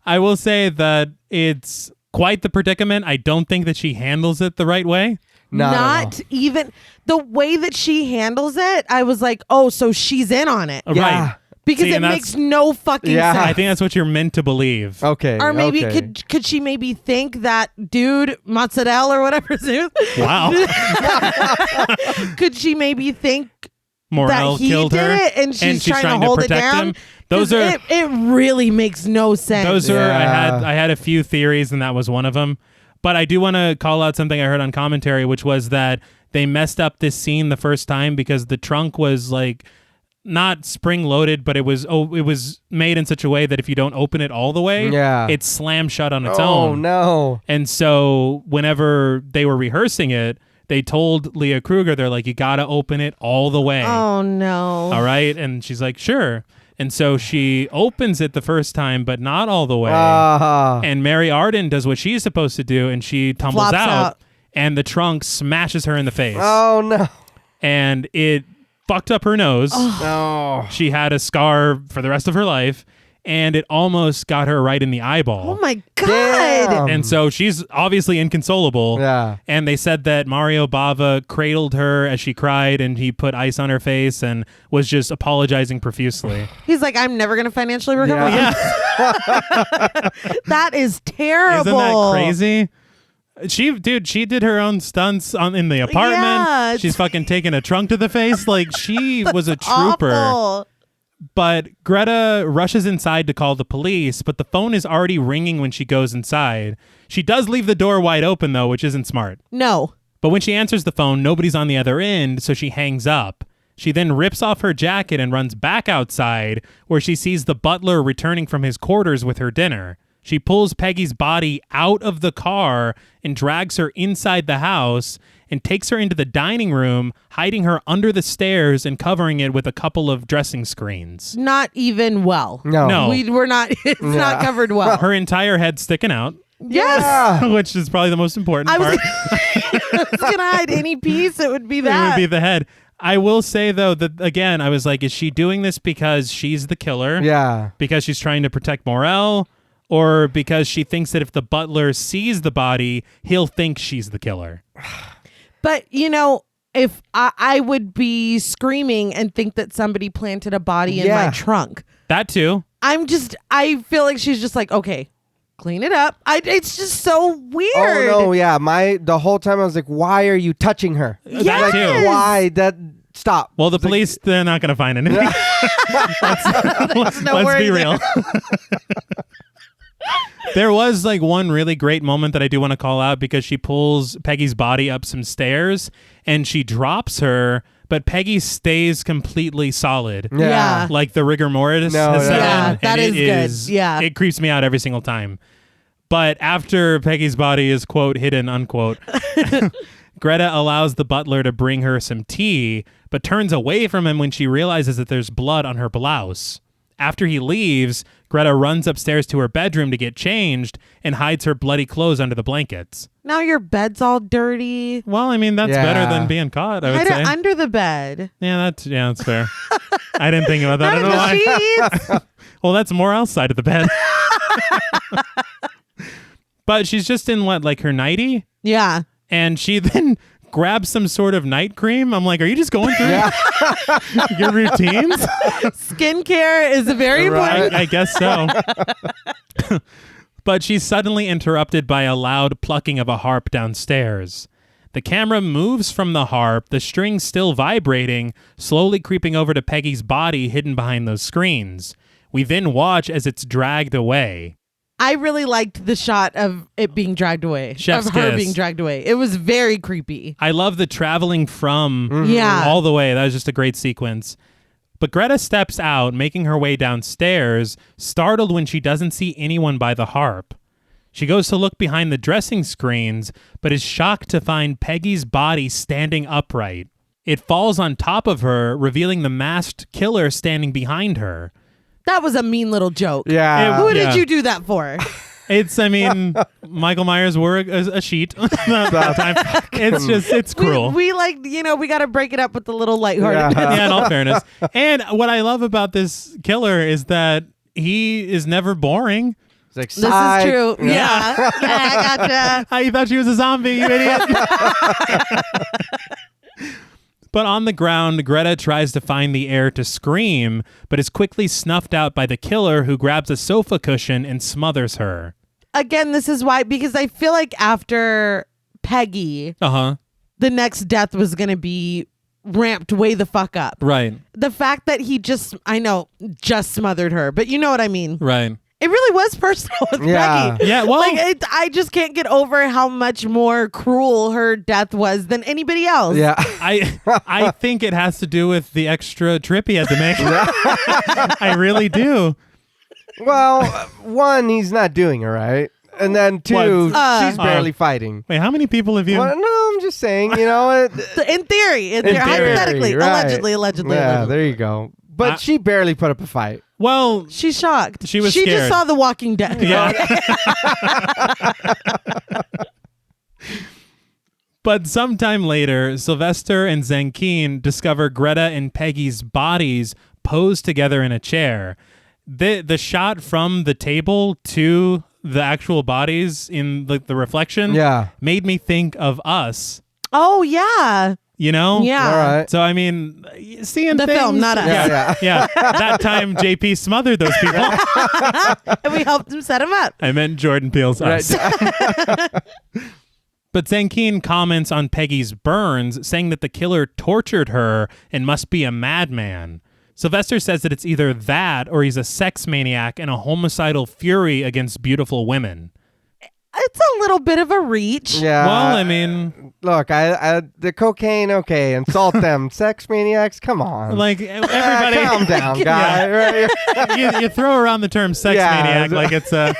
[SPEAKER 1] I will say that it's quite the predicament. I don't think that she handles it the right way.
[SPEAKER 2] Not even the way that she handles it. I was like, oh, so she's in on it.
[SPEAKER 3] Yeah.
[SPEAKER 1] Right.
[SPEAKER 2] Because it makes no fucking sense.
[SPEAKER 1] I think that's what you're meant to believe.
[SPEAKER 3] Okay.
[SPEAKER 2] Or maybe could she maybe think that dude, mozzarella or whatever his name is?
[SPEAKER 1] Wow.
[SPEAKER 2] Could she maybe think
[SPEAKER 1] Morel
[SPEAKER 2] that he
[SPEAKER 1] killed
[SPEAKER 2] did
[SPEAKER 1] her
[SPEAKER 2] it and she's trying to hold it down?
[SPEAKER 1] him. Those are
[SPEAKER 2] it really makes no sense.
[SPEAKER 1] those are
[SPEAKER 3] Yeah.
[SPEAKER 1] I had a few theories and that was one of them. But I do want to call out something I heard on commentary, which was that they messed up this scene the first time because the trunk was like not spring loaded, but it was made in such a way that if you don't open it all the way, it slams shut on its own.
[SPEAKER 3] Oh no.
[SPEAKER 1] And so whenever they were rehearsing it, they told Leah Kruger, they're like, you got to open it all the way.
[SPEAKER 2] Oh no.
[SPEAKER 1] All right. And she's like, sure. And so she opens it the first time, but not all the way. And Mary Arden does what she's supposed to do, and she tumbles out, and the trunk smashes her in the face.
[SPEAKER 3] Oh no.
[SPEAKER 1] And it fucked up her nose.
[SPEAKER 3] No.
[SPEAKER 1] She had a scar for the rest of her life, and it almost got her right in the eyeball.
[SPEAKER 2] Oh my God.
[SPEAKER 3] Damn.
[SPEAKER 1] And so she's obviously inconsolable.
[SPEAKER 3] Yeah.
[SPEAKER 1] And they said that Mario Bava cradled her as she cried, and he put ice on her face and was just apologizing profusely.
[SPEAKER 2] He's like, I'm never going to financially recover.
[SPEAKER 1] Yeah.
[SPEAKER 2] That is terrible.
[SPEAKER 1] Isn't that crazy? She did her own stunts in the apartment.
[SPEAKER 2] Yeah,
[SPEAKER 1] She's fucking taking a trunk to the face. Like, she was a trooper.
[SPEAKER 2] Awful.
[SPEAKER 1] But Greta rushes inside to call the police, but the phone is already ringing when she goes inside. She does leave the door wide open, though, which isn't smart.
[SPEAKER 2] No.
[SPEAKER 1] But when she answers the phone, nobody's on the other end, so she hangs up. She then rips off her jacket and runs back outside, where she sees the butler returning from his quarters with her dinner. She pulls Peggy's body out of the car and drags her inside the house, and takes her into the dining room, hiding her under the stairs and covering it with a couple of dressing screens.
[SPEAKER 2] Not even well.
[SPEAKER 3] No.
[SPEAKER 2] We're not, it's not covered well.
[SPEAKER 1] Her entire head sticking out.
[SPEAKER 2] Yes.
[SPEAKER 3] Yeah.
[SPEAKER 1] Which is probably the most important part.
[SPEAKER 2] I was going to hide any piece. It would be that.
[SPEAKER 1] It would be the head. I will say, though, that, again, I was like, is she doing this because she's the killer?
[SPEAKER 3] Yeah.
[SPEAKER 1] Because she's trying to protect Morel? Or because she thinks that if the butler sees the body, he'll think she's the killer?
[SPEAKER 2] But, you know, if I would be screaming and think that somebody planted a body in my trunk.
[SPEAKER 1] That too.
[SPEAKER 2] I feel like she's just like, okay, clean it up. It's just so weird.
[SPEAKER 3] Oh no, yeah. The whole time I was like, why are you touching her?
[SPEAKER 2] Yes.
[SPEAKER 1] That too.
[SPEAKER 3] Why? Stop.
[SPEAKER 1] Well, the police, they're not going to find anything. Let's be real. There was like one really great moment that I do want to call out because she pulls Peggy's body up some stairs and she drops her, but Peggy stays completely solid.
[SPEAKER 2] Yeah.
[SPEAKER 1] Like the rigor mortis has set in.
[SPEAKER 2] That
[SPEAKER 1] and
[SPEAKER 2] is good. Yeah.
[SPEAKER 1] It creeps me out every single time. But after Peggy's body is, quote, hidden, unquote, Greta allows the butler to bring her some tea, but turns away from him when she realizes that there's blood on her blouse. After he leaves, Greta runs upstairs to her bedroom to get changed and hides her bloody clothes under the blankets.
[SPEAKER 2] Now your bed's all dirty.
[SPEAKER 1] Well, I mean, that's better than being caught, I would
[SPEAKER 2] Hide
[SPEAKER 1] say.
[SPEAKER 2] it under the bed.
[SPEAKER 1] Yeah, that's fair. I didn't think about that. I don't know why.
[SPEAKER 2] Sheets.
[SPEAKER 1] Well, that's more outside of the bed. But she's just in like her nightie?
[SPEAKER 2] Yeah.
[SPEAKER 1] And she then grabs some sort of night cream. I'm like, are you just going through your routines?
[SPEAKER 2] Skincare is very important.
[SPEAKER 1] I guess so. But she's suddenly interrupted by a loud plucking of a harp downstairs. The camera moves from the harp, the strings still vibrating, slowly creeping over to Peggy's body hidden behind those screens. We then watch as it's dragged away.
[SPEAKER 2] I really liked the shot of it being dragged away.
[SPEAKER 1] Chef's
[SPEAKER 2] of her
[SPEAKER 1] kiss.
[SPEAKER 2] being dragged away. It was very creepy.
[SPEAKER 1] I love the traveling from
[SPEAKER 2] Yeah.
[SPEAKER 1] all the way. That was just a great sequence. But Greta steps out, making her way downstairs, startled when she doesn't see anyone by the harp. She goes to look behind the dressing screens, but is shocked to find Peggy's body standing upright. It falls on top of her, revealing the masked killer standing behind her.
[SPEAKER 2] That was a mean little joke.
[SPEAKER 3] Yeah.
[SPEAKER 2] Who did you do that for?
[SPEAKER 1] Michael Myers wore a sheet that time. It's cruel.
[SPEAKER 2] We got to break it up with the little lighthearted.
[SPEAKER 1] Yeah, in all fairness. And what I love about this killer is that he is never boring.
[SPEAKER 3] It's like,
[SPEAKER 2] This is true. Yeah. I gotcha.
[SPEAKER 1] You thought she was a zombie, you idiot. But on the ground, Greta tries to find the air to scream, but is quickly snuffed out by the killer who grabs a sofa cushion and smothers her.
[SPEAKER 2] Again, this is why, because I feel like after Peggy,
[SPEAKER 1] the
[SPEAKER 2] next death was going to be ramped way the fuck up.
[SPEAKER 1] Right.
[SPEAKER 2] The fact that he just smothered her, but you know what I mean?
[SPEAKER 1] Right.
[SPEAKER 2] It really was personal with Peggy.
[SPEAKER 1] Yeah, well,
[SPEAKER 2] I just can't get over how much more cruel her death was than anybody else.
[SPEAKER 3] Yeah.
[SPEAKER 1] I think it has to do with the extra trip he had to make. I really do.
[SPEAKER 3] Well, one, he's not doing it right. And then two, she's barely fighting.
[SPEAKER 1] Wait, how many people have you...
[SPEAKER 3] Well, no, I'm just saying,
[SPEAKER 2] in theory, hypothetically,
[SPEAKER 3] right.
[SPEAKER 2] allegedly.
[SPEAKER 3] Yeah, there you go. But she barely put up a fight.
[SPEAKER 1] Well,
[SPEAKER 2] she's shocked.
[SPEAKER 1] She was
[SPEAKER 2] She
[SPEAKER 1] scared.
[SPEAKER 2] just saw The Walking Dead.
[SPEAKER 1] Yeah. But sometime later, Sylvester and Zankeen discover Greta and Peggy's bodies posed together in a chair. The shot from the table to the actual bodies in the reflection made me think of Us.
[SPEAKER 2] Oh, yeah.
[SPEAKER 1] You know?
[SPEAKER 2] Yeah.
[SPEAKER 3] All right.
[SPEAKER 1] So, I mean, seeing
[SPEAKER 2] the
[SPEAKER 1] things,
[SPEAKER 2] film, not us.
[SPEAKER 1] Yeah. That time JP smothered those people.
[SPEAKER 2] And we helped him set him up.
[SPEAKER 1] I meant Jordan Peele's Us. But Zankeen comments on Peggy's burns, saying that the killer tortured her and must be a madman. Sylvester says that it's either that or he's a sex maniac and a homicidal fury against beautiful women.
[SPEAKER 2] It's a little bit of a reach.
[SPEAKER 3] Yeah.
[SPEAKER 1] Well, I mean...
[SPEAKER 3] Look, the cocaine, okay, insult them. Sex maniacs, come on.
[SPEAKER 1] Like, everybody...
[SPEAKER 3] calm down, guy.
[SPEAKER 1] you throw around the term sex maniac like it's a...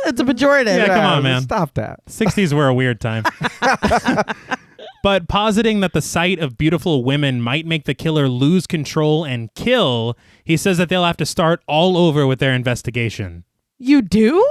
[SPEAKER 2] It's a pejorative.
[SPEAKER 1] Yeah, come on, man.
[SPEAKER 3] Stop that.
[SPEAKER 1] 60s were a weird time. But positing that the sight of beautiful women might make the killer lose control and kill, he says that they'll have to start all over with their investigation.
[SPEAKER 2] You do?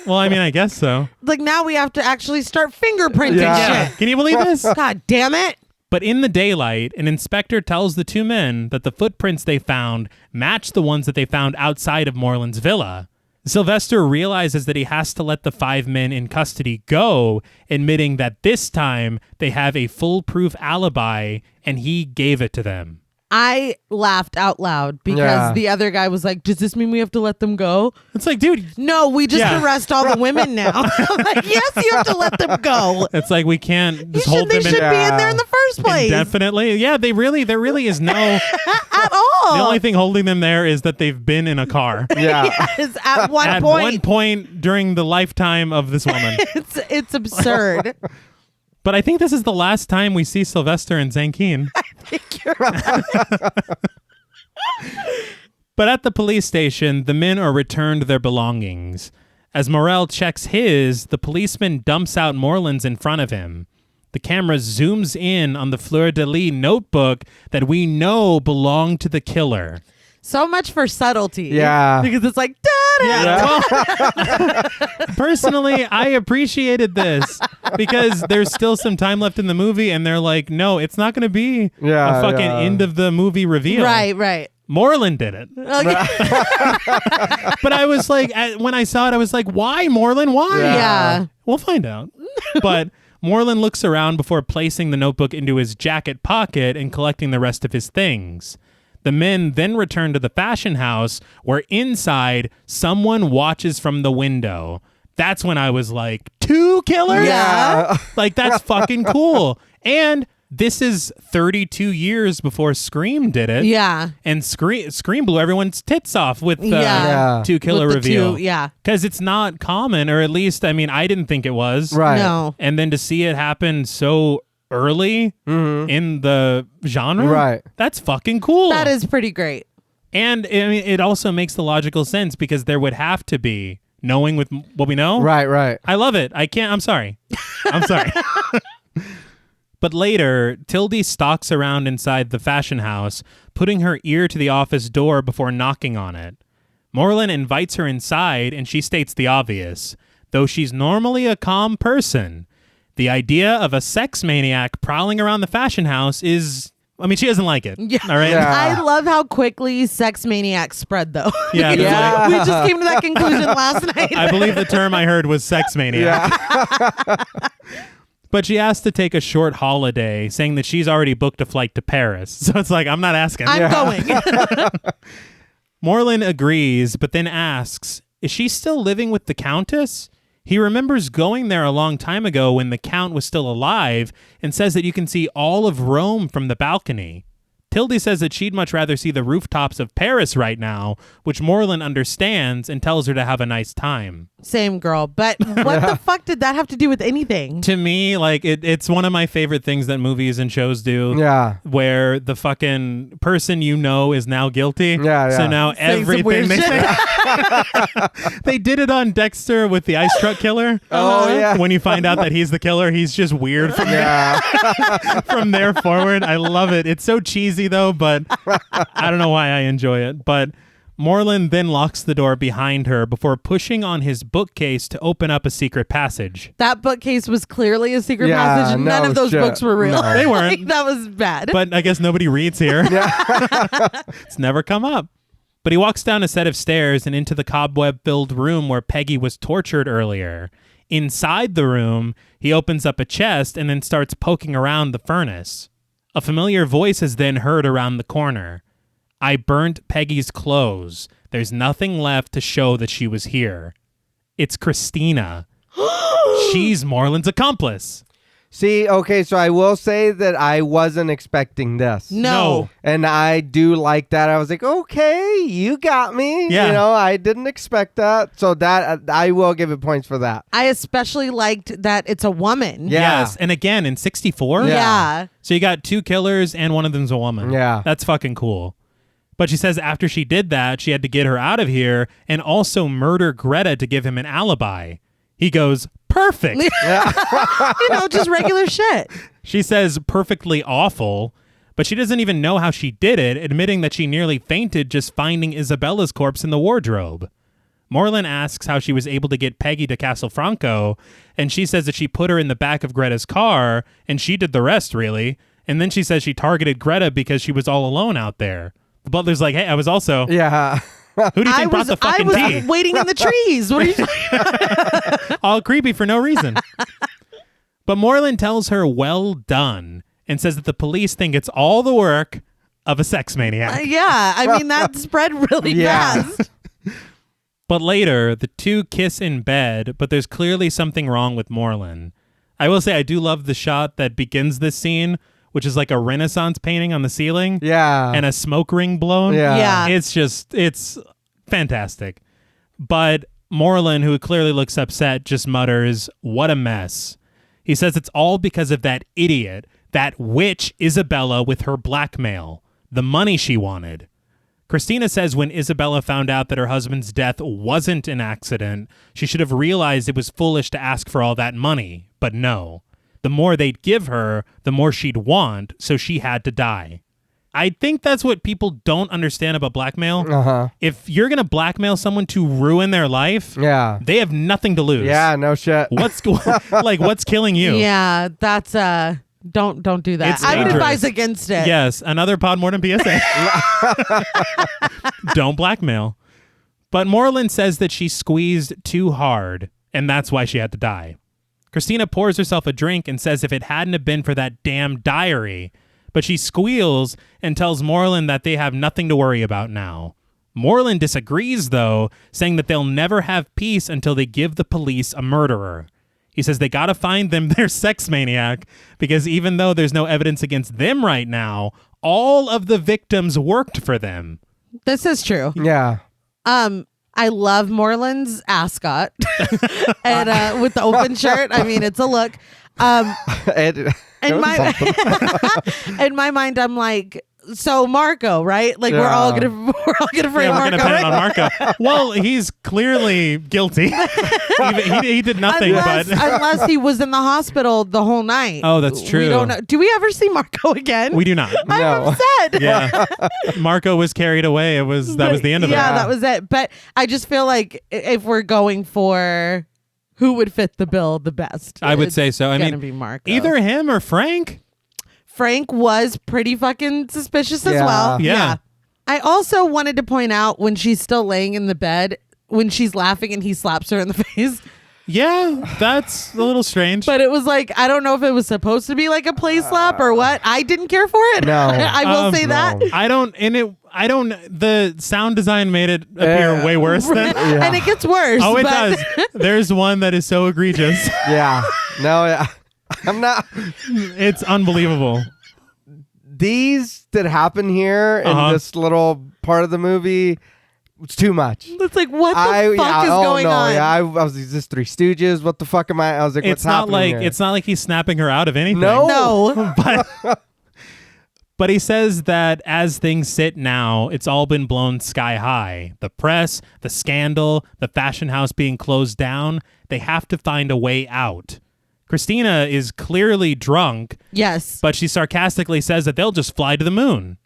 [SPEAKER 1] Well, I mean, I guess so.
[SPEAKER 2] Like now we have to actually start fingerprinting shit.
[SPEAKER 1] Can you believe this?
[SPEAKER 2] God damn it.
[SPEAKER 1] But in the daylight, an inspector tells the two men that the footprints they found match the ones that they found outside of Moreland's villa. Sylvester realizes that he has to let the 5 men in custody go, admitting that this time they have a foolproof alibi and he gave it to them.
[SPEAKER 2] I laughed out loud because the other guy was like, does this mean we have to let them go?
[SPEAKER 1] It's like, dude.
[SPEAKER 2] No, we just arrest all the women now. I'm like, yes, you have to let them go.
[SPEAKER 1] It's like we can't just hold
[SPEAKER 2] they
[SPEAKER 1] them
[SPEAKER 2] should be in there in the first place.
[SPEAKER 1] Definitely. Yeah, there really is no...
[SPEAKER 2] At all.
[SPEAKER 1] The only thing holding them there is that they've been in a car.
[SPEAKER 3] Yeah.
[SPEAKER 2] Yes, at one
[SPEAKER 1] At
[SPEAKER 2] point.
[SPEAKER 1] one point during the lifetime of this woman.
[SPEAKER 2] It's absurd.
[SPEAKER 1] But I think this is the last time we see Sylvester and Zankeen.
[SPEAKER 2] I think you're right.
[SPEAKER 1] But at the police station, the men are returned their belongings. As Morel checks his, the policeman dumps out Moreland's in front of him. The camera zooms in on the fleur-de-lis notebook that we know belonged to the killer.
[SPEAKER 2] So much for subtlety.
[SPEAKER 3] Yeah.
[SPEAKER 2] Because it's like, da-da.
[SPEAKER 1] Personally, I appreciated this because there's still some time left in the movie and they're like, no, it's not going to be a fucking end of the movie reveal.
[SPEAKER 2] Right.
[SPEAKER 1] Moreland did it.
[SPEAKER 2] Okay.
[SPEAKER 1] But I was like, when I saw it, I was like, why, Moreland? Why?
[SPEAKER 2] Yeah.
[SPEAKER 1] We'll find out. But Moreland looks around before placing the notebook into his jacket pocket and collecting the rest of his things. The men then return to the fashion house where inside someone watches from the window. That's when I was like, 2 killers?
[SPEAKER 2] Yeah.
[SPEAKER 1] Like, that's fucking cool. And this is 32 years before Scream did it.
[SPEAKER 2] Yeah.
[SPEAKER 1] And Scream blew everyone's tits off with the
[SPEAKER 2] Yeah.
[SPEAKER 1] 2 killer
[SPEAKER 2] With the
[SPEAKER 1] reveal.
[SPEAKER 2] 2, yeah.
[SPEAKER 1] Because it's not common, or at least, I mean, I didn't think it was.
[SPEAKER 3] Right.
[SPEAKER 2] No.
[SPEAKER 1] And then to see it happen so early in the genre,
[SPEAKER 3] Right.
[SPEAKER 1] that's fucking cool.
[SPEAKER 2] That is pretty great.
[SPEAKER 1] And I mean, it also makes the logical sense because there would have to be, knowing with what we know.
[SPEAKER 3] Right.
[SPEAKER 1] I love it. I'm sorry. But later, Tildy stalks around inside the fashion house, putting her ear to the office door before knocking on it. Moreland invites her inside, and she states the obvious. Though she's normally a calm person, the idea of a sex maniac prowling around the fashion house is... I mean, she doesn't like it.
[SPEAKER 2] Yeah.
[SPEAKER 1] All right?
[SPEAKER 3] Yeah.
[SPEAKER 2] I love how quickly sex maniacs spread, though.
[SPEAKER 1] Yeah,
[SPEAKER 2] Because,
[SPEAKER 3] yeah.
[SPEAKER 2] we just came to that conclusion last night.
[SPEAKER 1] I believe the term I heard was sex maniac.
[SPEAKER 3] Yeah.
[SPEAKER 1] But she asked to take a short holiday, saying that she's already booked a flight to Paris. So it's like, I'm not asking.
[SPEAKER 2] I'm going.
[SPEAKER 1] Moreland agrees, but then asks, is she still living with the Countess? He remembers going there a long time ago when the Count was still alive and says that you can see all of Rome from the balcony. Tildy says that she'd much rather see the rooftops of Paris right now, which Moreland understands and tells her to have a nice time.
[SPEAKER 2] Same girl. But what the fuck did that have to do with anything?
[SPEAKER 1] To me, like, it's one of my favorite things that movies and shows do.
[SPEAKER 3] Yeah.
[SPEAKER 1] Where the fucking person you know is now guilty.
[SPEAKER 3] Yeah.
[SPEAKER 1] So now
[SPEAKER 2] Saying some
[SPEAKER 1] everything
[SPEAKER 2] weird
[SPEAKER 1] they
[SPEAKER 2] shit.
[SPEAKER 1] They did it on Dexter with the ice truck killer.
[SPEAKER 3] Oh, yeah.
[SPEAKER 1] When you find out that he's the killer, he's just weird from
[SPEAKER 3] Yeah.
[SPEAKER 1] from there forward. I love it. It's so cheesy though, but I don't know why I enjoy it. But Moreland then locks the door behind her before pushing on his bookcase to open up a secret passage.
[SPEAKER 2] That bookcase was clearly a secret
[SPEAKER 3] Yeah,
[SPEAKER 2] passage.
[SPEAKER 3] no
[SPEAKER 2] None of those
[SPEAKER 3] shit.
[SPEAKER 2] books were real.
[SPEAKER 3] No.
[SPEAKER 1] They weren't.
[SPEAKER 2] Like, that was bad.
[SPEAKER 1] But I guess nobody reads here. It's never come up. But he walks down a set of stairs and into the cobweb-filled room where Peggy was tortured earlier. Inside the room, he opens up a chest and then starts poking around the furnace. A familiar voice is then heard around the corner. I burnt Peggy's clothes. There's nothing left to show that she was here. It's Christina. She's Moreland's accomplice.
[SPEAKER 3] See, okay, so I will say that I wasn't expecting this.
[SPEAKER 2] no.
[SPEAKER 3] And I do like that. I was like, okay, you got me.
[SPEAKER 1] Yeah.
[SPEAKER 3] You know, I didn't expect that. So that I will give it points for that.
[SPEAKER 2] I especially liked that it's a woman.
[SPEAKER 3] Yeah.
[SPEAKER 1] Yes. And again, in 64?
[SPEAKER 2] Yeah.
[SPEAKER 1] So you got 2 killers and one of them's a woman.
[SPEAKER 3] Yeah.
[SPEAKER 1] That's fucking cool. But she says after she did that, she had to get her out of here and also murder Greta to give him an alibi. He goes, perfect.
[SPEAKER 2] Just regular shit.
[SPEAKER 1] She says perfectly awful, but she doesn't even know how she did it, admitting that she nearly fainted just finding Isabella's corpse in the wardrobe. Moreland asks how she was able to get Peggy to Castelfranco, and she says that she put her in the back of Greta's car, and she did the rest, really. And then she says she targeted Greta because she was all alone out there. The butler's like, hey, I was also...
[SPEAKER 3] Yeah.
[SPEAKER 1] Who do you think brought the fucking tea?
[SPEAKER 2] I was waiting in the trees. What are you talking about?
[SPEAKER 1] All creepy for no reason. But Moreland tells her, well done, and says that the police think it's all the work of a sex maniac.
[SPEAKER 2] Yeah, I mean, that spread really fast.
[SPEAKER 1] But later, the two kiss in bed, but there's clearly something wrong with Moreland. I will say I do love the shot that begins this scene, which is like a Renaissance painting on the ceiling.
[SPEAKER 3] Yeah.
[SPEAKER 1] And a smoke ring blown.
[SPEAKER 2] Yeah.
[SPEAKER 1] It's fantastic. But Moreland, who clearly looks upset, just mutters, what a mess. He says it's all because of that idiot, that witch Isabella with her blackmail, the money she wanted. Christina says when Isabella found out that her husband's death wasn't an accident, she should have realized it was foolish to ask for all that money. But no. The more they'd give her, the more she'd want, so she had to die. I think that's what people don't understand about blackmail.
[SPEAKER 3] Uh-huh.
[SPEAKER 1] If you're going to blackmail someone to ruin their life, they have nothing to lose.
[SPEAKER 3] Yeah, no shit.
[SPEAKER 1] What's killing you?
[SPEAKER 2] Yeah, that's don't do that.
[SPEAKER 1] It's
[SPEAKER 2] I would
[SPEAKER 1] dangerous.
[SPEAKER 2] advise against it.
[SPEAKER 1] Yes, another Pod Mortem PSA. Don't blackmail. But Moreland says that she squeezed too hard, and that's why she had to die. Christina pours herself a drink and says if it hadn't have been for that damn diary, but she squeals and tells Moreland that they have nothing to worry about now. Moreland disagrees, though, saying that they'll never have peace until they give the police a murderer. He says they gotta find them their sex maniac, because even though there's no evidence against them right now, all of the victims worked for them.
[SPEAKER 2] This is true.
[SPEAKER 3] Yeah.
[SPEAKER 2] I love Moreland's ascot and with the open shirt. I mean, it's a look. In my mind, I'm like, so Marco, right? Like we're all gonna frame Marco.
[SPEAKER 1] We're gonna pin it on Marco. Well, he's clearly guilty. he did nothing,
[SPEAKER 2] unless he was in the hospital the whole night.
[SPEAKER 1] Oh, that's true.
[SPEAKER 2] We don't know. Do we ever see Marco again?
[SPEAKER 1] We do not.
[SPEAKER 2] I'm upset.
[SPEAKER 1] Yeah, Marco was carried away. That was the end of it.
[SPEAKER 2] Yeah, that was it. But I just feel like if we're going for who would fit the bill the best,
[SPEAKER 1] I would say so. I mean,
[SPEAKER 2] be Marco.
[SPEAKER 1] Either him or Frank.
[SPEAKER 2] Frank was pretty fucking suspicious as well.
[SPEAKER 1] Yeah.
[SPEAKER 2] I also wanted to point out when she's still laying in the bed, when she's laughing and he slaps her in the face.
[SPEAKER 1] Yeah, that's a little strange.
[SPEAKER 2] But it was like, I don't know if it was supposed to be like a play slap or what. I didn't care for it.
[SPEAKER 3] No.
[SPEAKER 2] I will say that.
[SPEAKER 1] The sound design made it appear way worse than.
[SPEAKER 2] Yeah. And it gets worse.
[SPEAKER 1] Oh, it does. There's one that is so egregious.
[SPEAKER 3] Yeah. No, yeah. I'm not.
[SPEAKER 1] It's unbelievable.
[SPEAKER 3] These that happen here in this little part of the movie, it's too much.
[SPEAKER 2] It's like, what the fuck is going on?
[SPEAKER 3] Yeah, I was just Three Stooges. What the fuck am I? I was like, what's happening here?
[SPEAKER 1] It's not like he's snapping her out of anything.
[SPEAKER 2] No.
[SPEAKER 1] But he says that as things sit now, it's all been blown sky high. The press, the scandal, the fashion house being closed down, they have to find a way out. Christina is clearly drunk.
[SPEAKER 2] Yes.
[SPEAKER 1] But she sarcastically says that they'll just fly to the moon.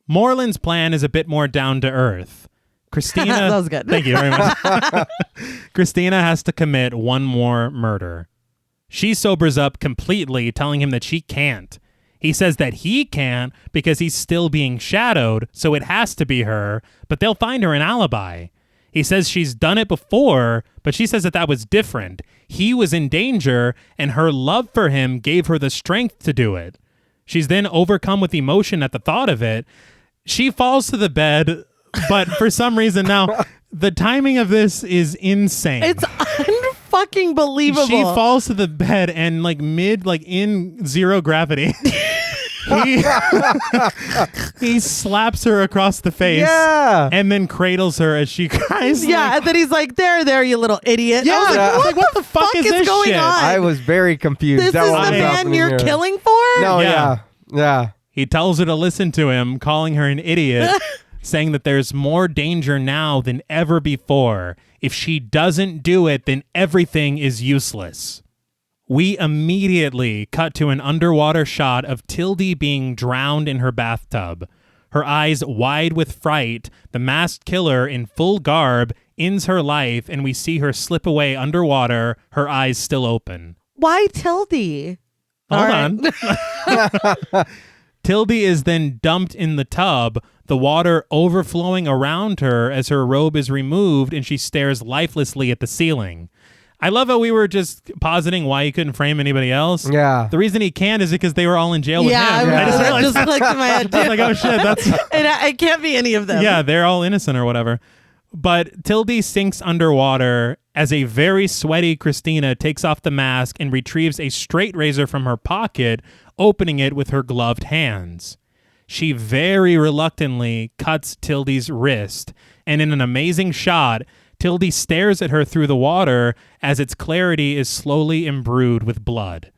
[SPEAKER 1] Moreland's plan is a bit more down to earth. Christina...
[SPEAKER 2] That was good.
[SPEAKER 1] Thank you very much. Christina has to commit one more murder. She sobers up completely, telling him that she can't. He says that he can't because he's still being shadowed, so it has to be her, but they'll find her an alibi. He says she's done it before, but she says that was different. He was in danger, and her love for him gave her the strength to do it. She's then overcome with emotion at the thought of it. She falls to the bed, but for some reason now, the timing of this is insane.
[SPEAKER 2] It's unfucking believable.
[SPEAKER 1] She falls to the bed and in zero gravity. He slaps her across the face and then cradles her as she cries.
[SPEAKER 2] Yeah, and then he's like, there, you little idiot.
[SPEAKER 3] Yeah.
[SPEAKER 2] I was like, what the fuck is this going
[SPEAKER 1] shit?
[SPEAKER 2] on?
[SPEAKER 3] I was very confused.
[SPEAKER 2] This is the man you're killing for?
[SPEAKER 3] No, yeah.
[SPEAKER 1] He tells her to listen to him, calling her an idiot. saying that there's more danger now than ever before. If she doesn't do it, then everything is useless. We immediately cut to an underwater shot of Tildy being drowned in her bathtub. Her eyes wide with fright, the masked killer in full garb ends her life, and we see her slip away underwater, her eyes still open.
[SPEAKER 2] Why Tildy?
[SPEAKER 1] Hold on. Tildy is then dumped in the tub, the water overflowing around her as her robe is removed and she stares lifelessly at the ceiling. I love how we were just positing why he couldn't frame anybody else.
[SPEAKER 3] Yeah.
[SPEAKER 1] The reason he can't is because they were all in jail with him.
[SPEAKER 2] Yeah,
[SPEAKER 1] I just realized
[SPEAKER 2] just clicked in my head.
[SPEAKER 1] I was like, oh shit, that's...
[SPEAKER 2] It can't be any of them.
[SPEAKER 1] Yeah, they're all innocent or whatever. But Tildy sinks underwater as a very sweaty Christina takes off the mask and retrieves a straight razor from her pocket, opening it with her gloved hands. She very reluctantly cuts Tildy's wrist, and in an amazing shot, Tildy stares at her through the water as its clarity is slowly imbrued with blood.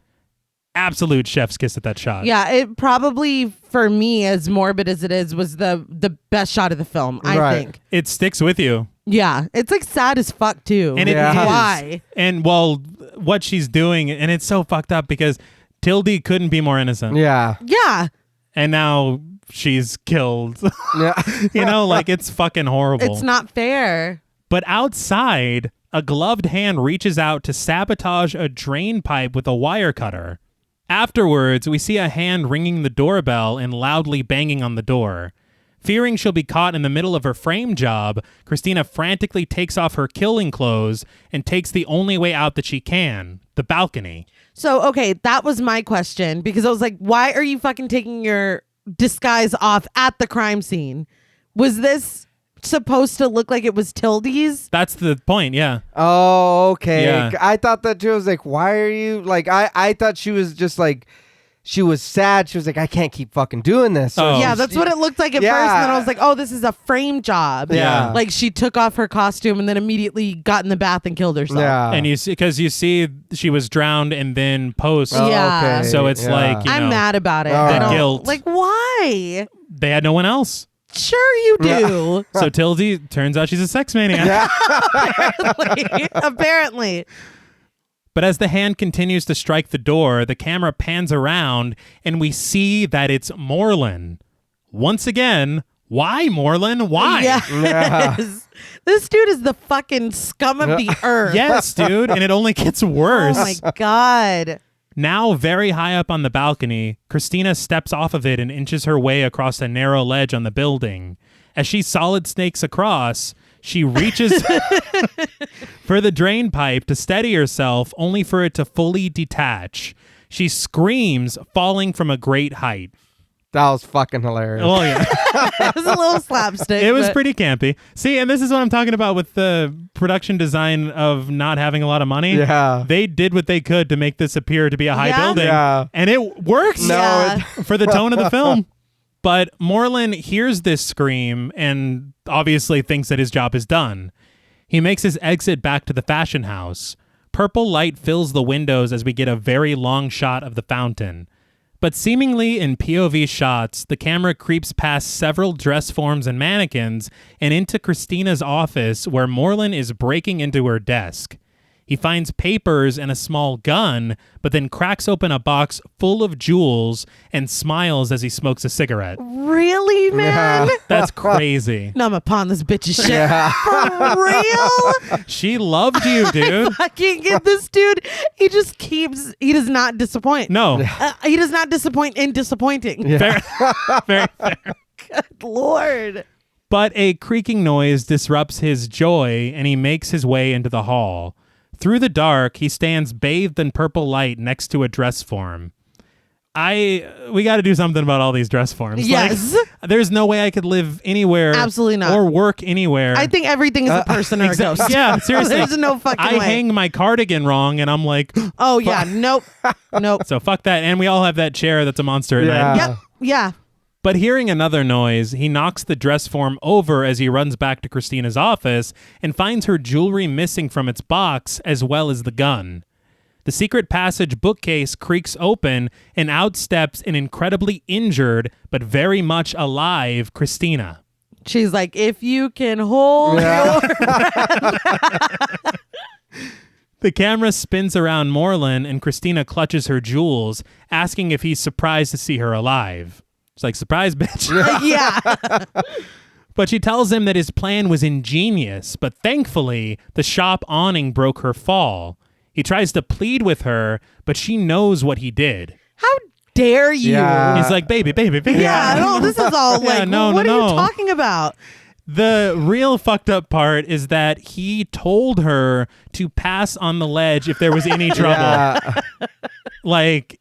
[SPEAKER 1] Absolute chef's kiss at that shot.
[SPEAKER 2] Yeah, it probably, for me, as morbid as it is, was the best shot of the film, I think.
[SPEAKER 1] It sticks with you.
[SPEAKER 2] Yeah, it's like sad as fuck, too.
[SPEAKER 1] And it
[SPEAKER 3] is.
[SPEAKER 2] Why?
[SPEAKER 1] And well, what she's doing, and it's so fucked up because Tildy couldn't be more innocent.
[SPEAKER 3] Yeah.
[SPEAKER 2] Yeah.
[SPEAKER 1] And now she's killed.
[SPEAKER 3] Yeah.
[SPEAKER 1] You know, like it's fucking horrible.
[SPEAKER 2] It's not fair.
[SPEAKER 1] But outside, a gloved hand reaches out to sabotage a drain pipe with a wire cutter. Afterwards, we see a hand ringing the doorbell and loudly banging on the door. Fearing she'll be caught in the middle of her frame job, Christina frantically takes off her killing clothes and takes the only way out that she can, the balcony.
[SPEAKER 2] So, okay, that was my question, because I was like, why are you fucking taking your disguise off at the crime scene? Was this supposed to look like it was Tildy's?
[SPEAKER 1] That's the point, yeah.
[SPEAKER 3] Oh, okay.
[SPEAKER 1] Yeah.
[SPEAKER 3] I thought that too. I was like, why are you like? I thought she was just like, she was sad. She was like, I can't keep fucking doing this. So
[SPEAKER 1] Oh.
[SPEAKER 2] Yeah, that's what it looked like at
[SPEAKER 3] Yeah.
[SPEAKER 2] first. And then I was like, oh, this is a frame job.
[SPEAKER 3] Yeah.
[SPEAKER 2] Like she took off her costume and then immediately got in the bath and killed herself.
[SPEAKER 3] Yeah.
[SPEAKER 1] And you see, because you see she was drowned and then post.
[SPEAKER 3] Oh,
[SPEAKER 2] Yeah.
[SPEAKER 3] okay.
[SPEAKER 1] So it's
[SPEAKER 3] Yeah.
[SPEAKER 1] like, you
[SPEAKER 2] I'm
[SPEAKER 1] know,
[SPEAKER 2] mad about it.
[SPEAKER 3] All
[SPEAKER 2] I
[SPEAKER 3] right.
[SPEAKER 2] don't-
[SPEAKER 1] Guilt.
[SPEAKER 2] Like, why?
[SPEAKER 1] they had no one else.
[SPEAKER 2] Sure you do.
[SPEAKER 1] So Tildy, turns out she's a sex maniac.
[SPEAKER 2] Apparently.
[SPEAKER 1] But as the hand continues to strike the door, the camera pans around and we see that it's Moreland. Once again, why Moreland? Why?
[SPEAKER 2] Yes. This dude is the fucking scum of the earth.
[SPEAKER 1] Yes, dude. And it only gets worse.
[SPEAKER 2] Oh my God.
[SPEAKER 1] Now very high up on the balcony, Christina steps off of it and inches her way across a narrow ledge on the building. As she solid snakes across, she reaches for the drain pipe to steady herself, only for it to fully detach. She screams, falling from a great height.
[SPEAKER 3] That was fucking hilarious.
[SPEAKER 1] Oh, yeah.
[SPEAKER 2] It was a little slapstick.
[SPEAKER 1] It was
[SPEAKER 2] but-
[SPEAKER 1] pretty campy. See, and this is what I'm talking about with the production design of not having a lot of money.
[SPEAKER 3] Yeah.
[SPEAKER 1] They did what they could to make this appear to be a high
[SPEAKER 2] Yeah.
[SPEAKER 1] building.
[SPEAKER 3] Yeah.
[SPEAKER 1] And it works
[SPEAKER 3] No,
[SPEAKER 2] Yeah.
[SPEAKER 1] for the tone of the film. But Moreland hears this scream and obviously thinks that his job is done. He makes his exit back to the fashion house. Purple light fills the windows as we get a very long shot of the fountain. But seemingly in POV shots, the camera creeps past several dress forms and mannequins and into Christina's office where Moreland is breaking into her desk. He finds papers and a small gun, but then cracks open a box full of jewels and smiles as he smokes a cigarette.
[SPEAKER 2] Really, man?
[SPEAKER 3] Yeah.
[SPEAKER 1] That's crazy.
[SPEAKER 2] No, I'm upon this bitch's shit.
[SPEAKER 3] Yeah.
[SPEAKER 2] For real?
[SPEAKER 1] She loved you, dude.
[SPEAKER 2] I can't get this dude. He just keeps, he does not disappoint.
[SPEAKER 1] No.
[SPEAKER 2] He does not disappoint in disappointing.
[SPEAKER 1] Fair. Very fair.
[SPEAKER 2] Good Lord.
[SPEAKER 1] But a creaking noise disrupts his joy, and he makes his way into the hall. Through the dark, he stands bathed in purple light next to a dress form. We got to do something about all these dress forms.
[SPEAKER 2] Yes.
[SPEAKER 1] Like, there's no way I could live anywhere.
[SPEAKER 2] Absolutely not.
[SPEAKER 1] Or work anywhere.
[SPEAKER 2] I think everything is a person or a ghost.
[SPEAKER 1] Yeah, seriously.
[SPEAKER 2] There's no fucking
[SPEAKER 1] I
[SPEAKER 2] way.
[SPEAKER 1] hang my cardigan wrong, and I'm like,
[SPEAKER 2] Oh, yeah. Nope. Nope.
[SPEAKER 1] so fuck that. And we all have that chair that's a monster at
[SPEAKER 3] Yeah.
[SPEAKER 1] night.
[SPEAKER 2] Yep. Yeah.
[SPEAKER 1] But hearing another noise, he knocks the dress form over as he runs back to Christina's office and finds her jewelry missing from its box as well as the gun. The secret passage bookcase creaks open and out steps an incredibly injured but very much alive Christina.
[SPEAKER 2] She's like, if you can hold your
[SPEAKER 1] The camera spins around Moreland and Christina clutches her jewels, asking if he's surprised to see her alive. She's like, surprise, bitch.
[SPEAKER 2] Yeah.
[SPEAKER 1] But she tells him that his plan was ingenious, but thankfully, the shop awning broke her fall. He tries to plead with her, but she knows what he did.
[SPEAKER 2] How dare you?
[SPEAKER 3] Yeah.
[SPEAKER 1] He's like, baby.
[SPEAKER 2] Yeah, no, this is all like,
[SPEAKER 1] Yeah, no,
[SPEAKER 2] what
[SPEAKER 1] no,
[SPEAKER 2] are you
[SPEAKER 1] no.
[SPEAKER 2] talking about?
[SPEAKER 1] The real fucked up part is that he told her to pass on the ledge if there was any trouble.
[SPEAKER 3] Yeah.
[SPEAKER 1] Like,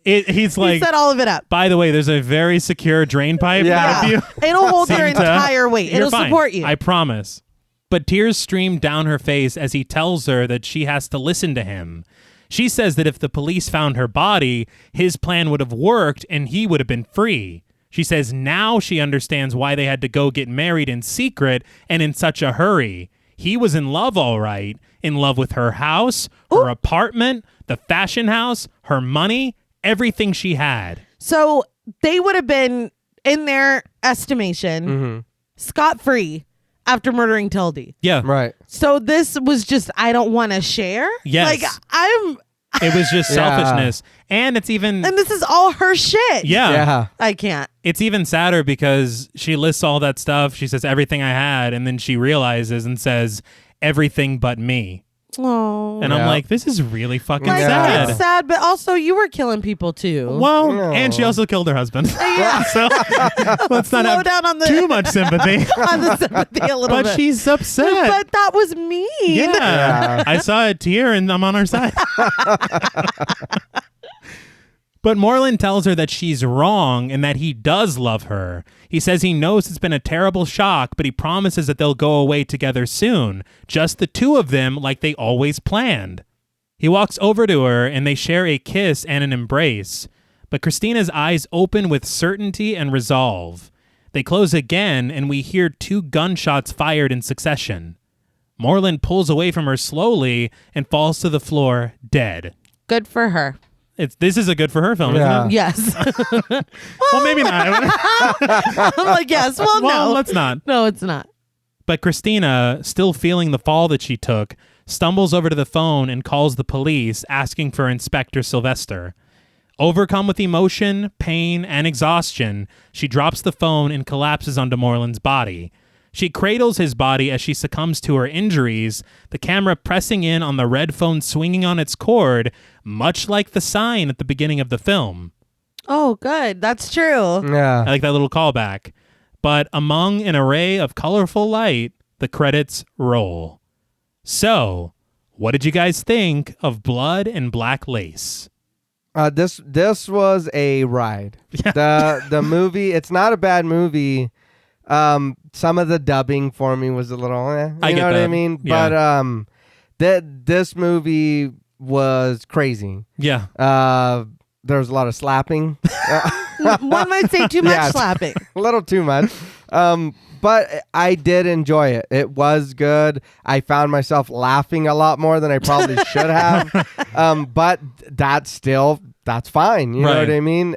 [SPEAKER 1] he's like,
[SPEAKER 2] He set all of it up.
[SPEAKER 1] by the way, there's a very secure drain pipe.
[SPEAKER 3] Yeah.
[SPEAKER 1] If you
[SPEAKER 2] It'll hold your
[SPEAKER 1] seem to-
[SPEAKER 2] entire weight.
[SPEAKER 1] You're
[SPEAKER 2] It'll
[SPEAKER 1] fine.
[SPEAKER 2] support you.
[SPEAKER 1] I promise. But tears stream down her face as he tells her that she has to listen to him. She says that if the police found her body, his plan would have worked and he would have been free. She says now she understands why they had to go get married in secret and in such a hurry. He was in love, all right. In love with her house, her apartment, the fashion house, her money, everything she had.
[SPEAKER 2] So they would have been, in their estimation, scot-free after murdering Tildy.
[SPEAKER 1] Yeah.
[SPEAKER 3] Right.
[SPEAKER 2] So this was just, I don't want to share.
[SPEAKER 1] Yes.
[SPEAKER 2] Like,
[SPEAKER 1] It was just
[SPEAKER 3] Yeah.
[SPEAKER 1] selfishness. And it's even...
[SPEAKER 2] and this is all her shit.
[SPEAKER 1] Yeah.
[SPEAKER 2] I can't.
[SPEAKER 1] It's even sadder because she lists all that stuff. She says everything I had, and then she realizes and says everything but me.
[SPEAKER 2] Oh.
[SPEAKER 1] And I'm
[SPEAKER 3] Yeah.
[SPEAKER 1] like, this is really fucking
[SPEAKER 2] Like,
[SPEAKER 1] sad.
[SPEAKER 2] it's sad, but also you were killing people too.
[SPEAKER 1] Well,
[SPEAKER 3] No.
[SPEAKER 1] and she also killed her husband.
[SPEAKER 2] Yeah.
[SPEAKER 1] So let's not
[SPEAKER 2] Slow
[SPEAKER 1] have
[SPEAKER 2] down on the
[SPEAKER 1] too much sympathy.
[SPEAKER 2] on the sympathy a little
[SPEAKER 1] But
[SPEAKER 2] bit.
[SPEAKER 1] she's upset.
[SPEAKER 2] But that was mean.
[SPEAKER 1] Yeah. I saw a tear and I'm on her side. But Moreland tells her that she's wrong and that he does love her. He says he knows it's been a terrible shock, but he promises that they'll go away together soon. Just the two of them like they always planned. He walks over to her and they share a kiss and an embrace. But Christina's eyes open with certainty and resolve. They close again and we hear 2 gunshots fired in succession. Moreland pulls away from her slowly and falls to the floor dead.
[SPEAKER 2] Good for her.
[SPEAKER 1] This is a good for her film,
[SPEAKER 3] Yeah.
[SPEAKER 1] isn't it?
[SPEAKER 2] Yes.
[SPEAKER 1] Well, maybe not.
[SPEAKER 2] I'm like, yes. Well,
[SPEAKER 1] Well,
[SPEAKER 2] no.
[SPEAKER 1] let's not.
[SPEAKER 2] No, it's not.
[SPEAKER 1] But Christina, still feeling the fall that she took, stumbles over to the phone and calls the police, asking for Inspector Sylvester. Overcome with emotion, pain, and exhaustion, she drops the phone and collapses onto Moreland's body. She cradles his body as she succumbs to her injuries, the camera pressing in on the red phone swinging on its cord, much like the sign at the beginning of the film.
[SPEAKER 2] Oh, good. That's true.
[SPEAKER 3] Yeah.
[SPEAKER 1] I like that little callback. But among an array of colorful light, the credits roll. So, what did you guys think of Blood and Black Lace?
[SPEAKER 3] This was a ride. The movie, it's not a bad movie. Some of the dubbing for me was a little, you
[SPEAKER 1] I get
[SPEAKER 3] know what I
[SPEAKER 1] that.
[SPEAKER 3] mean?
[SPEAKER 1] Yeah.
[SPEAKER 3] But this movie was crazy.
[SPEAKER 1] Yeah.
[SPEAKER 3] There was a lot of slapping,
[SPEAKER 2] One might say too much
[SPEAKER 3] Yeah.
[SPEAKER 2] slapping.
[SPEAKER 3] a little too much. But I did enjoy it. It was good. I found myself laughing a lot more than I probably should have. But that's fine. You know
[SPEAKER 1] Right.
[SPEAKER 3] what I mean?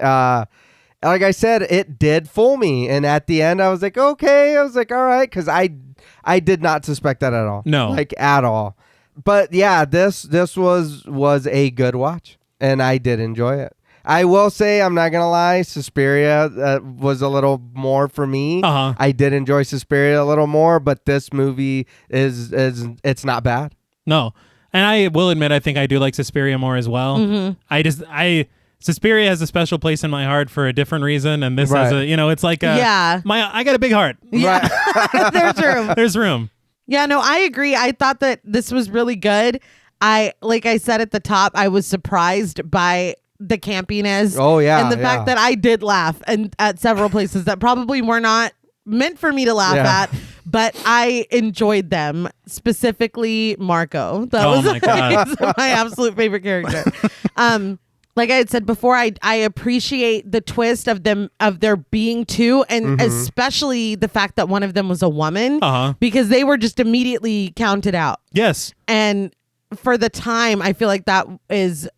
[SPEAKER 3] Like I said, it did fool me. And at the end, I was like, okay. I was like, all right. Because I did not suspect that at all.
[SPEAKER 1] No.
[SPEAKER 3] Like, at all. But yeah, this was a good watch. And I did enjoy it. I will say, I'm not going to lie, Suspiria was a little more for me.
[SPEAKER 1] Uh-huh.
[SPEAKER 3] I did enjoy Suspiria a little more, but this movie it's not bad.
[SPEAKER 1] No. And I will admit, I think I do like Suspiria more as well.
[SPEAKER 2] Mm-hmm.
[SPEAKER 1] Suspiria has a special place in my heart for a different reason. And this has
[SPEAKER 3] Right.
[SPEAKER 1] it's like
[SPEAKER 2] Yeah.
[SPEAKER 1] I got a big heart.
[SPEAKER 2] Yeah. There's room.
[SPEAKER 1] There's room.
[SPEAKER 2] Yeah, no, I agree. I thought that this was really good. Like I said at the top, I was surprised by the campiness.
[SPEAKER 3] Oh, yeah,
[SPEAKER 2] and the fact that I did laugh and at several places that probably were not meant for me to laugh
[SPEAKER 3] Yeah.
[SPEAKER 2] at, but I enjoyed them. Specifically, Marco. That
[SPEAKER 1] Oh
[SPEAKER 2] was
[SPEAKER 1] my God.
[SPEAKER 2] he's my absolute favorite character. Like I had said before, I appreciate the twist of there being 2, and especially the fact that one of them was a woman, because they were just immediately counted out.
[SPEAKER 1] Yes.
[SPEAKER 2] And for the time, I feel like that is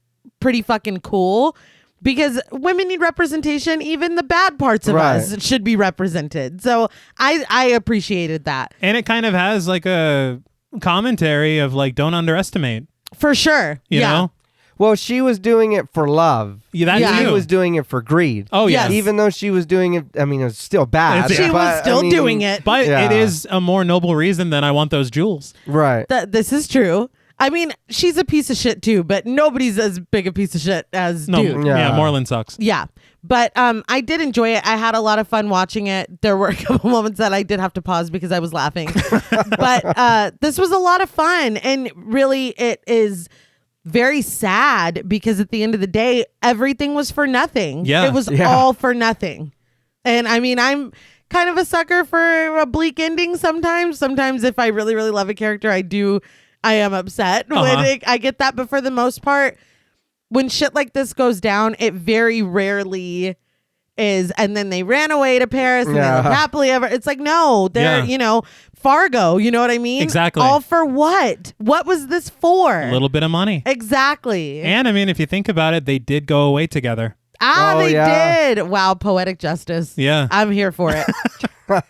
[SPEAKER 2] pretty fucking cool. because women need representation. Even the bad parts of us should be represented. So I appreciated that.
[SPEAKER 1] And it kind of has like a commentary of like, don't underestimate.
[SPEAKER 2] For sure.
[SPEAKER 1] You know?
[SPEAKER 3] Well, she was doing it for love.
[SPEAKER 1] He
[SPEAKER 3] was doing it for greed.
[SPEAKER 1] Oh, yeah.
[SPEAKER 2] Yes.
[SPEAKER 3] Even though she was doing it, I mean, it was still bad.
[SPEAKER 2] She was still doing it.
[SPEAKER 1] But it is a more noble reason than I want those jewels.
[SPEAKER 3] Right.
[SPEAKER 2] This is true. I mean, she's a piece of shit too, but nobody's as big a piece of shit as dude.
[SPEAKER 1] Yeah, Moreland sucks.
[SPEAKER 2] Yeah. But I did enjoy it. I had a lot of fun watching it. There were a couple moments that I did have to pause because I was laughing. But this was a lot of fun. And really, it is very sad because at the end of the day, everything was for nothing.
[SPEAKER 1] Yeah.
[SPEAKER 2] It was all for nothing. And I mean, I'm kind of a sucker for a bleak ending sometimes. Sometimes if I really, really love a character, I am upset when I get that. But for the most part, when shit like this goes down, it very rarely is. And then they ran away to Paris and they lived happily ever. It's like, no, they're, Fargo. You know what I mean?
[SPEAKER 1] Exactly.
[SPEAKER 2] All for what? What was this for?
[SPEAKER 1] A little bit of money.
[SPEAKER 2] Exactly.
[SPEAKER 1] And I mean, if you think about it, they did go away together.
[SPEAKER 2] They did. Wow. Poetic justice.
[SPEAKER 1] Yeah.
[SPEAKER 2] I'm here for it.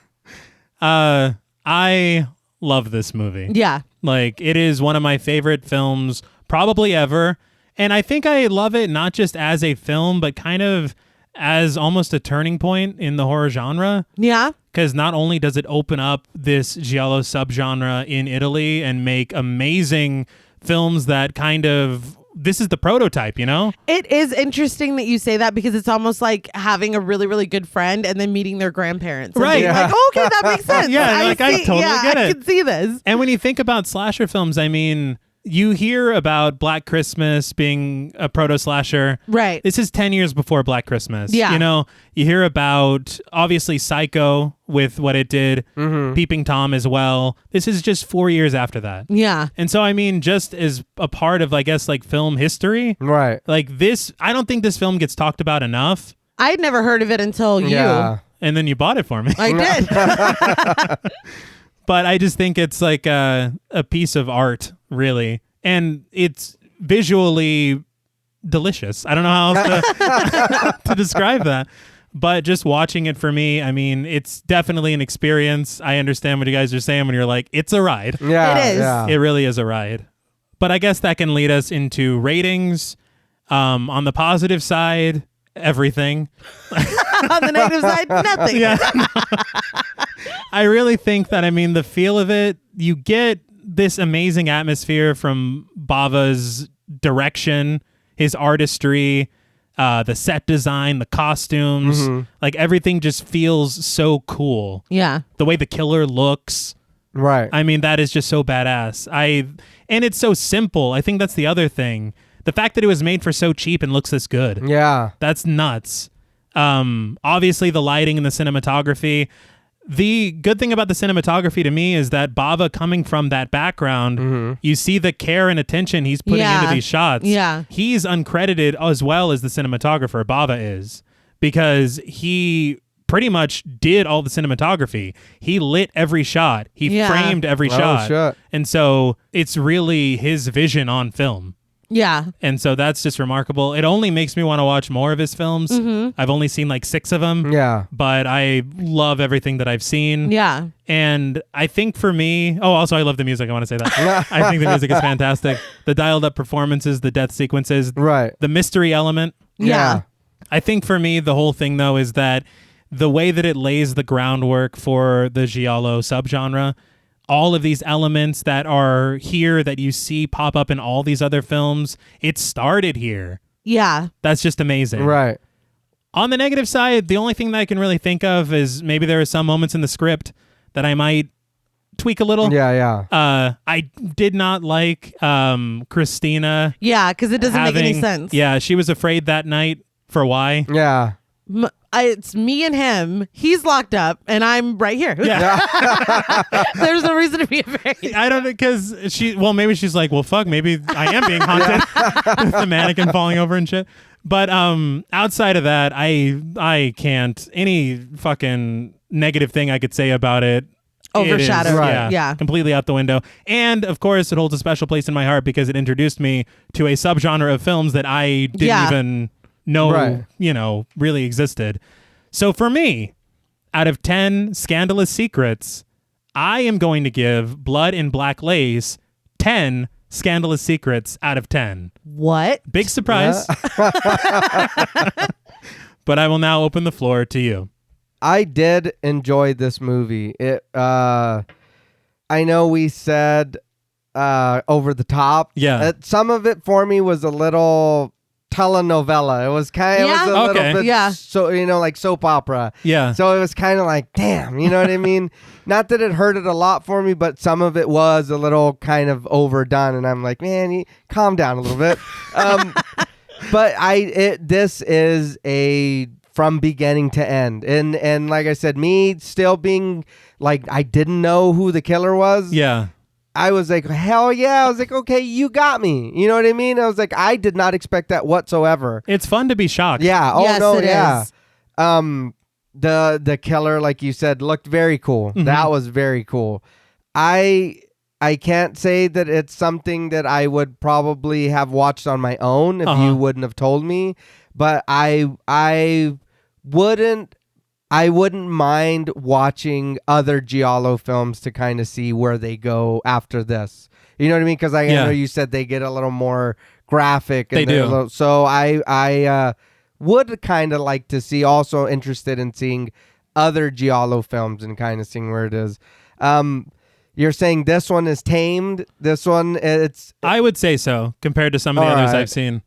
[SPEAKER 1] I love this movie.
[SPEAKER 2] Yeah.
[SPEAKER 1] Like, it is one of my favorite films probably ever. And I think I love it not just as a film, but kind of as almost a turning point in the horror genre.
[SPEAKER 2] Yeah.
[SPEAKER 1] Because not only does it open up this giallo subgenre in Italy and make amazing films that kind of, this is the prototype, you know?
[SPEAKER 2] It is interesting that you say that because it's almost like having a really, really good friend and then meeting their grandparents. And being like, okay, that makes sense.
[SPEAKER 1] I totally get it.
[SPEAKER 2] I can see this.
[SPEAKER 1] And when you think about slasher films, I mean, you hear about Black Christmas being a proto-slasher.
[SPEAKER 2] Right.
[SPEAKER 1] This is 10 years before Black Christmas.
[SPEAKER 2] Yeah.
[SPEAKER 1] You know, you hear about, obviously, Psycho with what it did, Peeping Tom as well. This is just 4 years after that.
[SPEAKER 2] Yeah.
[SPEAKER 1] And so, I mean, just as a part of, I guess, like film history.
[SPEAKER 3] Right.
[SPEAKER 1] Like this, I don't think this film gets talked about enough.
[SPEAKER 2] I had never heard of it until you.
[SPEAKER 1] And then you bought it for me.
[SPEAKER 2] I did.
[SPEAKER 1] But I just think it's like a piece of art, really. And it's visually delicious. I don't know how else to describe that. But just watching it for me, I mean, it's definitely an experience. I understand what you guys are saying when you're like, it's a ride.
[SPEAKER 3] Yeah,
[SPEAKER 2] it is.
[SPEAKER 3] Yeah.
[SPEAKER 1] It really is a ride. But I guess that can lead us into ratings. On the positive side, everything.
[SPEAKER 2] On the negative side, nothing.
[SPEAKER 1] Yeah. I really think that, I mean, the feel of it, you get this amazing atmosphere from Bava's direction, his artistry, the set design, the costumes, like everything just feels so cool.
[SPEAKER 2] Yeah.
[SPEAKER 1] The way the killer looks.
[SPEAKER 3] Right.
[SPEAKER 1] I mean, that is just so badass. And it's so simple. I think that's the other thing. The fact that it was made for so cheap and looks this good.
[SPEAKER 3] Yeah.
[SPEAKER 1] That's nuts. Obviously, the lighting and the cinematography. The good thing about the cinematography to me is that Bava, coming from that background, you see the care and attention he's putting into these shots.
[SPEAKER 2] Yeah.
[SPEAKER 1] He's uncredited as well as the cinematographer, Bava is, because he pretty much did all the cinematography. He lit every shot. He framed every shot.
[SPEAKER 3] Shit.
[SPEAKER 1] And so it's really his vision on film.
[SPEAKER 2] Yeah.
[SPEAKER 1] And so that's just remarkable. It only makes me want to watch more of his films. I've only seen like 6 of them.
[SPEAKER 3] Yeah.
[SPEAKER 1] But I love everything that I've seen.
[SPEAKER 2] Yeah.
[SPEAKER 1] And I think for me, also I love the music. I want to say that. I think the music is fantastic. The dialed up performances, the death sequences,
[SPEAKER 3] Right.
[SPEAKER 1] the mystery element.
[SPEAKER 2] Yeah.
[SPEAKER 1] I think for me, the whole thing though is that the way that it lays the groundwork for the giallo subgenre, all of these elements that are here that you see pop up in all these other films, it started here.
[SPEAKER 2] Yeah.
[SPEAKER 1] That's just amazing.
[SPEAKER 3] Right.
[SPEAKER 1] On the negative side, the only thing that I can really think of is maybe there are some moments in the script that I might tweak a little.
[SPEAKER 3] Yeah.
[SPEAKER 1] I did not like Christina.
[SPEAKER 2] Yeah, because it doesn't make any sense.
[SPEAKER 1] Yeah, she was afraid that night for why.
[SPEAKER 3] Yeah.
[SPEAKER 2] It's me and him. He's locked up, and I'm right here.
[SPEAKER 1] Yeah.
[SPEAKER 2] There's no reason to be afraid.
[SPEAKER 1] I don't know, because maybe she's like, well, fuck, maybe I am being haunted with the mannequin falling over and shit. But outside of that, I can't. Any fucking negative thing I could say about it.
[SPEAKER 2] Overshadowed.
[SPEAKER 1] Yeah, completely out the window. And of course, it holds a special place in my heart because it introduced me to a subgenre of films that I didn't even know, really existed. So for me, out of 10 scandalous secrets, I am going to give Blood and Black Lace 10 scandalous secrets out of 10.
[SPEAKER 2] What?
[SPEAKER 1] Big surprise. But I will now open the floor to you.
[SPEAKER 3] I did enjoy this movie. I know we said over the top.
[SPEAKER 1] Yeah.
[SPEAKER 3] Some of it for me was a little telenovela. It was kind of a little bit so like soap opera.
[SPEAKER 1] Yeah.
[SPEAKER 3] So it was kind of like, damn, you know what I mean? Not that it hurted a lot for me, but some of it was a little kind of overdone, and I'm like, man, you calm down a little bit. But this is a from beginning to end, and like I said, me still being like I didn't know who the killer was.
[SPEAKER 1] Yeah.
[SPEAKER 3] I was like, hell yeah. I was like, okay, you got me. You know what I mean? I was like, I did not expect that whatsoever.
[SPEAKER 1] It's fun to be shocked.
[SPEAKER 3] Yeah. Oh,
[SPEAKER 2] yes,
[SPEAKER 3] no,
[SPEAKER 2] it
[SPEAKER 3] yeah.
[SPEAKER 2] is.
[SPEAKER 3] The killer, like you said, looked very cool.
[SPEAKER 1] Mm-hmm.
[SPEAKER 3] That was very cool. I can't say that it's something that I would probably have watched on my own if you wouldn't have told me, but I wouldn't mind watching other giallo films to kind of see where they go after this. You know what I mean? Because I know you said they get a little more graphic.
[SPEAKER 1] They do.
[SPEAKER 3] So I would kind of like to see, also interested in seeing other giallo films and kind of seeing where it is. You're saying this one is tamed. This one,
[SPEAKER 1] I would say so compared to some of the others I've seen.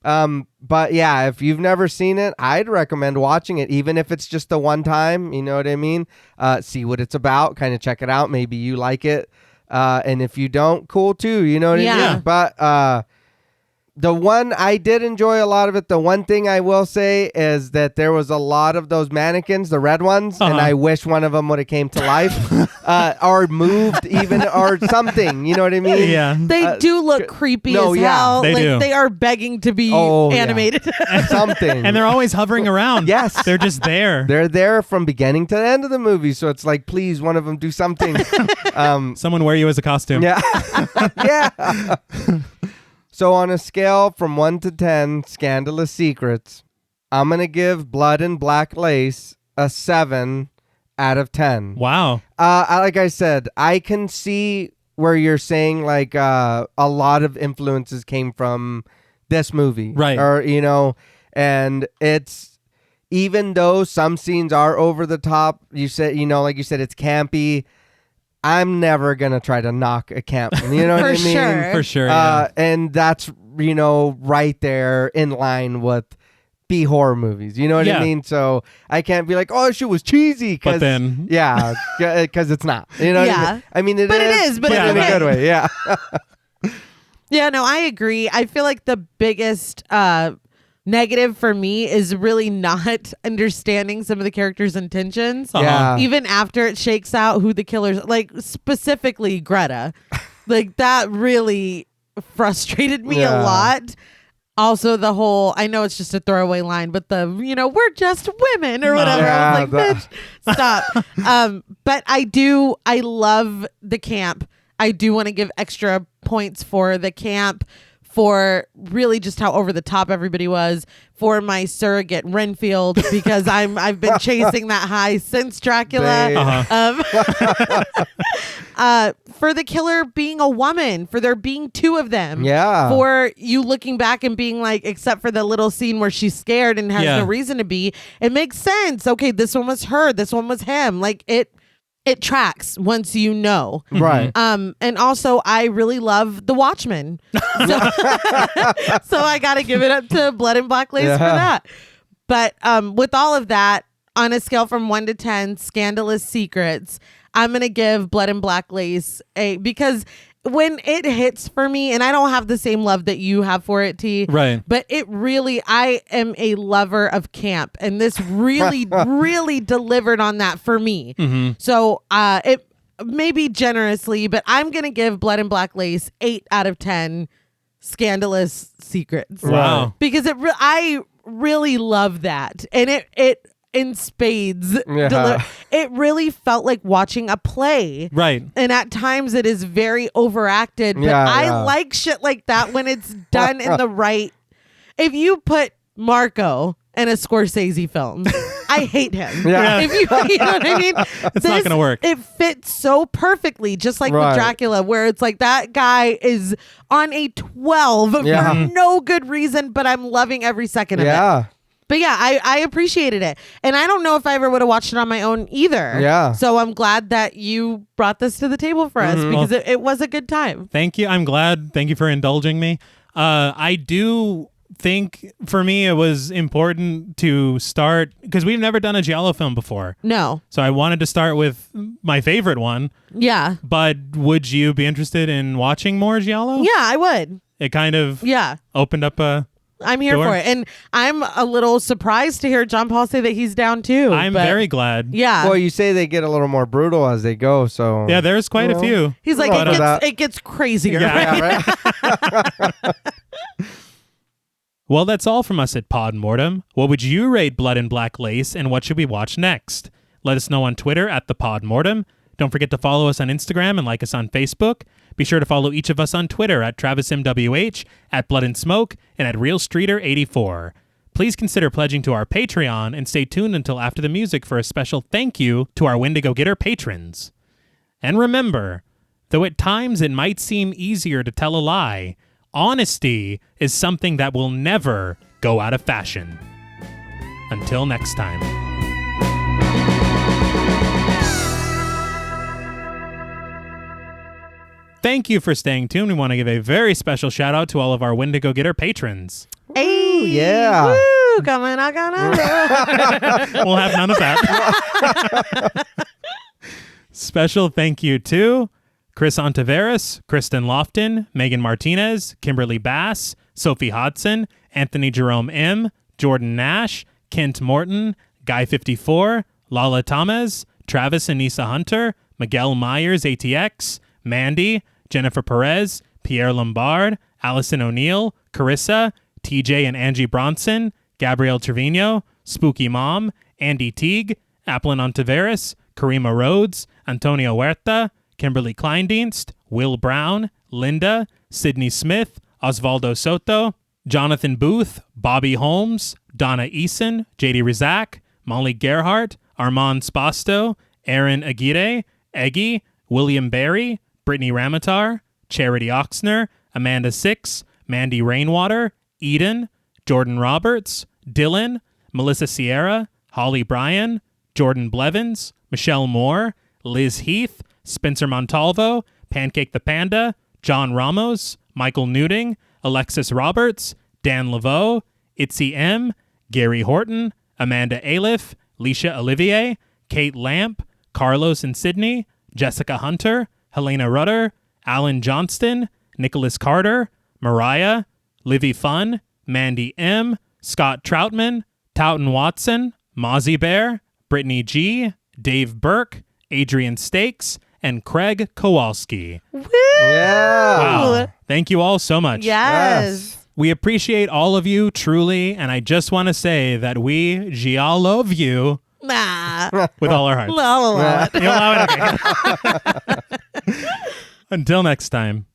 [SPEAKER 3] But yeah, if you've never seen it, I'd recommend watching it, even if it's just the one time. You know what I mean? See what it's about. Kind of check it out. Maybe you like it, and if you don't, cool too. You know what I mean? But the one I did enjoy a lot of it. The one thing I will say is that there was a lot of those mannequins, the red ones, and I wish one of them would have came to life, or moved even, or something. You know what I mean?
[SPEAKER 1] Yeah,
[SPEAKER 2] they do look creepy as hell.
[SPEAKER 1] They do.
[SPEAKER 2] They are begging to be animated.
[SPEAKER 3] Yeah. Something,
[SPEAKER 1] and they're always hovering around.
[SPEAKER 3] Yes,
[SPEAKER 1] they're just there.
[SPEAKER 3] They're there from beginning to the end of the movie. So it's like, please, one of them do something.
[SPEAKER 1] Someone wear you as a costume.
[SPEAKER 3] Yeah, yeah. So on a scale from 1 to 10 scandalous secrets, I'm going to give Blood and Black Lace a 7 out of 10.
[SPEAKER 1] Wow.
[SPEAKER 3] Like I said, I can see where you're saying like a lot of influences came from this movie.
[SPEAKER 1] Right.
[SPEAKER 3] Or, and it's, even though some scenes are over the top, you said, like you said, it's campy. I'm never going to try to knock a camp. You know what I mean?
[SPEAKER 2] Sure.
[SPEAKER 1] For sure. Yeah.
[SPEAKER 3] And that's, right there in line with B horror movies. You know what I mean? So I can't be like, oh, shit was cheesy.
[SPEAKER 1] But then.
[SPEAKER 3] Yeah, because it's not. You know what I mean? It is,
[SPEAKER 2] but
[SPEAKER 3] in a good way. Yeah.
[SPEAKER 2] Yeah, no, I agree. I feel like the biggest negative for me is really not understanding some of the characters' intentions.
[SPEAKER 3] Yeah.
[SPEAKER 2] Even after it shakes out who the killers, like specifically Greta, like that really frustrated me a lot. Also, the whole, I know it's just a throwaway line, but we're just women or whatever. I was like, bitch, stop. But I love the camp. I do want to give extra points for the camp, for really just how over the top everybody was, for my surrogate Renfield, because I've been chasing that high since Dracula. For the killer being a woman, for there being two of them.
[SPEAKER 3] Yeah.
[SPEAKER 2] For you looking back and being like, except for the little scene where she's scared and has no reason to be, it makes sense. Okay, this one was her, this one was him. Like it tracks once you know.
[SPEAKER 3] Right.
[SPEAKER 2] And also I really love The Watchmen. So I got to give it up to Blood and Black Lace for that. But with all of that, on a scale from 1 to 10 scandalous secrets, I'm going to give Blood and Black Lace because when it hits for me, and I don't have the same love that you have for it, T.
[SPEAKER 1] Right.
[SPEAKER 2] But I am a lover of camp, and this really, really delivered on that for me.
[SPEAKER 1] Mm-hmm.
[SPEAKER 2] So it maybe generously, but I'm going to give Blood and Black Lace 8 out of 10 scandalous secrets.
[SPEAKER 1] Wow.
[SPEAKER 2] Because I really love that. And it in spades. It really felt like watching a play.
[SPEAKER 1] Right.
[SPEAKER 2] And at times it is very overacted. But I like shit like that when it's done in the right. If you put Marco in a Scorsese film. I hate him.
[SPEAKER 3] Yeah.
[SPEAKER 2] If you know what I mean?
[SPEAKER 1] It's not going to work.
[SPEAKER 2] It fits so perfectly, just like
[SPEAKER 3] Right.
[SPEAKER 2] with Dracula, where it's like that guy is on a 12
[SPEAKER 3] Yeah.
[SPEAKER 2] for no good reason, but I'm loving every second of it.
[SPEAKER 3] Yeah.
[SPEAKER 2] But yeah, I appreciated it. And I don't know if I ever would have watched it on my own either.
[SPEAKER 3] Yeah.
[SPEAKER 2] So I'm glad that you brought this to the table for us because it was a good time.
[SPEAKER 1] Thank you. I'm glad. Thank you for indulging me. I do think for me it was important to start because we've never done a giallo film before.
[SPEAKER 2] No.
[SPEAKER 1] So I wanted to start with my favorite one.
[SPEAKER 2] Yeah.
[SPEAKER 1] But would you be interested in watching more giallo?
[SPEAKER 2] Yeah, I would.
[SPEAKER 1] It kind of
[SPEAKER 2] Yeah.
[SPEAKER 1] opened up a...
[SPEAKER 2] I'm here
[SPEAKER 1] Sure.
[SPEAKER 2] for it. And I'm a little surprised to hear John Paul say that he's down too.
[SPEAKER 1] I'm
[SPEAKER 2] but
[SPEAKER 1] very glad.
[SPEAKER 2] Yeah.
[SPEAKER 3] Well, you say they get a little more brutal as they go, so
[SPEAKER 1] Yeah, there's quite a
[SPEAKER 3] Well,
[SPEAKER 1] few.
[SPEAKER 2] He's like,
[SPEAKER 3] What about-
[SPEAKER 2] it gets crazier.
[SPEAKER 1] Yeah.
[SPEAKER 2] Right?
[SPEAKER 3] yeah, right?
[SPEAKER 1] Well, that's all from us at Pod Mortem. What would you rate Blood and Black Lace, and what should we watch next? Let us know on Twitter at the Pod Mortem. Don't forget to follow us on Instagram and like us on Facebook. Be sure to follow each of us on Twitter at TravisMWH, at Blood and Smoke, and at RealStreeter84. Please consider pledging to our Patreon and stay tuned until after the music for a special thank you to our Wendigo Getter patrons. And remember, though at times it might seem easier to tell a lie, honesty is something that will never go out of fashion. Until next time. Thank you for staying tuned. We want to give a very special shout out to all of our Wendigo Getter patrons.
[SPEAKER 2] Hey,
[SPEAKER 3] yeah.
[SPEAKER 2] Woo, coming, I gonna
[SPEAKER 1] We'll have none of that. Special thank you to Chris Ontiveros, Kristen Lofton, Megan Martinez, Kimberly Bass, Sophie Hodson, Anthony Jerome M., Jordan Nash, Kent Morton, Guy54, Lala Tamez, Travis Anissa Hunter, Miguel Myers ATX, Mandy, Jennifer Perez, Pierre Lombard, Allison O'Neill, Carissa, TJ and Angie Bronson, Gabrielle Trevino, Spooky Mom, Andy Teague, Applin Ontiveros, Karima Rhodes, Antonio Huerta, Kimberly Kleindienst, Will Brown, Linda, Sydney Smith, Osvaldo Soto, Jonathan Booth, Bobby Holmes, Donna Eason, JD Rizak, Molly Gerhart, Armand Spasto, Aaron Aguirre, Eggy, William Barry, Brittany Ramatar, Charity Oxner, Amanda Six, Mandy Rainwater, Eden, Jordan Roberts, Dylan, Melissa Sierra, Holly Bryan, Jordan Blevins, Michelle Moore, Liz Heath, Spencer Montalvo, Pancake the Panda, John Ramos, Michael Newting, Alexis Roberts, Dan Laveau, Itzy M, Gary Horton, Amanda Aliff, Leisha Olivier, Kate Lamp, Carlos and Sydney, Jessica Hunter, Helena Rudder, Alan Johnston, Nicholas Carter, Mariah, Livy Fun, Mandy M, Scott Troutman, Towton Watson, Mozzie Bear, Brittany G, Dave Burke, Adrian Stakes, and Craig Kowalski.
[SPEAKER 2] Woo!
[SPEAKER 3] Yeah.
[SPEAKER 1] Wow. Thank you all so much.
[SPEAKER 2] Yes.
[SPEAKER 1] We appreciate all of you, truly, and I just want to say that we giallo you
[SPEAKER 2] Nah.
[SPEAKER 1] with all our hearts.
[SPEAKER 2] La, la, la.
[SPEAKER 1] You'll allow it? Okay. Until next time.